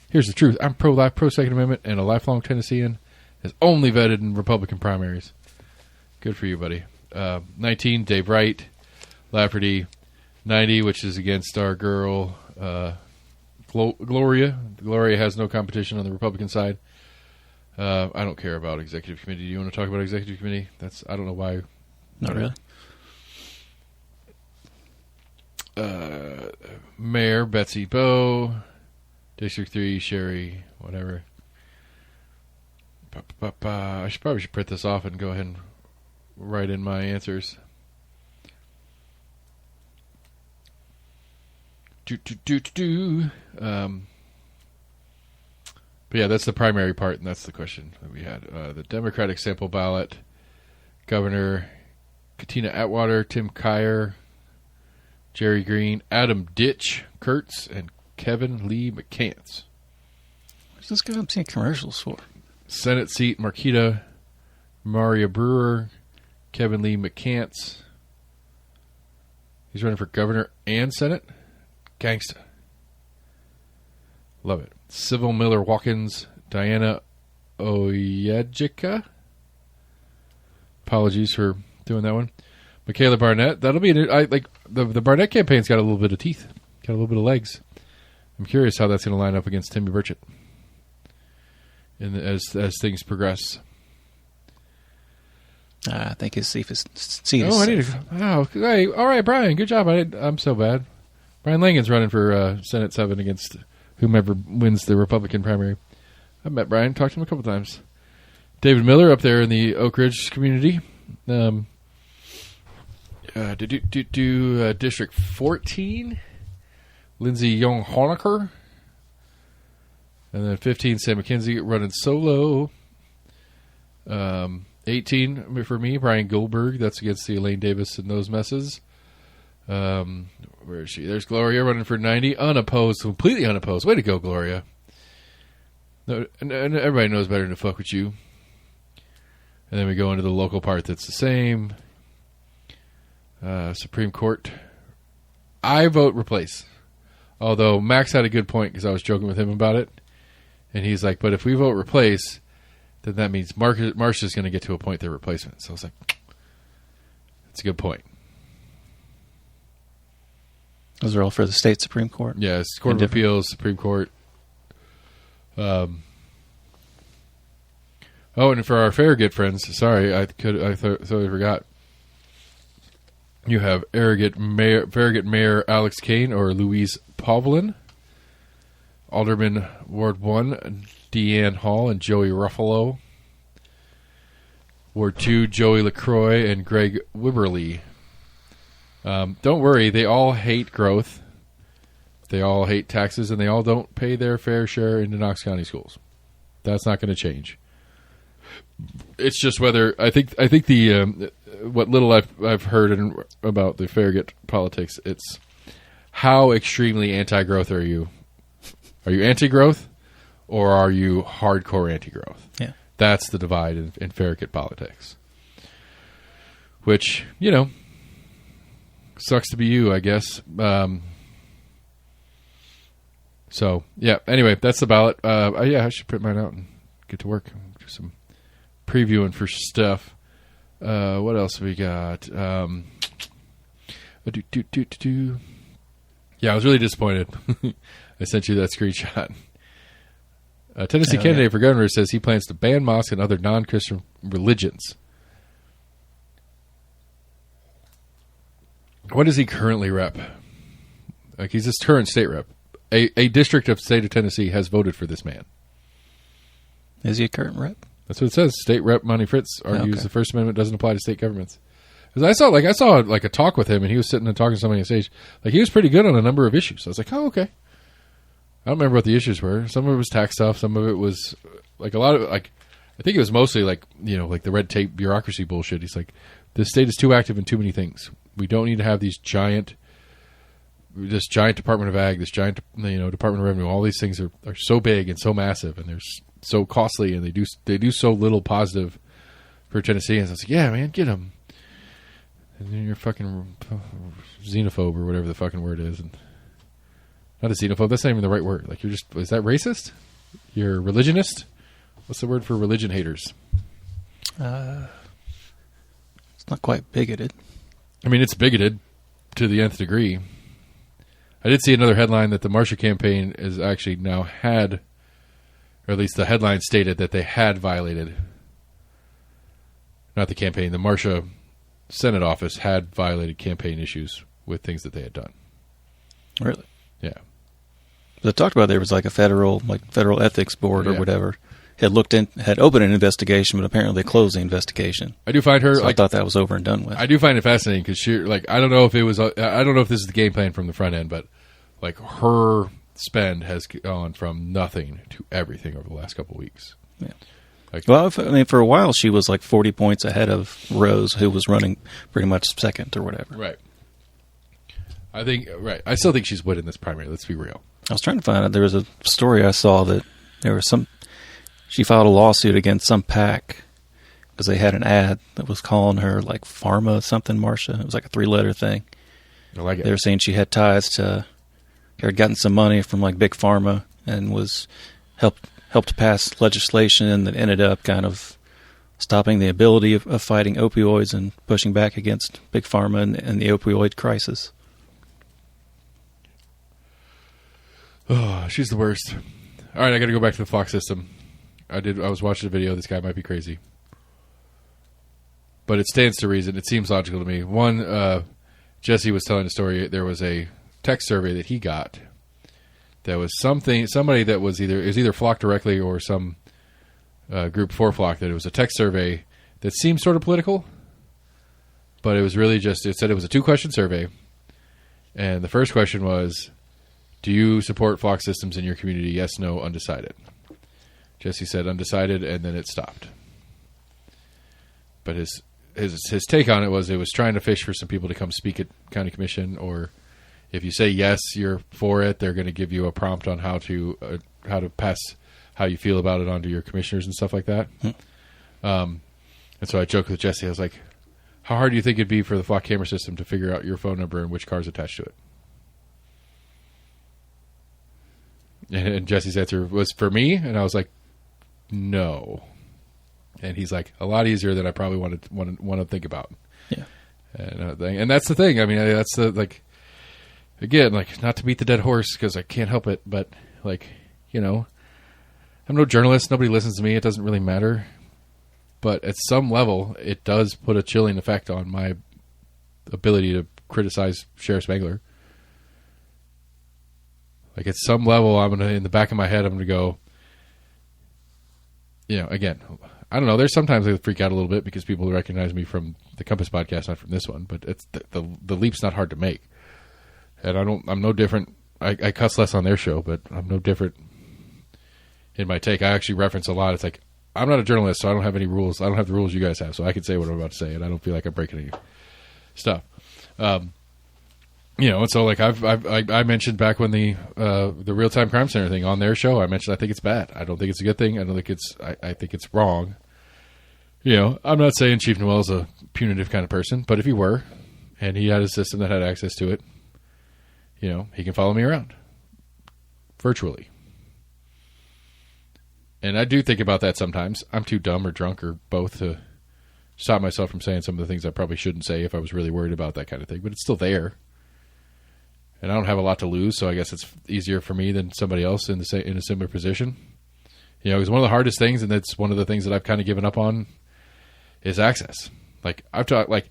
Here's the truth. I'm pro-life, pro-Second Amendment, and a lifelong Tennessean is only vetted in Republican primaries. Good for you, buddy. 19, Dave Wright. Lafferty. 90, which is against our girl, Gloria. Gloria has no competition on the Republican side. I don't care about executive committee. Do you want to talk about executive committee? I don't know why. Not really. Mayor Betsy Bowe, District 3 Sherry, whatever. I should print this off and go ahead and write in my answers. But yeah, that's the primary part, and that's the question that we had. The Democratic sample ballot, Governor Katina Atwater, Tim Kyer, Jerry Green, Adam Ditch, Kurtz, and Kevin Lee McCants. What's this guy I'm seeing commercials for? Senate seat, Marquita, Maria Brewer, Kevin Lee McCants. He's running for governor and Senate. Gangsta. Love it. Civil Miller Watkins, Diana Oyejica. Apologies for doing that one. Michaela Barnett. That'll be the Barnett campaign's got a little bit of teeth, got a little bit of legs. I'm curious how that's going to line up against Timmy Burchett as things progress. I think his seat is safe. Hey, all right, Brian. Good job. I'm so bad. Brian Langen's running for Senate 7 against whomever wins the Republican primary. I've met Brian, talked to him a couple times. David Miller up there in the Oak Ridge community. District 14. Lindsey Young-Honecker. And then 15, Sam McKenzie running solo. 18 for me, Brian Goldberg. That's against the Elaine Davis and those messes. Where is she? There's Gloria running for 90. Unopposed. Completely unopposed. Way to go, Gloria. No, and everybody knows better than to fuck with you. And then we go into the local part that's the same. Supreme Court. I vote replace. Although Max had a good point because I was joking with him about it. And he's like, but if we vote replace, then that means Marcia's going to get to appoint their replacement. So I was like, that's a good point. Those are all for the state Supreme Court? Yeah, it's Court of Appeals, Supreme Court. Oh, and for our Farragut friends, sorry, I totally forgot. You have Farragut Mayor Alex Kane or Louise Pavlin, Alderman Ward 1 Deanne Hall and Joey Ruffalo, Ward 2 Joey LaCroix and Greg Wibberly. Don't worry, they all hate growth, they all hate taxes, and they all don't pay their fair share into Knox County schools. That's not going to change. It's just whether I think the what little I've heard about the Farragut politics, it's how extremely anti-growth are you? Are you anti-growth, or are you hardcore anti-growth? Yeah, that's the divide in Farragut politics. Which, you know, sucks to be you, I guess. So yeah. Anyway, that's the ballot. Yeah, I should print mine out and get to work. Do some previewing for stuff. What else have we got? Yeah, I was really disappointed. I sent you that screenshot. A Tennessee candidate for governor says he plans to ban mosques and other non-Christian religions. What does he currently rep? Like, he's his current state rep. A district of the state of Tennessee has voted for this man. Is he a current rep? That's what it says. State Rep Monty Fritz argues the First Amendment doesn't apply to state governments. Because I saw a talk with him, and he was sitting and talking to somebody on stage. Like, he was pretty good on a number of issues. So I was like, oh, okay. I don't remember what the issues were. Some of it was tax stuff. Some of it was like a lot of I think it was mostly like the red tape bureaucracy bullshit. He's like, the state is too active in too many things. We don't need to have this giant Department of Ag, this giant Department of Revenue. All these things are so big and so massive, and they're so costly, and they do so little positive for Tennesseans. I was like, yeah, man, get them. And then you're fucking xenophobe or whatever the fucking word is. And not a xenophobe. That's not even the right word. Like, is that racist? You're a religionist? What's the word for religion haters? It's not quite bigoted. I mean, it's bigoted to the nth degree. I did see another headline that the Marcia campaign is actually now had, or at least the headline stated that they had violated, not the campaign, the Marcia Senate office had violated campaign issues with things that they had done. Really? Yeah. They talked about there was like a federal ethics board or whatever had opened an investigation, but apparently they closed the investigation. I do find her. So I thought that was over and done with. I do find it fascinating because I don't know if this is the game plan from the front end, but like her spend has gone from nothing to everything over the last couple of weeks. Yeah. Well, for a while she was like 40 points ahead of Rose, who was running pretty much second or whatever. Right. I still think she's winning this primary. Let's be real. I was trying to find out. There was a story I saw that there was she filed a lawsuit against some PAC because they had an ad that was calling her like Pharma something Marcia. It was like a 3-letter thing. I like it. They were saying she had ties to, or had gotten some money from like Big Pharma and was helped pass legislation that ended up kind of stopping the ability of fighting opioids and pushing back against Big Pharma and the opioid crisis. Oh, she's the worst. All right, I got to go back to the flock system. I was watching a video. This guy might be crazy, but it stands to reason. It seems logical to me. One, Jesse was telling a story. There was a text survey that he got. That was somebody that was either Flock directly or some group for Flock. That it was a text survey that seemed sort of political, but it was really it said it was a 2-question survey, and the first question was, Do you support flock systems in your community? Yes, no, undecided. Jesse said undecided, and then it stopped. But his take on it was trying to fish for some people to come speak at county commission, or if you say yes, you're for it, they're going to give you a prompt on how to pass how you feel about it onto your commissioners and stuff like that. And so I joked with Jesse. I was like, how hard do you think it'd be for the flock camera system to figure out your phone number and which car's attached to it? And Jesse's answer was for me, and I was like, no. And he's like, a lot easier than I probably want to think about. Yeah. And that's the thing. I mean, that's the, like, again, like, not to beat the dead horse because I can't help it, but, like, you know, I'm no journalist. Nobody listens to me. It doesn't really matter. But at some level, it does put a chilling effect on my ability to criticize Sheriff Spangler. Like, at some level, I'm going to, in the back of my head, I'm going to go, you know, again, I don't know. There's sometimes I freak out a little bit because people recognize me from the Compass podcast, not from this one, but it's the leap's not hard to make. And I'm no different. I cuss less on their show, but I'm no different in my take. I actually reference a lot. It's like, I'm not a journalist, so I don't have any rules. I don't have the rules you guys have, so I can say what I'm about to say, and I don't feel like I'm breaking any stuff. You know, and so like I mentioned back when the Real Time Crime Center thing on their show, I mentioned I think it's bad. I don't think it's a good thing. I don't think I think it's wrong. You know, I'm not saying Chief Noel's a punitive kind of person, but if he were, and he had a system that had access to it, you know, he can follow me around virtually. And I do think about that sometimes. I'm too dumb or drunk or both to stop myself from saying some of the things I probably shouldn't say if I was really worried about that kind of thing. But it's still there. And I don't have a lot to lose, so I guess it's easier for me than somebody else in a similar position. You know, because one of the hardest things, and that's one of the things that I've kind of given up on, is access. Like, I've talked, like,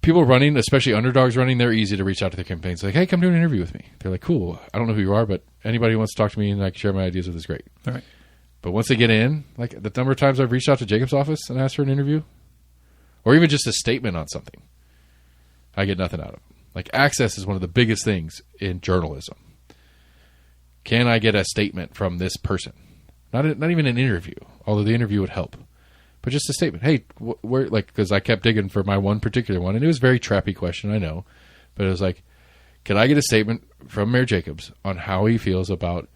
people running, especially underdogs running, they're easy to reach out to their campaigns. Like, hey, come do an interview with me. They're like, cool. I don't know who you are, but anybody who wants to talk to me and I can share my ideas with is great. All right. But once they get in, like, the number of times I've reached out to Jacob's office and asked for an interview, or even just a statement on something, I get nothing out of it. Like, access is one of the biggest things in journalism. Can I get a statement from this person? Not even an interview, although the interview would help. But just a statement. Hey, where, like, because I kept digging for my one particular one, and it was a very trappy question, I know. But it was like, can I get a statement from Mayor Jacobs on how he feels about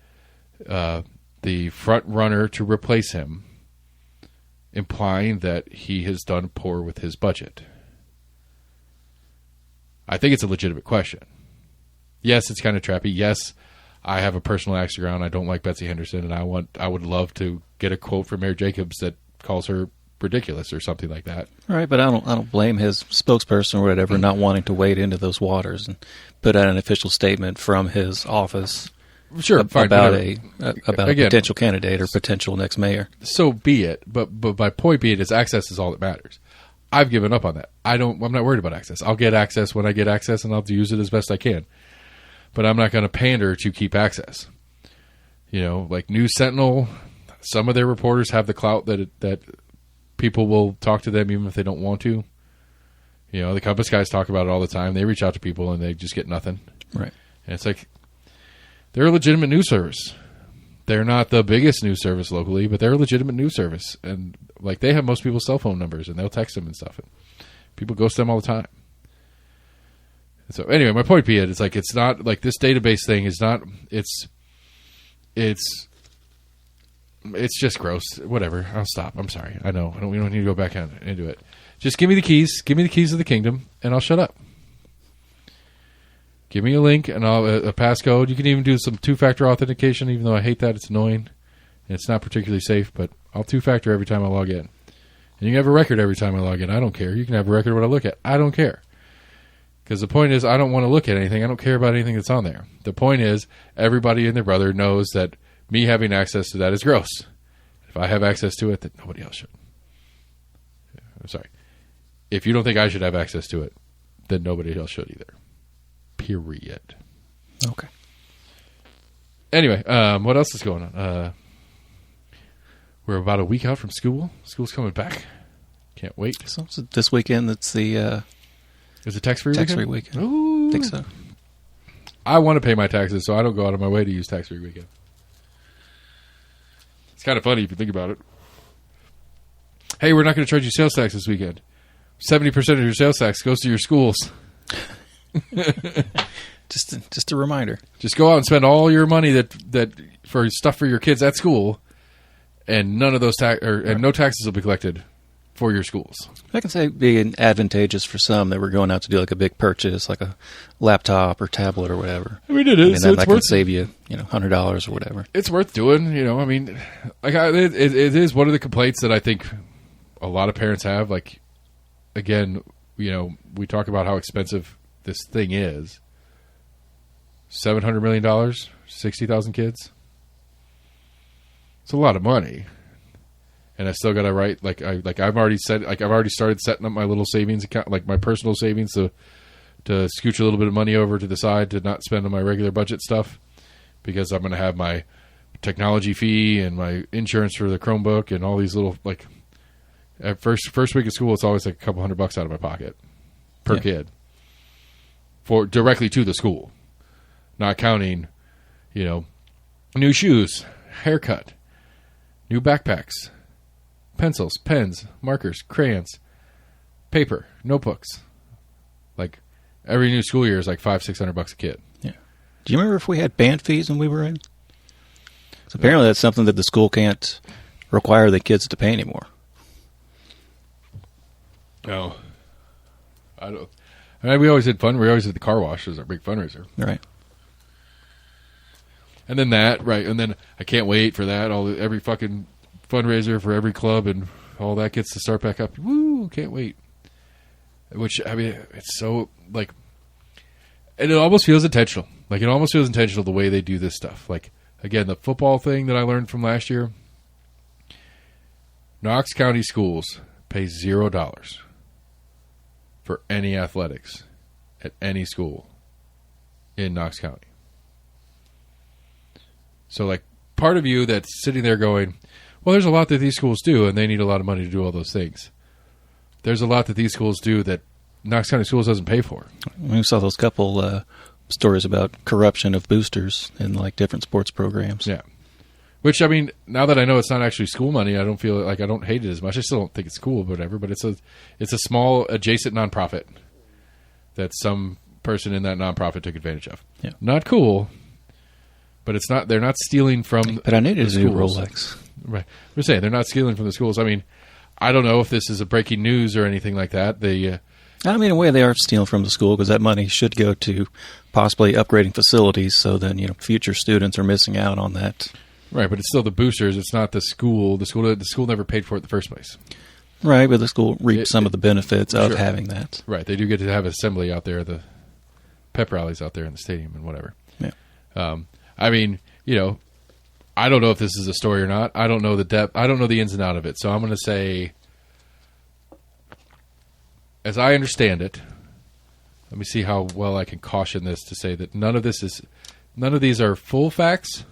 the front runner to replace him, implying that he has done poor with his budget? I think it's a legitimate question. Yes, it's kind of trappy. Yes, I have a personal axe to ground. I don't like Betsy Henderson, and I would love to get a quote from Mayor Jacobs that calls her ridiculous or something like that. Right, but I don't blame his spokesperson or whatever not wanting to wade into those waters and put out an official statement from his office. Sure, fine, about a potential candidate or potential next mayor. So be it. But my point being is access is all that matters. I've given up on that. I'm not worried about access. I'll get access when I get access, and I'll use it as best I can. But I'm not going to pander to keep access. You know, like News Sentinel, some of their reporters have the clout that people will talk to them even if they don't want to. You know, the Compass guys talk about it all the time. They reach out to people and they just get nothing. Right. And it's like, they're a legitimate news service. They're not the biggest news service locally, but they're a legitimate news service. And like, they have most people's cell phone numbers and they'll text them and stuff. And people ghost them all the time. And so anyway, my point being, it's like, it's not like this database thing is not, it's just gross. Whatever. I'll stop. I'm sorry. I know. We don't need to go back into it. Just give me the keys. Give me the keys of the kingdom, and I'll shut up. Give me a link and a passcode. You can even do some two-factor authentication, even though I hate that. It's annoying. And it's not particularly safe, but I'll two-factor every time I log in. And you can have a record every time I log in. I don't care. You can have a record of what I look at. I don't care. Because the point is, I don't want to look at anything. I don't care about anything that's on there. The point is, everybody and their brother knows that me having access to that is gross. If I have access to it, then nobody else should. I'm sorry. If you don't think I should have access to it, then nobody else should either. Period. Okay. Anyway, what else is going on? We're about a week out from school. School's coming back. Can't wait. So this weekend, it's the is it tax-free weekend? Ooh. I think so. I want to pay my taxes, so I don't go out of my way to use tax-free weekend. It's kind of funny if you think about it. Hey, we're not going to charge you sales tax this weekend. 70% of your sales tax goes to your schools. Just a reminder. Just go out and spend all your money that for stuff for your kids at school, and none of those and no taxes will be collected for your schools. I can say it'd be advantageous for some that were going out to do like a big purchase, like a laptop or tablet or whatever. I mean, it is. That can save you, $100 or whatever. It's worth doing. I mean, like it is one of the complaints that I think a lot of parents have. Like, again, we talk about how expensive this thing is. $700 million, 60,000 kids. It's a lot of money. And I still got to write, I've already started setting up my little savings account, like my personal savings to scooch a little bit of money over to the side to not spend on my regular budget stuff, because I'm going to have my technology fee and my insurance for the Chromebook and all these little, like, at first week of school, it's always like a couple $100 out of my pocket per kid for directly to the school, not counting, new shoes, haircut, new backpacks, pencils, pens, markers, crayons, paper, notebooks. Like, every new school year is like $500-600 a kid. Yeah. Do you remember if we had band fees when we were in? So apparently that's something that the school can't require the kids to pay anymore. No. I don't. I mean, we always had fun. We always had the car wash as our big fundraiser. Right. And then that, right. And then I can't wait for that. Every fucking fundraiser for every club and all that gets to start back up. Woo, can't wait. Which, I mean, it's so, like, and it almost feels intentional. Like, it almost feels intentional the way they do this stuff. Like, again, the football thing that I learned from last year, Knox County schools pay $0 for any athletics at any school in Knox County. So, like, part of you that's sitting there going, well, there's a lot that these schools do, and they need a lot of money to do all those things. There's a lot that these schools do that Knox County Schools doesn't pay for. We saw those couple stories about corruption of boosters in, like, different sports programs. Yeah. Which, I mean, now that I know it's not actually school money, I don't feel like I don't hate it as much. I still don't think it's cool, but whatever. But it's a small adjacent nonprofit that some person in that nonprofit took advantage of. Yeah. Not cool, but it's not. They're not stealing from. But I needed a new Rolex. Right. We're saying they're not stealing from the schools. I mean, I don't know if this is a breaking news or anything like that. I mean, in a way, they are stealing from the school because that money should go to possibly upgrading facilities. So then, future students are missing out on that. Right, but it's still the boosters. It's not the school. The school never paid for it in the first place. Right, but the school reaped some of the benefits of having that. Right, they do get to have assembly out there, the pep rallies out there in the stadium and whatever. Yeah. I mean, I don't know if this is a story or not. I don't know the depth. I don't know the ins and outs of it. So I'm going to say, as I understand it, let me see how well I can caution this to say that none of these are full facts,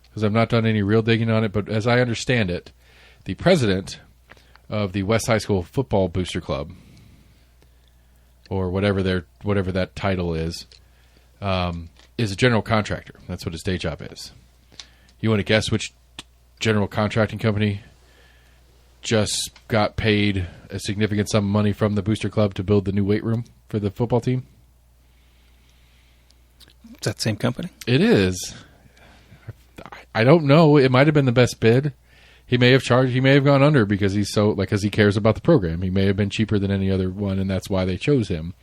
because I've not done any real digging on it. But as I understand it, the president of the West High School Football Booster Club, or whatever that title is a general contractor. That's what his day job is. You want to guess which general contracting company just got paid a significant sum of money from the Booster Club to build the new weight room for the football team? Is that the same company? It is. I don't know. It might have been the best bid. He may have gone under because because he cares about the program. He may have been cheaper than any other one, and that's why they chose him.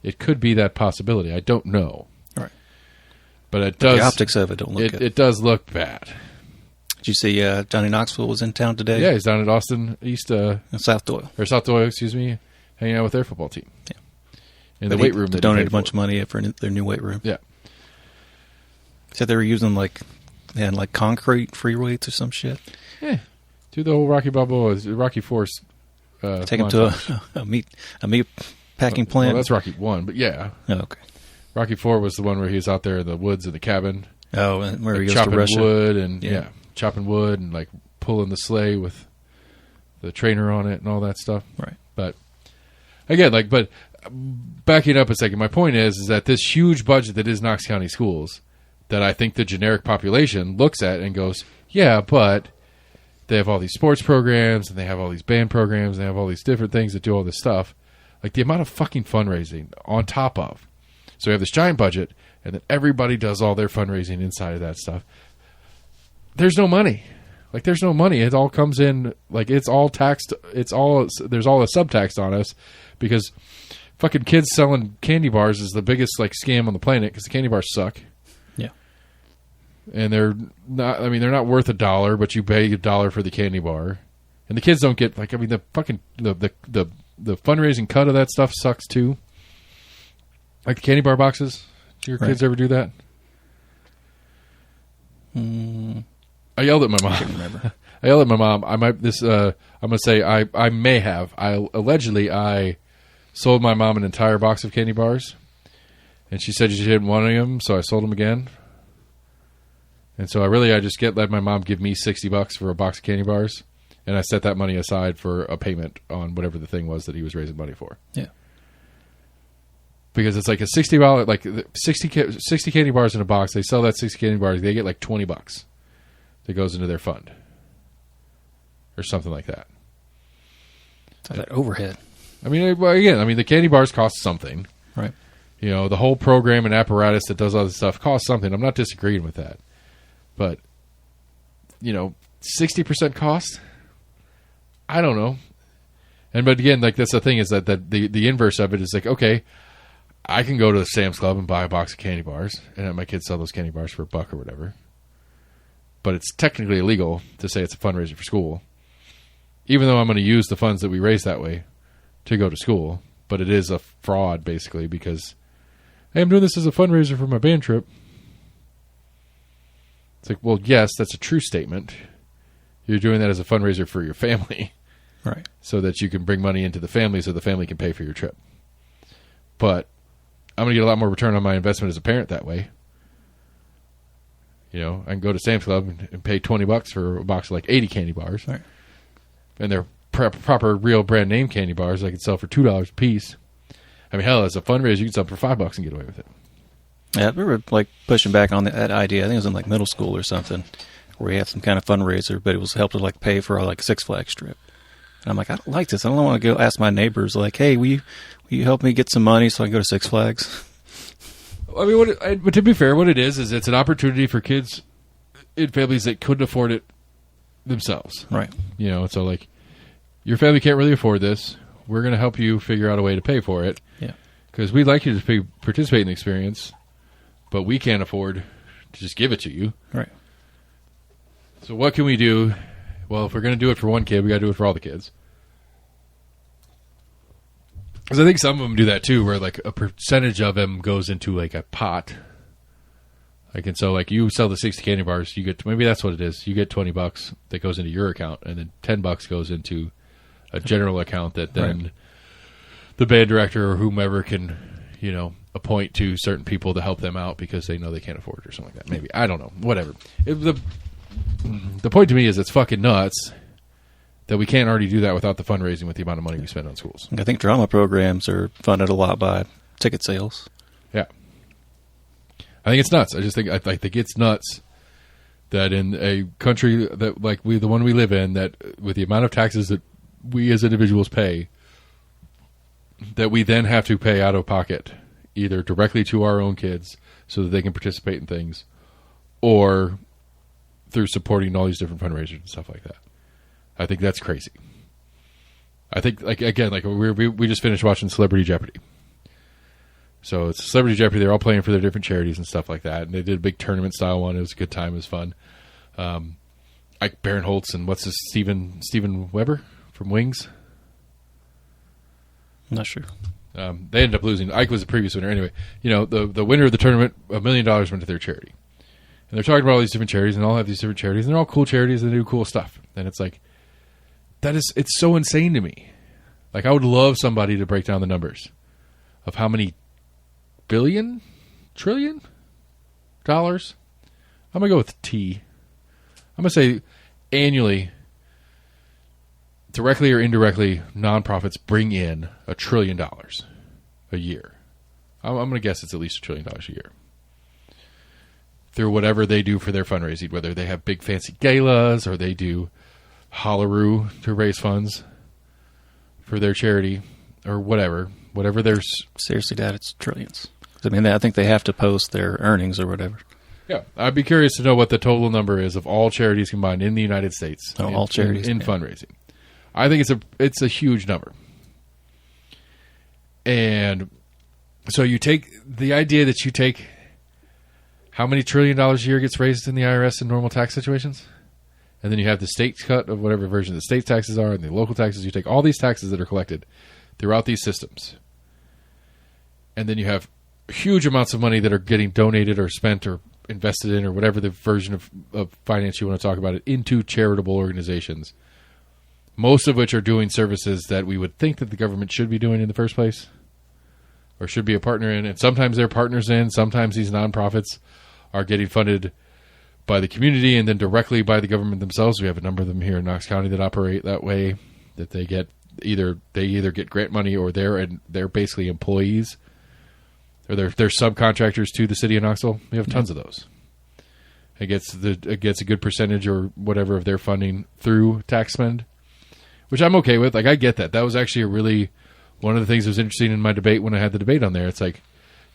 It could be that possibility. I don't know. Right. But the optics of it don't look good. It does look bad. Did you see Johnny Knoxville was in town today? Yeah, he's down at Austin East. South Doyle. Or South Doyle, excuse me, hanging out with their football team. Yeah. In the weight room. They donated a bunch of money for their new weight room. Yeah. Said they were using concrete free weights or some shit. Yeah. Do the whole Rocky Balboa, Rocky Force. Take him to a meat packing plant. Well, that's Rocky 1, but yeah. Oh, okay. Rocky 4 was the one where he was out there in the woods in the cabin. Oh, and where he goes chopping to Russia. Wood and chopping wood and pulling the sleigh with the trainer on it and all that stuff. Right. But again, but backing up a second, my point is that this huge budget that is Knox County schools, that I think the generic population looks at and goes, yeah, but they have all these sports programs, and they have all these band programs, and they have all these different things that do all this stuff. Like, the amount of fucking fundraising on top of. So we have this giant budget, and then everybody does all their fundraising inside of that stuff. There's no money. Like, there's no money. It all comes in, like, it's all taxed. There's all a subtax on us, because fucking kids selling candy bars is the biggest, like, scam on the planet, because the candy bars suck. Yeah. And they're not worth $1, but you pay $1 for the candy bar. And the kids don't get, like, I mean, the fucking, the fundraising cut of that stuff sucks too. Like the candy bar boxes. Do your kids ever do that? I yelled at my mom. I can't remember. I yelled at my mom. I'm gonna say I may have. I sold my mom an entire box of candy bars, and she said she didn't want any of them, so I sold them again. And so I just let my mom give me $60 for a box of candy bars. And I set that money aside for a payment on whatever the thing was that he was raising money for. Yeah. Because it's like a $60, like 60 candy bars in a box. They sell that 60 candy bars. They get like $20 that goes into their fund. Or something like that. That overhead. I mean, again, the candy bars cost something. Right. You know, the whole program and apparatus that does all this stuff costs something. I'm not disagreeing with that. But, 60% cost? I don't know. But again, like, that's the thing, is that the inverse of it is like, okay, I can go to Sam's Club and buy a box of candy bars and have my kids sell those candy bars for $1 or whatever. But it's technically illegal to say it's a fundraiser for school, even though I'm going to use the funds that we raise that way to go to school. But it is a fraud, basically, because, hey, I'm doing this as a fundraiser for my band trip. It's like, well, yes, that's a true statement. You're doing that as a fundraiser for your family. Right. So that you can bring money into the family so the family can pay for your trip. But I'm going to get a lot more return on my investment as a parent that way. I can go to Sam's Club and pay $20 for a box of like 80 candy bars. Right. And they're proper real brand name candy bars I could sell for $2 a piece. I mean, hell, as a fundraiser, you can sell them for $5 and get away with it. Yeah, we were like pushing back on that idea. I think it was in like middle school or something, where we had some kind of fundraiser, but it was helped to like pay for our like Six Flags trip. And I'm like, I don't like this. I don't want to go ask my neighbors like, hey, will you help me get some money so I can go to Six Flags? I mean, but to be fair, what it is it's an opportunity for kids in families that couldn't afford it themselves. Right. So like, your family can't really afford this. We're going to help you figure out a way to pay for it. Yeah. Because we'd like you to participate in the experience, but we can't afford to just give it to you. Right. So what can we do? Well, if we're going to do it for one kid, we got to do it for all the kids. Because I think some of them do that too, where like a percentage of them goes into like a pot. Like, and so like you sell the 60 candy bars, you get, maybe that's what it is. You get $20 that goes into your account, and then $10 goes into a general account that then the band director or whomever can, appoint to certain people to help them out because they know they can't afford it or something like that. Maybe. I don't know. Whatever. The point to me is it's fucking nuts that we can't already do that without the fundraising with the amount of money we spend on schools. I think drama programs are funded a lot by ticket sales. Yeah. I think it's nuts. I think it's nuts that in a country that like the one we live in, that with the amount of taxes that we as individuals pay, that we then have to pay out of pocket, either directly to our own kids so that they can participate in things, or through supporting all these different fundraisers and stuff like that. I think that's crazy. I think, like, again, like we just finished watching Celebrity Jeopardy. So it's Celebrity Jeopardy. They're all playing for their different charities and stuff like that. And they did a big tournament style one. It was a good time. It was fun. Ike Barinholtz and what's his Steven Weber from Wings. I'm not sure. They ended up losing. Ike was the previous winner. Anyway, the winner of the tournament, $1 million went to their charity. And they're talking about all these different charities, and all have these different charities, and they're all cool charities, and they do cool stuff. And it's like, it's so insane to me. Like, I would love somebody to break down the numbers of how many trillion dollars. I'm going to go with T. I'm going to say annually, directly or indirectly, nonprofits bring in $1 trillion. a year. I'm going to guess it's at least $1 trillion a year. Through whatever they do for their fundraising, whether they have big fancy galas or they do Holaroo to raise funds for their charity or whatever there's... Seriously, Dad, it's trillions. I mean, I think they have to post their earnings or whatever. Yeah, I'd be curious to know what the total number is of all charities combined in the United States. All charities. In fundraising. I think it's a huge number. And so you take the idea that you take how many $1 trillion a year gets raised in the IRS in normal tax situations? And then you have the state cut of whatever version the state taxes are and the local taxes. You take all these taxes that are collected throughout these systems. And then you have huge amounts of money that are getting donated or spent or invested in or whatever the version of finance you want to talk about it into charitable organizations. Most of which are doing services that we would think that the government should be doing in the first place or should be a partner in. And sometimes they're partners in. Sometimes these nonprofits are getting funded by the community and then directly by the government themselves. We have a number of them here in Knox County that operate that way, that they get either get grant money or they're basically employees or they're subcontractors to the city of Knoxville. We have tons of those. It gets a good percentage or whatever of their funding through tax spend, which I'm okay with. Like, I get that. That was actually one of the things that was interesting in my debate when I had the debate on there. It's like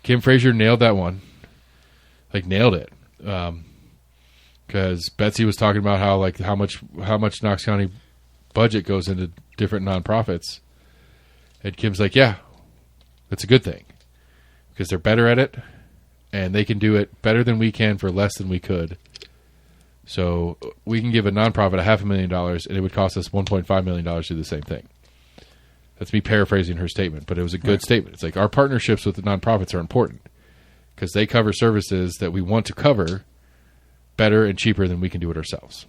Kim Frazier nailed that one. Like, nailed it. Because Betsy was talking about how much Knox County budget goes into different nonprofits. And Kim's like, yeah, that's a good thing. Because they're better at it, and they can do it better than we can for less than we could. So we can give a nonprofit $500,000, and it would cost us $1.5 million to do the same thing. That's me paraphrasing her statement, but it was a good statement. It's like our partnerships with the nonprofits are important because they cover services that we want to cover better and cheaper than we can do it ourselves.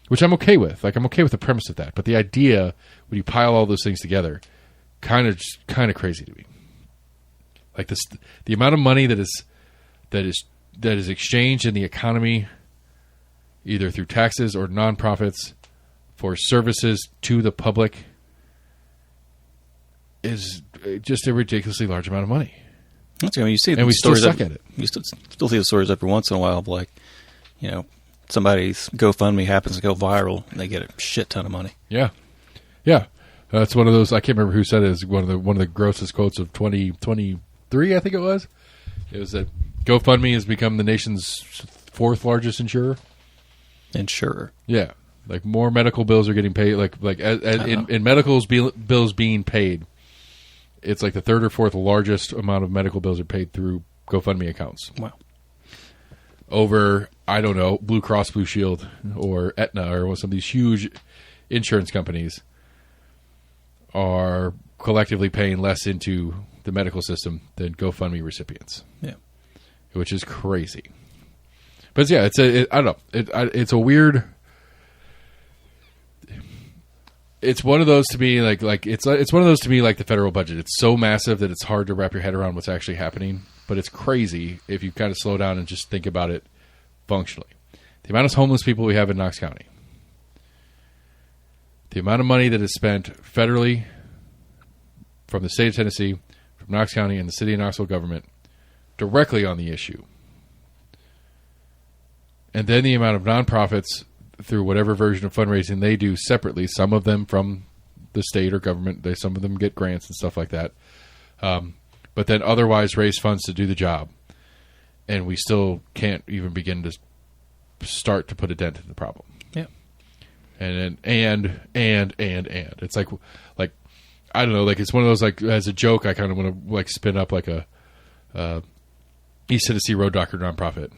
Which I'm okay with. Like, I'm okay with the premise of that. But the idea, when you pile all those things together, kind of crazy to me. Like the amount of money that is exchanged in the economy, either through taxes or nonprofits, for services to the public, is just a ridiculously large amount of money. That's, I mean, you see, and we still suck at it. You still see the stories every once in a while of, like, you know, somebody's GoFundMe happens to go viral and they get a shit ton of money. Yeah, yeah. That's one of those. I can't remember who said it. Is one of the grossest quotes of 2023. I think it was. It was that GoFundMe has become the nation's fourth largest insurer. Insurer. Yeah, like more medical bills are getting paid. In medical bills being paid, it's like the third or fourth largest amount of medical bills are paid through GoFundMe accounts. Wow. Over, I don't know, Blue Cross Blue Shield or Aetna or some of these huge insurance companies are collectively paying less into the medical system than GoFundMe recipients. Yeah, which is crazy. But yeah, I don't know. It's a weird. It's one of those to me like it's one of those to me like the federal budget. It's so massive that it's hard to wrap your head around what's actually happening. But it's crazy if you kind of slow down and just think about it functionally. The amount of homeless people we have in Knox County. The amount of money that is spent federally from the state of Tennessee, from Knox County and the city of Knoxville government directly on the issue. And then the amount of nonprofits through whatever version of fundraising they do separately, some of them from the state or government, some of them get grants and stuff like that. But then otherwise raise funds to do the job. And we still can't even begin to start to put a dent in the problem. Yeah. And it's like I don't know, like it's one of those, like, as a joke, I kind of want to like spin up like a East Tennessee Road Doctor nonprofit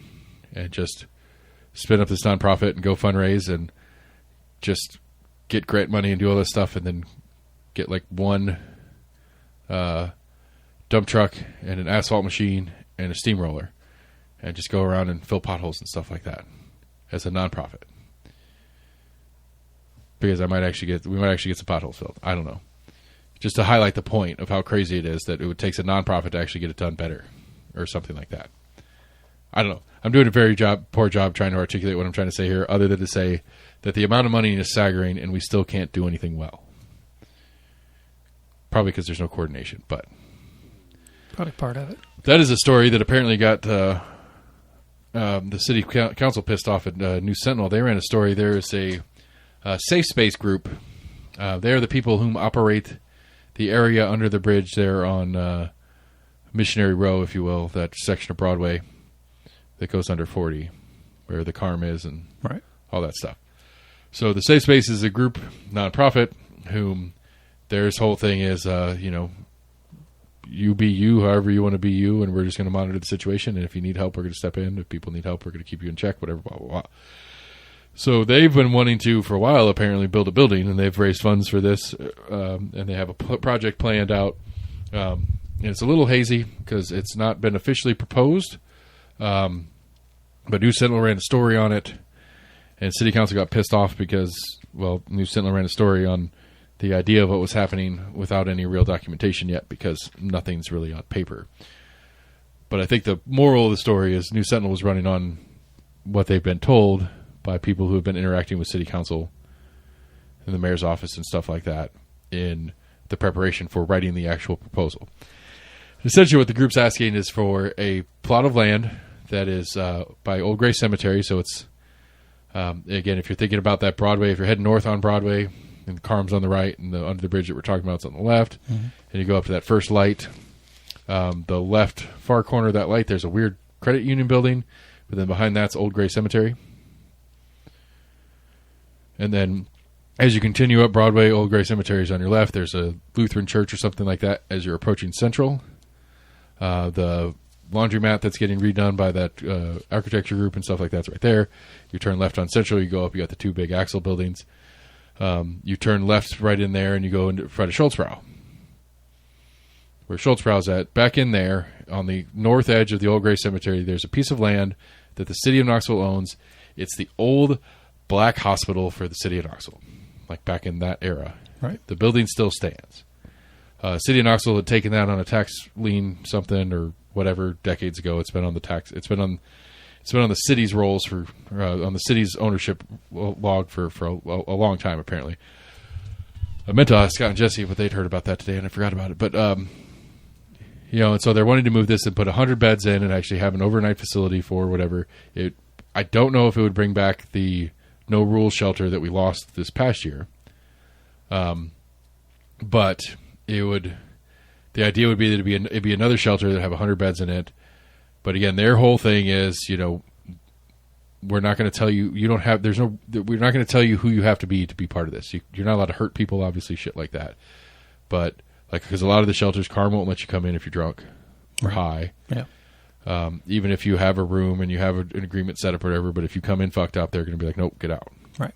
and just spin up this nonprofit and go fundraise and just get grant money and do all this stuff and then get like one dump truck and an asphalt machine and a steamroller and just go around and fill potholes and stuff like that as a nonprofit. Because we might actually get some potholes filled. I don't know. Just to highlight the point of how crazy it is that it takes a nonprofit to actually get it done better or something like that. I don't know. I'm doing a very poor job trying to articulate what I'm trying to say here, other than to say that the amount of money is staggering and we still can't do anything well. Probably because there's no coordination, but Probably part of it. That is a story that apparently got the city council pissed off at News Sentinel. They ran a story. There is a safe space group. They are the people whom operate the area under the bridge there on Missionary Row, if you will, that section of Broadway that goes under 40, where the Carm is and all that stuff. So the Safe Space is a group, nonprofit, whom their whole thing is, you be you, however you want to be you, and we're just going to monitor the situation. And if you need help, we're going to step in. If people need help, we're going to keep you in check, whatever, blah, blah, blah. So they've been wanting to, for a while, apparently build a building, and they've raised funds for this, and they have a project planned out. And it's a little hazy because it's not been officially proposed. But News Sentinel ran a story on it, and City Council got pissed off because, well, News Sentinel ran a story on the idea of what was happening without any real documentation yet because nothing's really on paper. But I think the moral of the story is News Sentinel was running on what they've been told by people who have been interacting with City Council and the mayor's office and stuff like that in the preparation for writing the actual proposal. Essentially what the group's asking is for a plot of land that is by Old Gray Cemetery. So it's, again, if you're thinking about that Broadway, if you're heading north on Broadway, and the Carm's on the right, and the under the bridge that we're talking about is on the left, and you go up to that first light, the left far corner of that light, there's a weird credit union building, but then behind that's Old Gray Cemetery. And then as you continue up Broadway, Old Gray Cemetery is on your left. There's a Lutheran church or something like that as you're approaching Central. The laundromat that's getting redone by that architecture group and stuff like that's right there. You turn left on Central, you go up, you got the two big Axle buildings. You turn left right in there and you go in front of Schultzbrow. Where Schultzbrow's at, back in there on the north edge of the Old Gray Cemetery, there's a piece of land that the city of Knoxville owns. It's the old black hospital for the city of Knoxville, like back in that era. Right. The building still stands. City of Knoxville had taken that on a tax lien something or whatever decades ago. It's been on the tax. It's been on the city's rolls for on the city's ownership log for a long time. Apparently, I meant to ask Scott and Jesse, but they'd heard about that today, and I forgot about it. But and so they're wanting to move this and put 100 beds in and actually have an overnight facility for whatever. I don't know if it would bring back the no rules shelter that we lost this past year, but it would. The idea would be that it'd be another shelter that have 100 beds in it. But again, their whole thing is, we're not going to tell you. We're not going to tell you who you have to be part of this. You're not allowed to hurt people, obviously, shit like that. But because a lot of the shelters, Carm won't let you come in if you're drunk or high. Yeah. Even if you have a room and you have an agreement set up or whatever, but if you come in fucked up, they're going to be like, nope, get out. Right.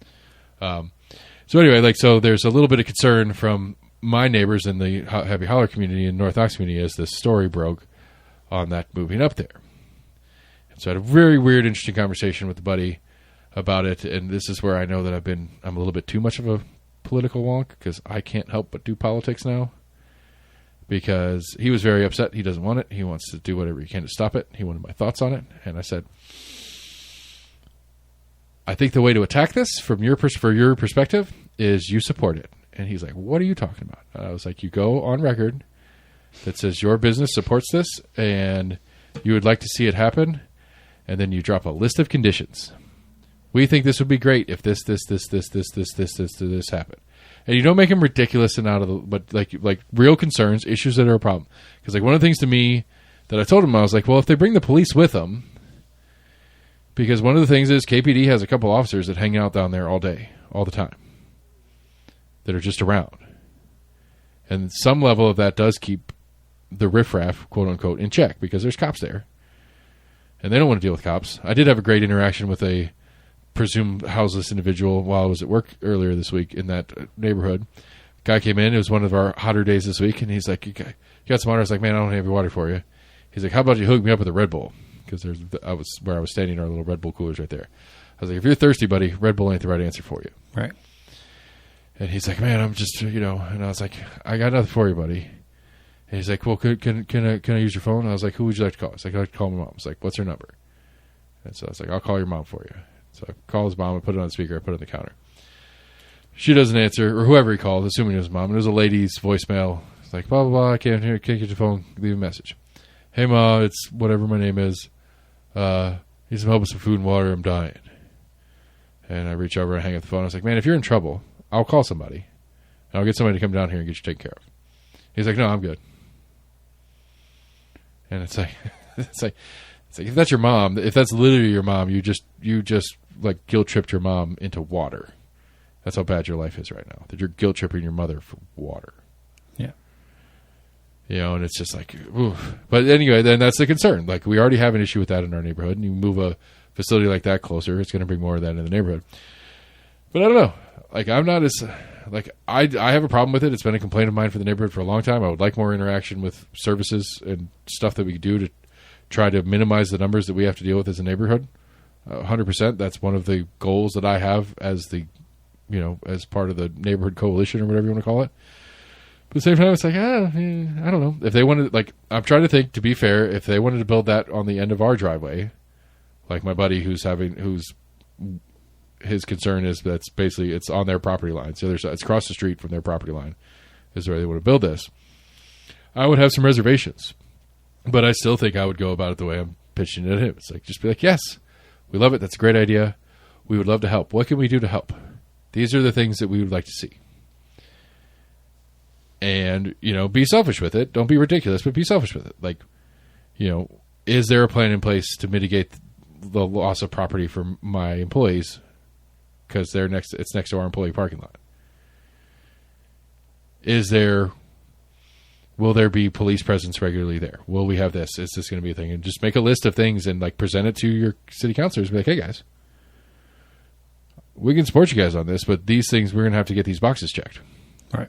So anyway, so there's a little bit of concern from my neighbors in the Happy Holler community and North Knox community as this story broke on that moving up there. And so I had a very weird, interesting conversation with a buddy about it, and this is where I know that I'm a little bit too much of a political wonk because I can't help but do politics now. Because he was very upset. He doesn't want it. He wants to do whatever he can to stop it. He wanted my thoughts on it. And I said, I think the way to attack this for your perspective is you support it. And he's like, what are you talking about? And I was like, you go on record that says your business supports this and you would like to see it happen. And then you drop a list of conditions. We think this would be great if this happened. And you don't make them ridiculous and out of the, but like real concerns, issues that are a problem. Because like one of the things to me that I told him, I was like, well, if they bring the police with them, because one of the things is KPD has a couple officers that hang out down there all day, all the time, that are just around. And some level of that does keep the riffraff, quote unquote, in check because there's cops there. And they don't want to deal with cops. I did have a great interaction with a presumed houseless individual while I was at work earlier this week in that neighborhood. Guy came in. It was one of our hotter days this week, and he's like, "You got some water?" I was like, "Man, I don't have any water for you." He's like, "How about you hook me up with a Red Bull?" Because where I was standing, our little Red Bull coolers right there. I was like, "If you're thirsty, buddy, Red Bull ain't the right answer for you." Right. And he's like, "Man, I'm just and I was like, "I got nothing for you, buddy." And he's like, "Well, can I use your phone?" And I was like, "Who would you like to call?" He's like, "I'd like to call my mom." I was like, "What's her number?" And so I was like, "I'll call your mom for you." So I call his mom, I put it on the speaker, I put it on the counter. She doesn't answer, or whoever he called, assuming it was his mom. And it was a lady's voicemail. It's like, blah, blah, blah, I can't get your phone, leave a message. hey, Ma, it's whatever my name is. Need some help with some food and water. I'm dying. And I reach over and hang up the phone. I was like, man, if you're in trouble, I'll call somebody. And I'll get somebody to come down here and get you taken care of. He's like, no, I'm good. And it's like, if that's your mom, if that's literally your mom, you just like guilt tripped your mom into water. That's how bad your life is right now. That you're guilt tripping your mother for water. Yeah. You know, and it's just like, oof. But anyway, then that's the concern. Like, we already have an issue with that in our neighborhood, and you move a facility like that closer, it's going to bring more of that in the neighborhood. But I don't know. Like, I'm not as, like, I have a problem with it. It's been a complaint of mine for the neighborhood for a long time. I would like more interaction with services and stuff that we could do to try to minimize the numbers that we have to deal with as a neighborhood. 100%. That's one of the goals that I have as the, you know, as part of the neighborhood coalition or whatever you want to call it. But at the same time, it's like, I don't know. If they wanted, like, I'm trying to think, to be fair, if they wanted to build that on the end of our driveway, like my buddy his concern is that's basically, it's on their property line. So it's across the street from their property line is where they want to build this. I would have some reservations, but I still think I would go about it the way I'm pitching it at him. It's like, just be like, yes, we love it. That's a great idea. We would love to help. What can we do to help? These are the things that we would like to see. And, you know, be selfish with it. Don't be ridiculous, but be selfish with it. Like, you know, is there a plan in place to mitigate the loss of property for my employees because it's next to our employee parking lot? Will there be police presence regularly there? Will we have this? Is this going to be a thing? And just make a list of things and like present it to your city councilors. Be like, hey guys, we can support you guys on this, but these things, we're going to have to get these boxes checked. Right.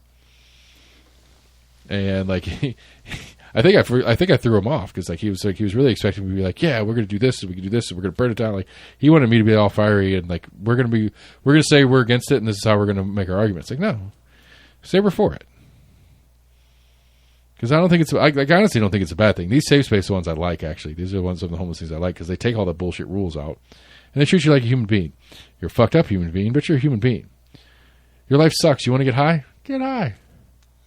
And like, I think I threw him off because he was really expecting me to be like, yeah, we're going to do this and we can do this and we're going to burn it down. Like, he wanted me to be all fiery and like, we're going to say we're against it and this is how we're going to make our arguments. Like, no, say we're for it. Because I honestly don't think it's a bad thing. These safe space ones I like, actually. These are the ones of the homeless things I like because they take all the bullshit rules out and they treat you like a human being. You're a fucked up human being, but you're a human being. Your life sucks. You want to get high? Get high.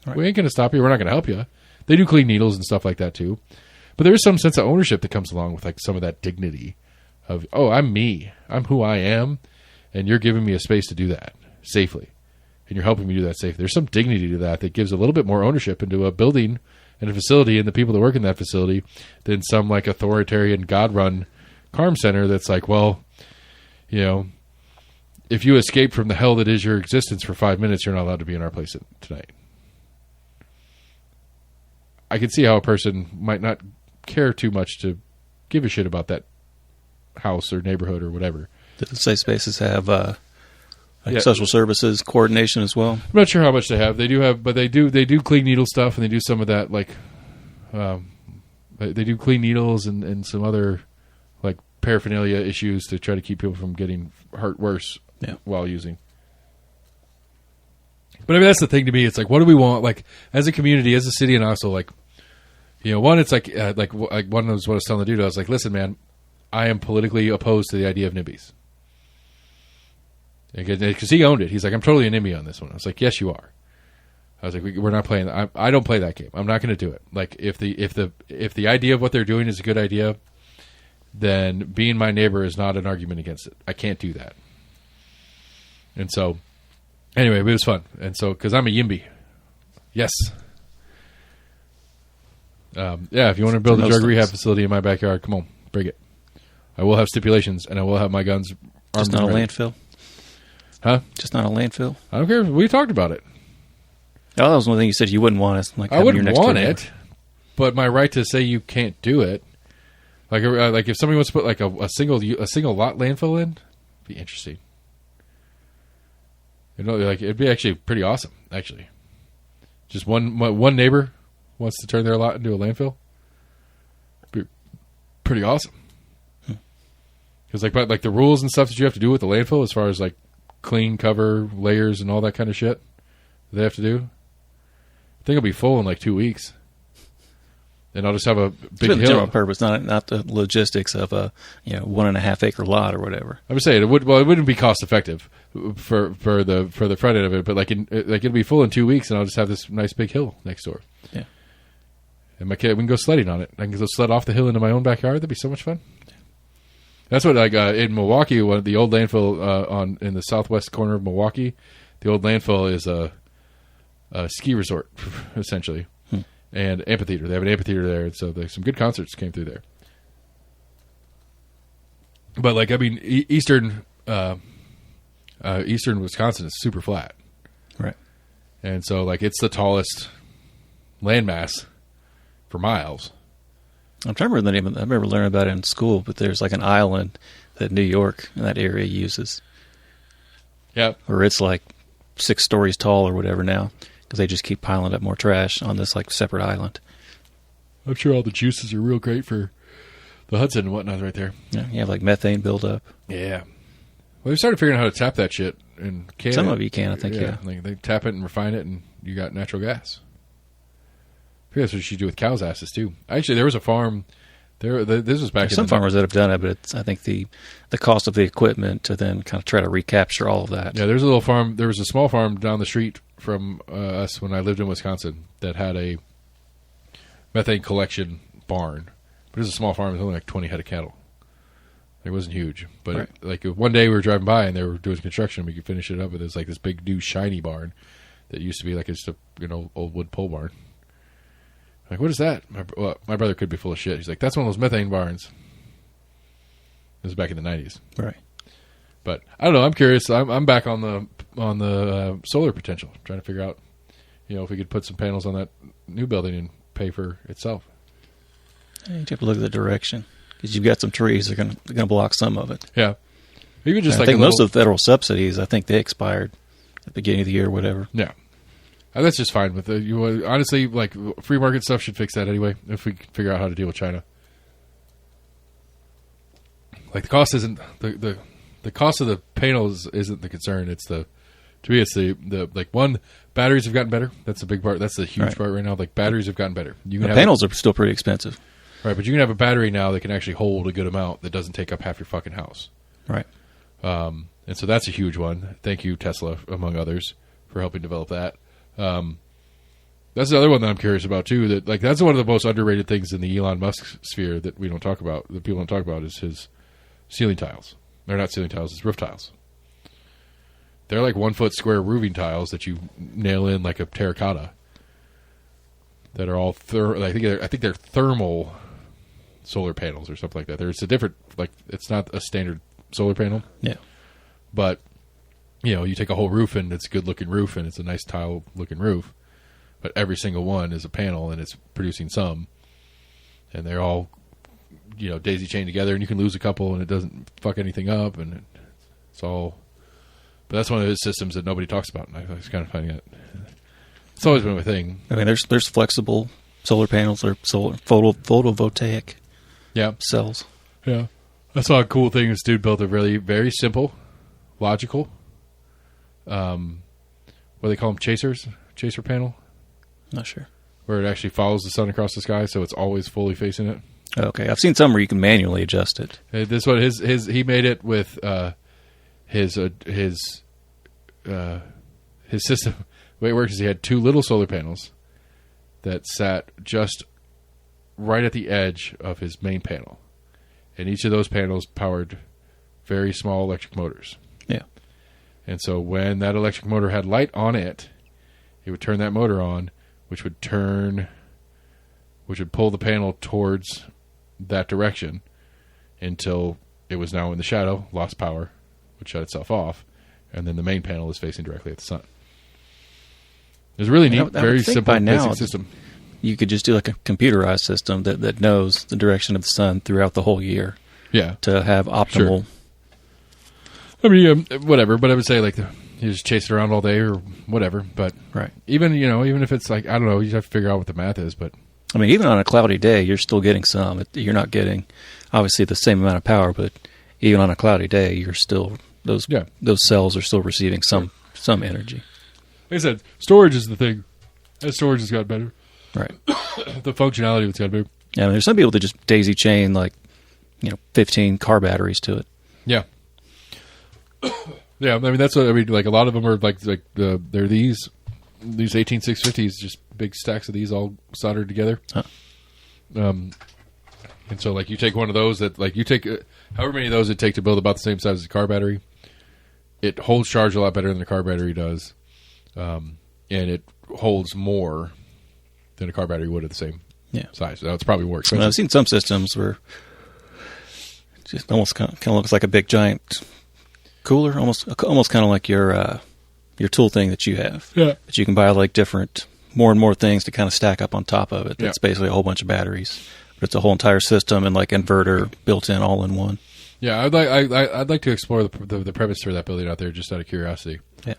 Right. We ain't going to stop you. We're not going to help you. They do clean needles and stuff like that too. But there is some sense of ownership that comes along with like some of that dignity of, oh, I'm me. I'm who I am. And you're giving me a space to do that safely. And you're helping me do that safely. There's some dignity to that gives a little bit more ownership into a building and a facility and the people that work in that facility than some like authoritarian God-run CARM center that's like, well, you know, if you escape from the hell that is your existence for 5 minutes, you're not allowed to be in our place tonight. I can see how a person might not care too much to give a shit about that house or neighborhood or whatever. Do the safe spaces have social services coordination as well? I'm not sure how much they have. They do have, but they do clean needle stuff, and they do some of that like they do clean needles and some other like paraphernalia issues to try to keep people from getting hurt worse while using. But I mean, that's the thing to me. It's like, what do we want? Like, as a community, as a city, and also like, you know, one, it's like one was what I was telling the dude. I was like, listen, man, I am politically opposed to the idea of NIMBYs. Because he owned it. He's like, I'm totally a NIMBY on this one. I was like, yes, you are. I was like, we're not playing. I don't play that game. I'm not going to do it. Like, if the idea of what they're doing is a good idea, then being my neighbor is not an argument against it. I can't do that. And so, anyway, it was fun. And so, because I'm a YIMBY. Yes. If you want to build a drug rehab facility in my backyard, come on, bring it. I will have stipulations, and I will have my guns armed. Just not a landfill? Huh? Just not a landfill? I don't care. We talked about it. Oh, that was one thing you said you wouldn't want. It's like I wouldn't want it, but my right to say you can't do it. Like if somebody wants to put like a single lot landfill in, it'd be interesting. You know, like it'd be actually pretty awesome. Actually, just one neighbor wants to turn their lot into a landfill. It'd be pretty awesome. Because like the rules and stuff that you have to do with the landfill, as far as like clean cover layers and all that kind of shit they have to do. I think it'll be full in like 2 weeks, and I'll just have a big hill on purpose, not the logistics of a 1.5 acre lot or whatever. I'm just saying it wouldn't be cost effective for the front end of it, but like it'll be full in 2 weeks, and I'll just have this nice big hill next door. Yeah, And my kid, we can go sledding on it. I can go sled off the hill into my own backyard. That'd be so much fun. That's what in Milwaukee, the old landfill in the southwest corner of Milwaukee, the old landfill is a ski resort, essentially, and amphitheater. They have an amphitheater there, and so some good concerts came through there. But eastern Wisconsin is super flat, right? And so it's the tallest landmass for miles. I'm trying to remember the name of it. I remember learning about it in school, but there's an island that New York and that area uses. Yeah. Or it's 6 stories tall or whatever now, because they just keep piling up more trash on this separate island. I'm sure all the juices are real great for the Hudson and whatnot right there. Yeah, you have methane buildup. Yeah. Well, they started figuring out how to tap that shit in Canada. Some of you can, I think, yeah. They tap it and refine it, and you got natural gas. I think that's what you should do with cows' asses, too. Actually, there was a farm. This was back There's some farmers that have done it, but I think the cost of the equipment to then kind of try to recapture all of that. Yeah, there's a little farm. There was a small farm down the street from us when I lived in Wisconsin that had a methane collection barn. But it was a small farm. It was only 20 head of cattle. It wasn't huge. But right. One day we were driving by and they were doing construction. We could finish it up. But it was this big, new, shiny barn that used to be just a old wood pole barn. What is that? My brother could be full of shit. He's like, that's one of those methane barns. This was back in the 90s. Right. But I don't know. I'm curious. I'm back on the solar potential, trying to figure out, if we could put some panels on that new building and pay for itself. You have to look at the direction, because you've got some trees that are going to block some of it. Yeah. Even just I think most of the federal subsidies, I think they expired at the beginning of the year or whatever. Yeah. That's just fine with it. Honestly, free market stuff should fix that anyway, if we can figure out how to deal with China. The cost isn't the cost of the panels isn't the concern. It's the batteries have gotten better. That's the big part. That's the huge part right now. Batteries have gotten better. The panels are still pretty expensive. Right, but you can have a battery now that can actually hold a good amount that doesn't take up half your fucking house. Right. And so that's a huge one. Thank you, Tesla, among others, for helping develop that. That's the other one that I'm curious about too. That that's one of the most underrated things in the Elon Musk sphere that we don't talk about. That people don't talk about is his ceiling tiles. They're not ceiling tiles; it's roof tiles. They're 1 foot square roofing tiles that you nail in like a terracotta. That are all I think they're thermal solar panels or something like that. There's a different it's not a standard solar panel. Yeah, but. You take a whole roof and it's a good looking roof and it's a nice tile looking roof, but every single one is a panel and it's producing some, and they're all, daisy chained together, and you can lose a couple and it doesn't fuck anything up, and it's all. But that's one of his systems that nobody talks about, and I was kind of finding it. It's always been a thing. I mean, there's flexible solar panels or photovoltaic. Yeah. Cells. Yeah, I saw a cool thing. This dude built a really very simple, logical. What do they call them? Chaser panel? Not sure. Where it actually follows the sun across the sky, so it's always fully facing it. Okay, I've seen some where you can manually adjust it. This one, he made it with his system. The way it works is he had 2 little solar panels that sat just right at the edge of his main panel, and each of those panels powered very small electric motors. Yeah. And so when that electric motor had light on it, it would turn that motor on, which would pull the panel towards that direction until it was now in the shadow, lost power, would shut itself off, and then the main panel is facing directly at the sun. It's a really neat, very simple, basic system. You could just do a computerized system that knows the direction of the sun throughout the whole year. Yeah. To have optimal... Sure. I mean, whatever, but I would say you just chase it around all day or whatever. But right. Even if it's I don't know, you have to figure out what the math is. But I mean, even on a cloudy day, you're still getting some. You're not getting obviously the same amount of power, but even on a cloudy day, you're still those cells are still receiving some energy. Like I said, storage is the thing. As storage has got better, right? The functionality has got better. Yeah, I mean, there's some people that just daisy chain 15 car batteries to it. Yeah. Yeah, I mean that's what I mean. A lot of them are they're these 18650s, just big stacks of these all soldered together. Huh. And so, like, you take one of those that, like, you take however many of those it take to build about the same size as a car battery. It holds charge a lot better than the car battery does. And it holds more than a car battery would at the same size. So it's probably more expensive. Well, I've seen some systems where it just almost kind of looks like a big giant cooler, almost kind of like your tool thing that you have. Yeah. That you can buy like different, more and more things to kind of stack up on top of it. That's basically a whole bunch of batteries. But it's a whole entire system and like inverter built in all in one. Yeah, I'd like to explore the premise for that building out there just out of curiosity. Yeah.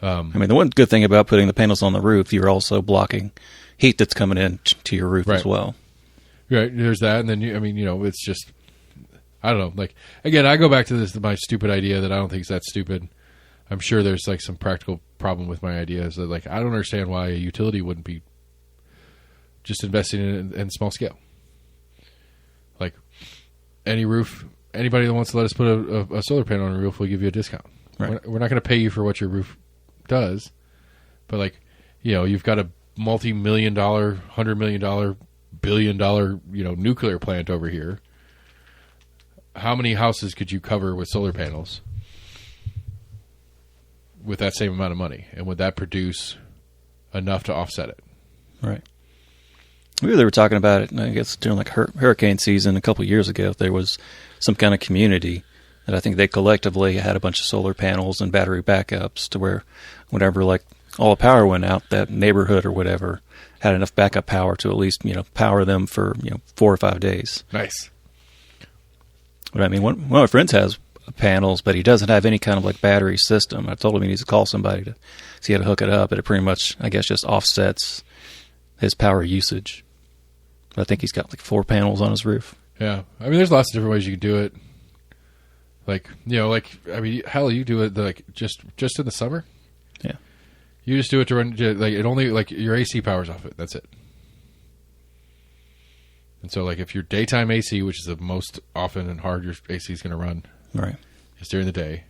I mean, the one good thing about putting the panels on the roof, you're also blocking heat that's coming in to your roof as well. Right. There's that, and then it's just, I don't know. Like, again, I go back to my stupid idea that I don't think is that stupid. I'm sure there's like some practical problem with my ideas that, like, I don't understand why a utility wouldn't be just investing in small scale. Like, anybody that wants to let us put a solar panel on a roof will give you a discount. Right. We're not going to pay you for what your roof does, but, like, you've got a multi-million-dollar, $100 million, billion-dollar, nuclear plant over here. How many houses could you cover with solar panels with that same amount of money? And would that produce enough to offset it? Right. Maybe they were talking about it, I guess, during like hurricane season a couple of years ago. There was some kind of community that I think they collectively had a bunch of solar panels and battery backups to where whenever like all the power went out, that neighborhood or whatever had enough backup power to at least, power them for, 4 or 5 days. Nice. But I mean, one of my friends has panels, but he doesn't have any kind of like battery system. I told him he needs to call somebody to see how to hook it up, but it pretty much, I guess, just offsets his power usage. But I think he's got like 4 panels on his roof. Yeah. I mean, there's lots of different ways you can do it. Like, hell, you do it like just in the summer. Yeah. You just do it to run, like, it only, like, your AC powers off it. That's it. And so, like, if your daytime AC, which is the most often and hard your AC is going to run, right, is during the day.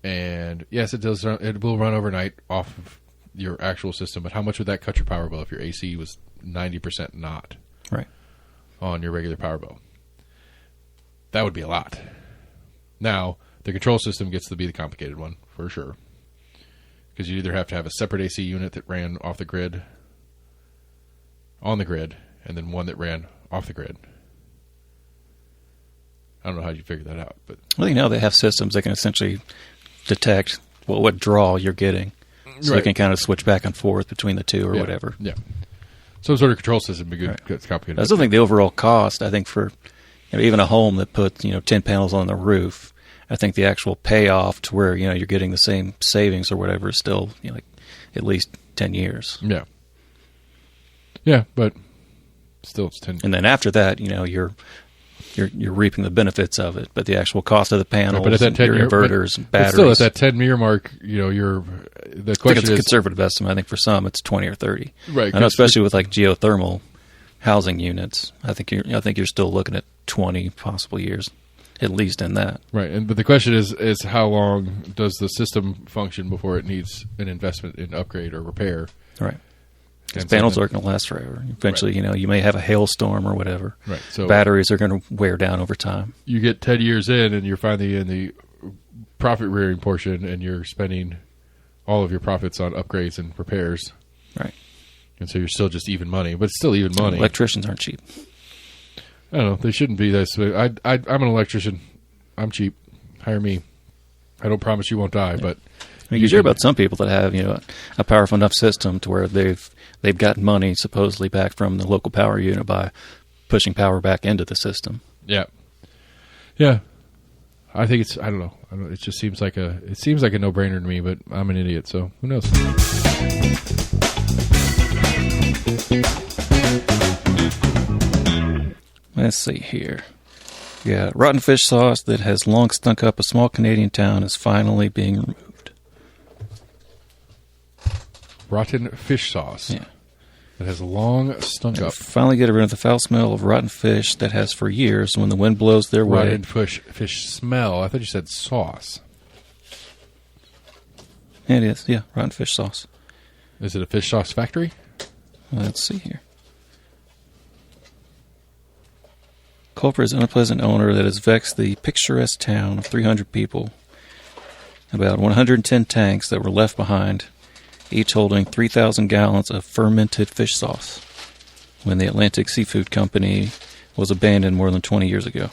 And yes, it will run overnight off of your actual system. But how much would that cut your power bill if your AC was 90% not on your regular power bill? That would be a lot. Now, the control system gets to be the complicated one, for sure. Because you either have to have a separate AC unit that ran off the grid, on the grid, and then one that ran off the grid. I don't know how you figure that out, but well, they have systems that can essentially detect what draw you're getting, so they can kind of switch back and forth between the two or whatever. Yeah, some sort of control system would be good. It's complicated. I still think the overall cost, I think for even a home that puts 10 panels on the roof, I think the actual payoff to where you're getting the same savings or whatever is still like at least 10 years. Yeah. Yeah, but still it's 10. And then after that, you're reaping the benefits of it, but the actual cost of the panels, but at that 10 your inverters, and batteries. But still, at that 10-year mark, the question I think it's is, a conservative estimate. I think for some it's 20 or 30. Right. I know, especially with like geothermal housing units. I think you're still looking at 20 possible years, at least in that. Right. But the question is how long does the system function before it needs an investment in upgrade or repair? Right. Because panels aren't going to last forever. Eventually, you may have a hailstorm or whatever. Right. So batteries are going to wear down over time. You get 10 years in, and you're finally in the profit rearing portion, and you're spending all of your profits on upgrades and repairs. Right. And so you're still just even money, but it's still even money. Electricians aren't cheap. I don't know. They shouldn't be this. I'm an electrician. I'm cheap. Hire me. I don't promise you won't die, but I mean, you hear about some people that have a powerful enough system to where they've gotten money supposedly back from the local power unit by pushing power back into the system. Yeah, yeah. I think I don't know. It just seems like a no-brainer to me, but I'm an idiot, so who knows? Let's see here. Yeah, rotten fish sauce that has long stunk up a small Canadian town is finally being removed. Rotten fish sauce. Yeah. That has long stunk up. Finally get rid of the foul smell of rotten fish that has for years when the wind blows their way. Rotten fish smell. I thought you said sauce. Yeah, it is. Yeah, rotten fish sauce. Is it a fish sauce factory? Let's see here. culprit is an unpleasant odor that has vexed the picturesque town of 300 people. About 110 tanks that were left behind, each holding 3,000 gallons of fermented fish sauce, when the Atlantic Seafood Company was abandoned more than 20 years ago.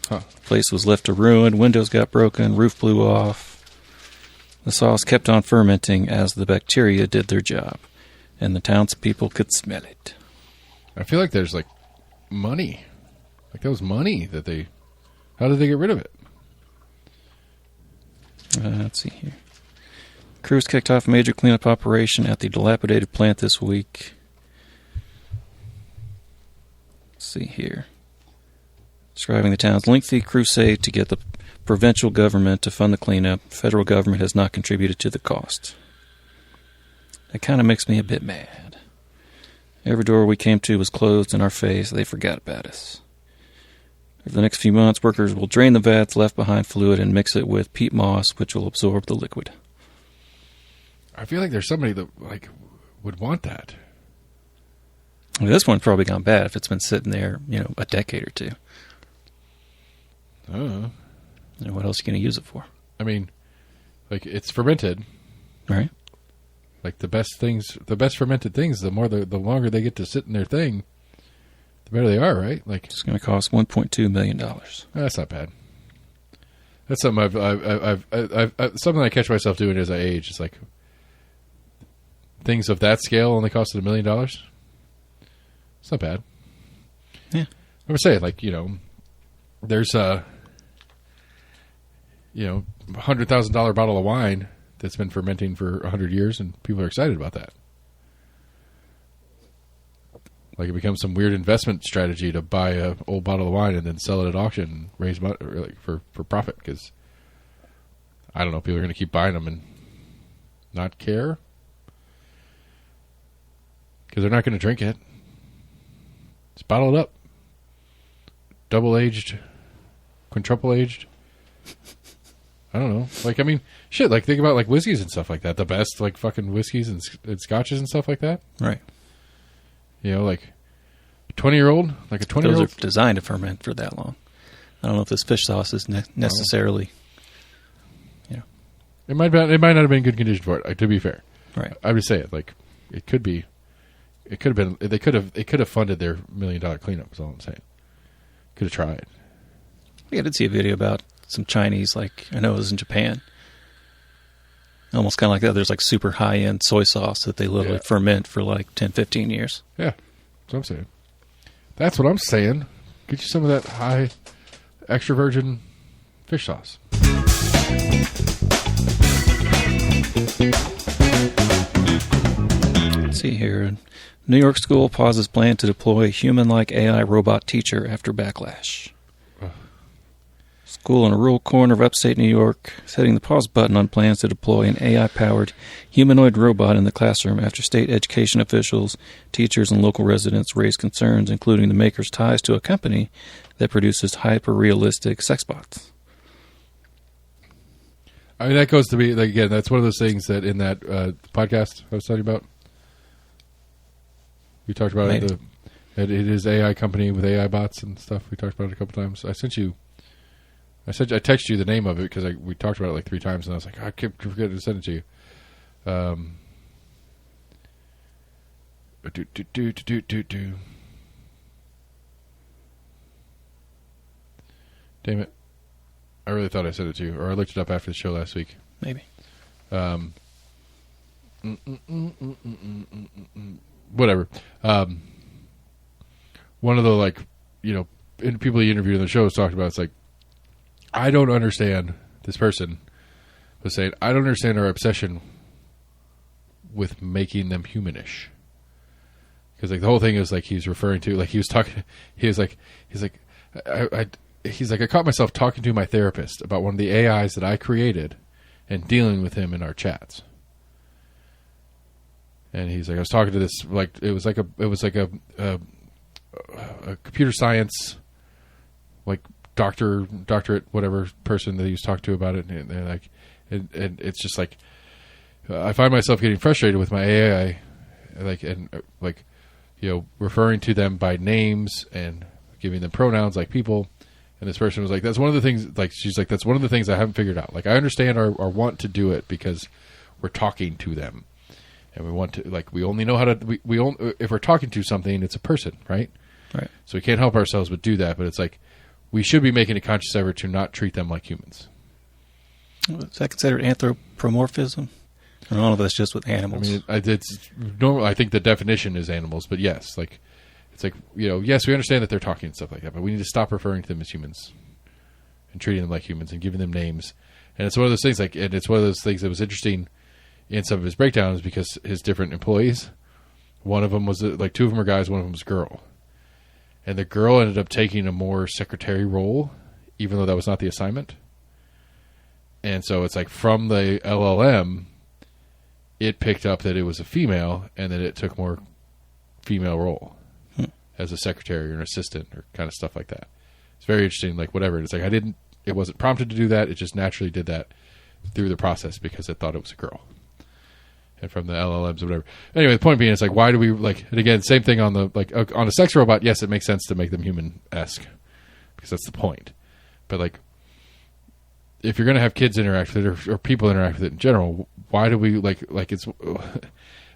Huh. The place was left to ruin, windows got broken, roof blew off. The sauce kept on fermenting as the bacteria did their job, and the townspeople could smell it. I feel like there's like money. Like that was money that they... How did they get rid of it? Let's see here. Crews kicked off a major cleanup operation at the dilapidated plant this week. Let's see here. Describing the town's lengthy crusade to get the provincial government to fund the cleanup, federal government has not contributed to the cost. That kind of makes me a bit mad. Every door we came to was closed in our face. They forgot about us. Over the next few months, workers will drain the vats, left behind fluid, and mix it with peat moss, which will absorb the liquid. I feel like there's somebody that like would want that. Well, this one's probably gone bad if it's been sitting there, a decade or two. Oh. What else are you going to use it for? I mean, like it's fermented, right? Like the best fermented things, the longer they get to sit in their thing, the better they are, right? Like it's going to cost $1.2 million. That's not bad. That's something I've something I catch myself doing as I age. It's like things of that scale only costed $1 million. It's not bad. Yeah, I would say like there's a $100,000 bottle of wine that's been fermenting for 100 years, and people are excited about that. Like it becomes some weird investment strategy to buy an old bottle of wine and then sell it at auction and raise money for profit, because I don't know, people are going to keep buying them and not care because they're not going to drink it. Just bottle it up. Double aged, quintuple aged. I don't know. Like, I mean, shit, like think about like whiskeys and stuff like that. The best like fucking whiskeys and scotches and stuff like that. Right. Like 20-year-old, like a 20-year-old. Those are designed to ferment for that long. I don't know if this fish sauce is necessarily, It might not have been good condition for it. To be fair, right? I would say it. Like it could be. It could have been. They could have funded their $1 million cleanup. Is all I'm saying. Could have tried. Yeah, I did see a video about some Chinese. Like I know it was in Japan. Almost kind of like that. There's like super high-end soy sauce that they literally ferment for like 10, 15 years. Yeah, that's what I'm saying. That's what I'm saying. Get you some of that high extra virgin fish sauce. Let's see here. New York school pauses plan to deploy human-like AI robot teacher after backlash. School in a rural corner of upstate New York is hitting the pause button on plans to deploy an AI-powered humanoid robot in the classroom after state education officials, teachers, and local residents raised concerns, including the maker's ties to a company that produces hyper-realistic sex bots. I mean, that goes to be, like, again, that's one of those things that in that podcast I was talking about, we talked about it is AI company with AI bots and stuff. We talked about it a couple times. I texted you the name of it because we talked about it like 3 times, and I was like, I kept forgetting to send it to you. Damn it. I really thought I sent it to you, or I looked it up after the show last week. Maybe. Whatever. One of the, people you interviewed on the show was talking about, it's like, I don't understand, this person was saying, I don't understand our obsession with making them humanish. Because, like, the whole thing is, like, he's referring to, like, he was talking, he's like, I caught myself talking to my therapist about one of the AIs that I created and dealing with him in our chats. And he's like, I was talking to this, like, it was like a computer science, like, doctorate, whatever person that he was talking to about it. And it's just like, I find myself getting frustrated with my AI, referring to them by names and giving them pronouns like people. And this person was like, that's one of the things, like, she's like, that's one of the things I haven't figured out. Like, I understand our want to do it because we're talking to them. And we want to, like, we only know how to, we only, if we're talking to something, it's a person, right? Right. So we can't help ourselves but do that. But it's like, we should be making a conscious effort to not treat them like humans. Is that considered anthropomorphism? I don't know if that's just with animals. I mean, it's normal. I think the definition is animals, but yes, like, it's like, you know, yes, we understand that they're talking and stuff like that, but we need to stop referring to them as humans and treating them like humans and giving them names. And it's one of those things, like, and it's one of those things that was interesting in some of his breakdowns because his different employees, one of them was, like, two of them were guys, one of them was a girl. And the girl ended up taking a more secretary role, even though that was not the assignment. And so it's like from the LLM, it picked up that it was a female and that it took more female role. As a secretary or an assistant or kind of stuff like that. It's very interesting, like whatever. It's like it wasn't prompted to do that. It just naturally did that through the process because it thought it was a girl. And from the LLMs or whatever. Anyway, the point being, it's like, why do we, like, and again, same thing on the, like, on a sex robot, yes, it makes sense to make them human-esque because that's the point. But, like, if you're going to have kids interact with it or people interact with it in general, why do we, like it's,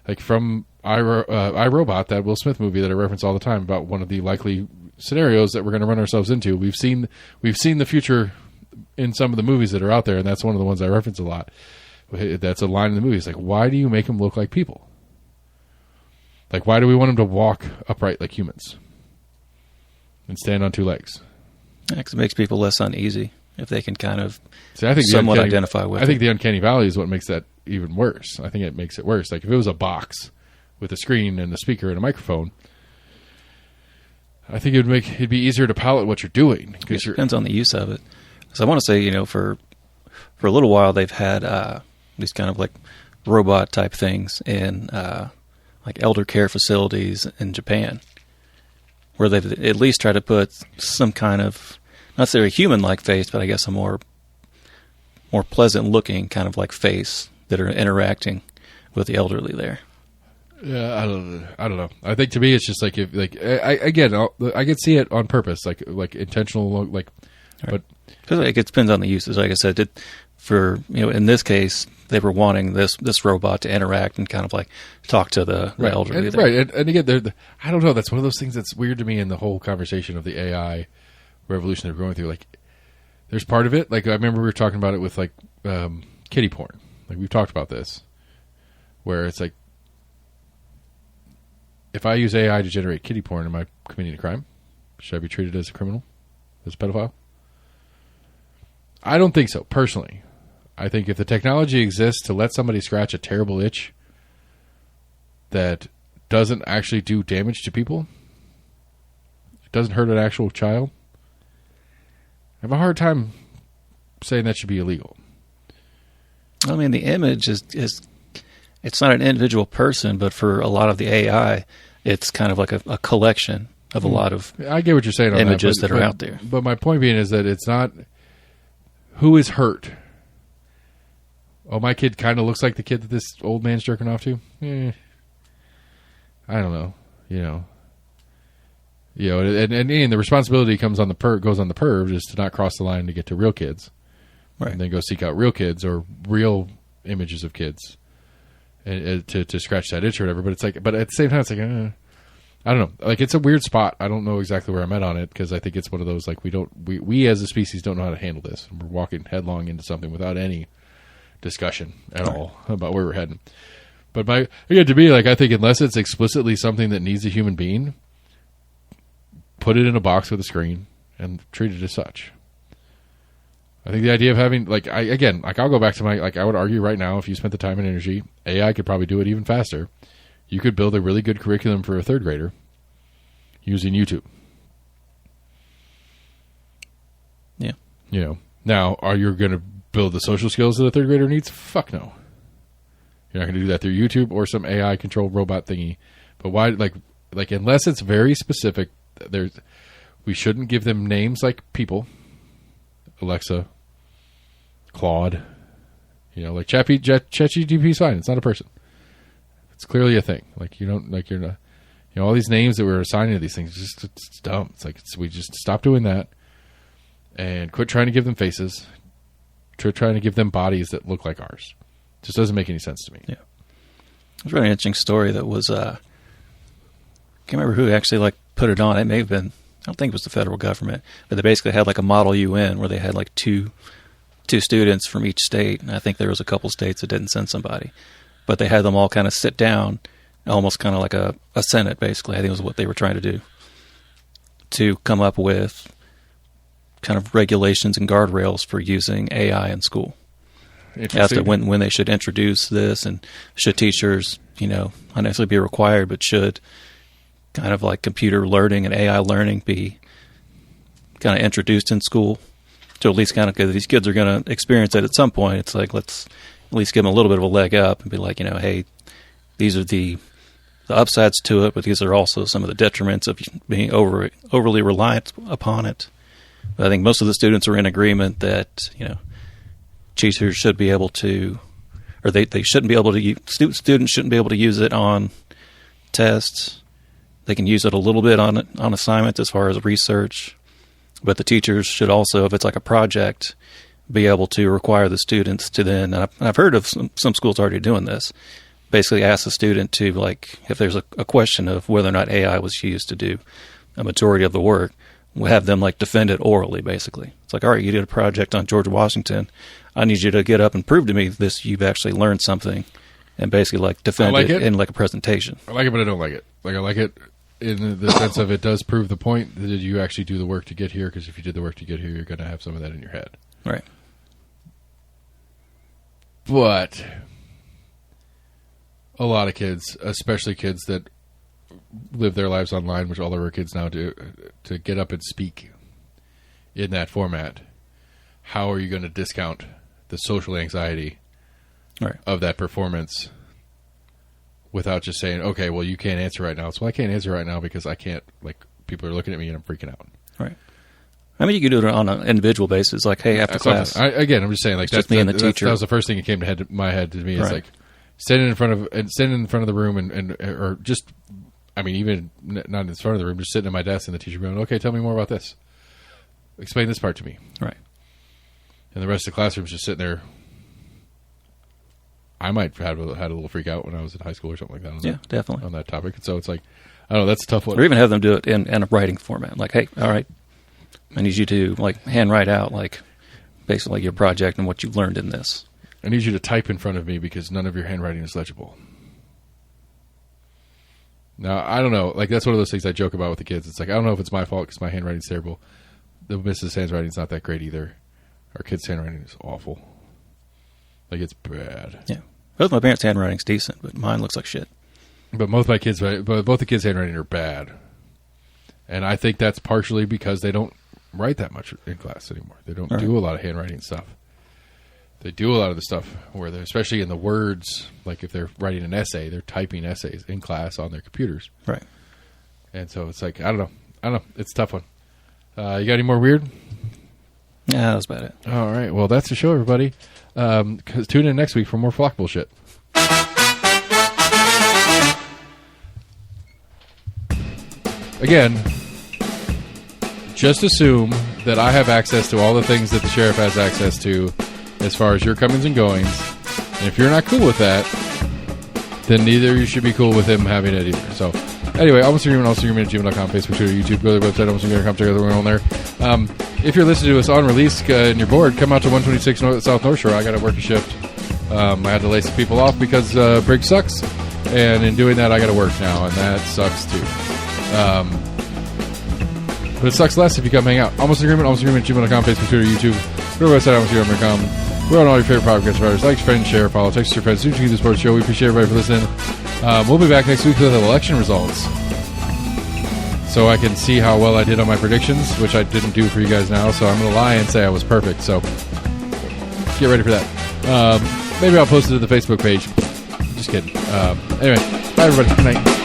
like from iRobot, that Will Smith movie that I reference all the time about one of the likely scenarios that we're going to run ourselves into. We've seen the future in some of the movies that are out there, and that's one of the ones I reference a lot. That's a line in the movie. It's like, why do you make them look like people? Like, why do we want them to walk upright like humans and stand on two legs? Because it makes people less uneasy if they can kind of somewhat identify with it. I think the uncanny valley is what makes that even worse. I think it makes it worse. Like if it was a box with a screen and a speaker and a microphone, I think it'd be easier to palate what you're doing. It depends on the use of it. So I want to say, you know, for a little while they've had these kind of like robot type things in like elder care facilities in Japan, where they've at least tried to put some kind of, not necessarily a human-like face, but I guess a more pleasant-looking kind of like face that are interacting with the elderly there. Yeah, I don't know. I think to me it's just like if I can see it on purpose, like intentional, like, right. But because it depends on the uses. Like I said, for in this case they were wanting this robot to interact and kind of like talk to the elderly. And, right, and again, I don't know. That's one of those things that's weird to me in the whole conversation of the AI revolution that we're going through. Like, there's part of it. Like I remember we were talking about it with like kiddie porn. Like we've talked about this, where it's like, if I use AI to generate kiddie porn, am I committing a crime? Should I be treated as a criminal, as a pedophile? I don't think so, personally. I think if the technology exists to let somebody scratch a terrible itch that doesn't actually do damage to people, it doesn't hurt an actual child, I have a hard time saying that should be illegal. I mean, the image is it's not an individual person, but for a lot of the AI, it's kind of like a collection of a lot of I get what you're saying on images that are out there. But my point being is that it's not who is hurt. Oh, my kid kind of looks like the kid that this old man's jerking off to. I don't know. And the responsibility goes on the perv is to not cross the line to get to real kids, right? And then go seek out real kids or real images of kids, and to scratch that itch or whatever. But it's like, but at the same time, it's like, I don't know. Like, it's a weird spot. I don't know exactly where I'm at on it because I think it's one of those, like, we as a species don't know how to handle this. We're walking headlong into something without any discussion at all about where we're heading. But to me, like, I think unless it's explicitly something that needs a human being, put it in a box with a screen and treat it as such. I think the idea of having, like, I'll go back to I would argue right now, if you spent the time and energy, AI could probably do it even faster. You could build a really good curriculum for a third grader using YouTube. Yeah. Now, are you going to build the social skills that a third grader needs? Fuck no. You're not going to do that through YouTube or some AI controlled robot thingy. But why, like unless it's very specific, we shouldn't give them names like people. Alexa, Claude, like ChatGPT is fine. It's not a person. It's clearly a thing. Like, you're not, all these names that we're assigning to these things, it's dumb. It's like we just stop doing that and quit trying to give them faces. Quit trying to give them bodies that look like ours. It just doesn't make any sense to me. Yeah. There's a really interesting story that was, I can't remember who actually put it on. It may have been, I don't think it was the federal government, but they basically had a Model UN where they had two students from each state. And I think there was a couple states that didn't send somebody, but they had them all kind of sit down, almost kind of like a Senate, basically. I think it was what they were trying to do, to come up with kind of regulations and guardrails for using AI in school. As to when they should introduce this, and should teachers, not necessarily be required, but should kind of computer learning and AI learning be kind of introduced in school, to at least kind of, because these kids are going to experience it at some point. It's let's at least give them a little bit of a leg up and be hey, these are the upsides to it, but these are also some of the detriments of being overly reliant upon it. But I think most of the students are in agreement that, teachers should be able to, or they shouldn't be able to, students shouldn't be able to use it on tests. They can use it a little bit on assignments as far as research, but the teachers should also, if it's a project, be able to require the students to then, and I've heard of some schools already doing this, basically ask the student to, if there's a question of whether or not AI was used to do a majority of the work, we'll have them defend it orally, basically. It's all right, you did a project on George Washington. I need you to get up and prove to me this, you've actually learned something, and basically defend it in a presentation. I like it, but I don't like it. I like it in the sense of it does prove the point that you actually do the work to get here, because if you did the work to get here, you're going to have some of that in your head. Right. But a lot of kids, especially kids that live their lives online, which all of our kids now do, to get up and speak in that format, how are you going to discount the social anxiety of that performance without just saying, okay, well, you can't answer right now. So I can't answer right now because I can't, people are looking at me and I'm freaking out. Right. I mean, you can do it on an individual basis, hey, after class. I'm just saying, that's me and the teacher. That was the first thing that came to my head to me. Is standing in front of the room or just, I mean, even not in front of the room, just sitting at my desk and the teacher going, okay, tell me more about this. Explain this part to me. Right. And the rest of the classroom's just sitting there. I might have had a little freak out when I was in high school or something like that. Definitely. On that topic. And so it's I don't know, that's a tough one. Or even have them do it in a writing format. Hey, all right, I need you to hand write out basically your project and what you've learned in this. I need you to type in front of me because none of your handwriting is legible. Now, I don't know. That's one of those things I joke about with the kids. It's I don't know if it's my fault because my handwriting's terrible. The Mrs. handwriting's not that great either. Our kids' handwriting is awful. It's bad. Yeah. Both my parents' handwriting's decent, but mine looks like shit. But both the kids' handwriting are bad. And I think that's partially because they don't write that much in class anymore. They don't do a lot of handwriting stuff. They do a lot of the stuff where they're, especially in the words, if they're writing an essay, they're typing essays in class on their computers. Right. And so it's I don't know. It's a tough one. You got any more weird? Yeah, that was about it. All right. Well, that's the show, everybody. Tune in next week for more flock bullshit. Again, just assume that I have access to all the things that the sheriff has access to as far as your comings and goings. And if you're not cool with that, then neither you should be cool with him having it either. So, anyway, almostagreement@gmail.com, Facebook, Twitter, YouTube. Go to the website, almostagreement.com, check out the one on there. If you're listening to us on release and you're bored, come out to 126 South North Shore. I got to work a shift. I had to lay some people off because Briggs sucks. And in doing that, I got to work now, and that sucks too. But it sucks less if you come hang out. almostagreement@gmail.com, Facebook, Twitter, YouTube. Go to the website, almostagreement.com. We're on all your favorite podcast providers. Like, friends, share, follow, text your friends. Subscribe to the sports show. We appreciate everybody for listening. We'll be back next week with the election results, so I can see how well I did on my predictions, which I didn't do for you guys now. So I'm going to lie and say I was perfect. So get ready for that. Maybe I'll post it to the Facebook page. Just kidding. Anyway, bye everybody. Good night.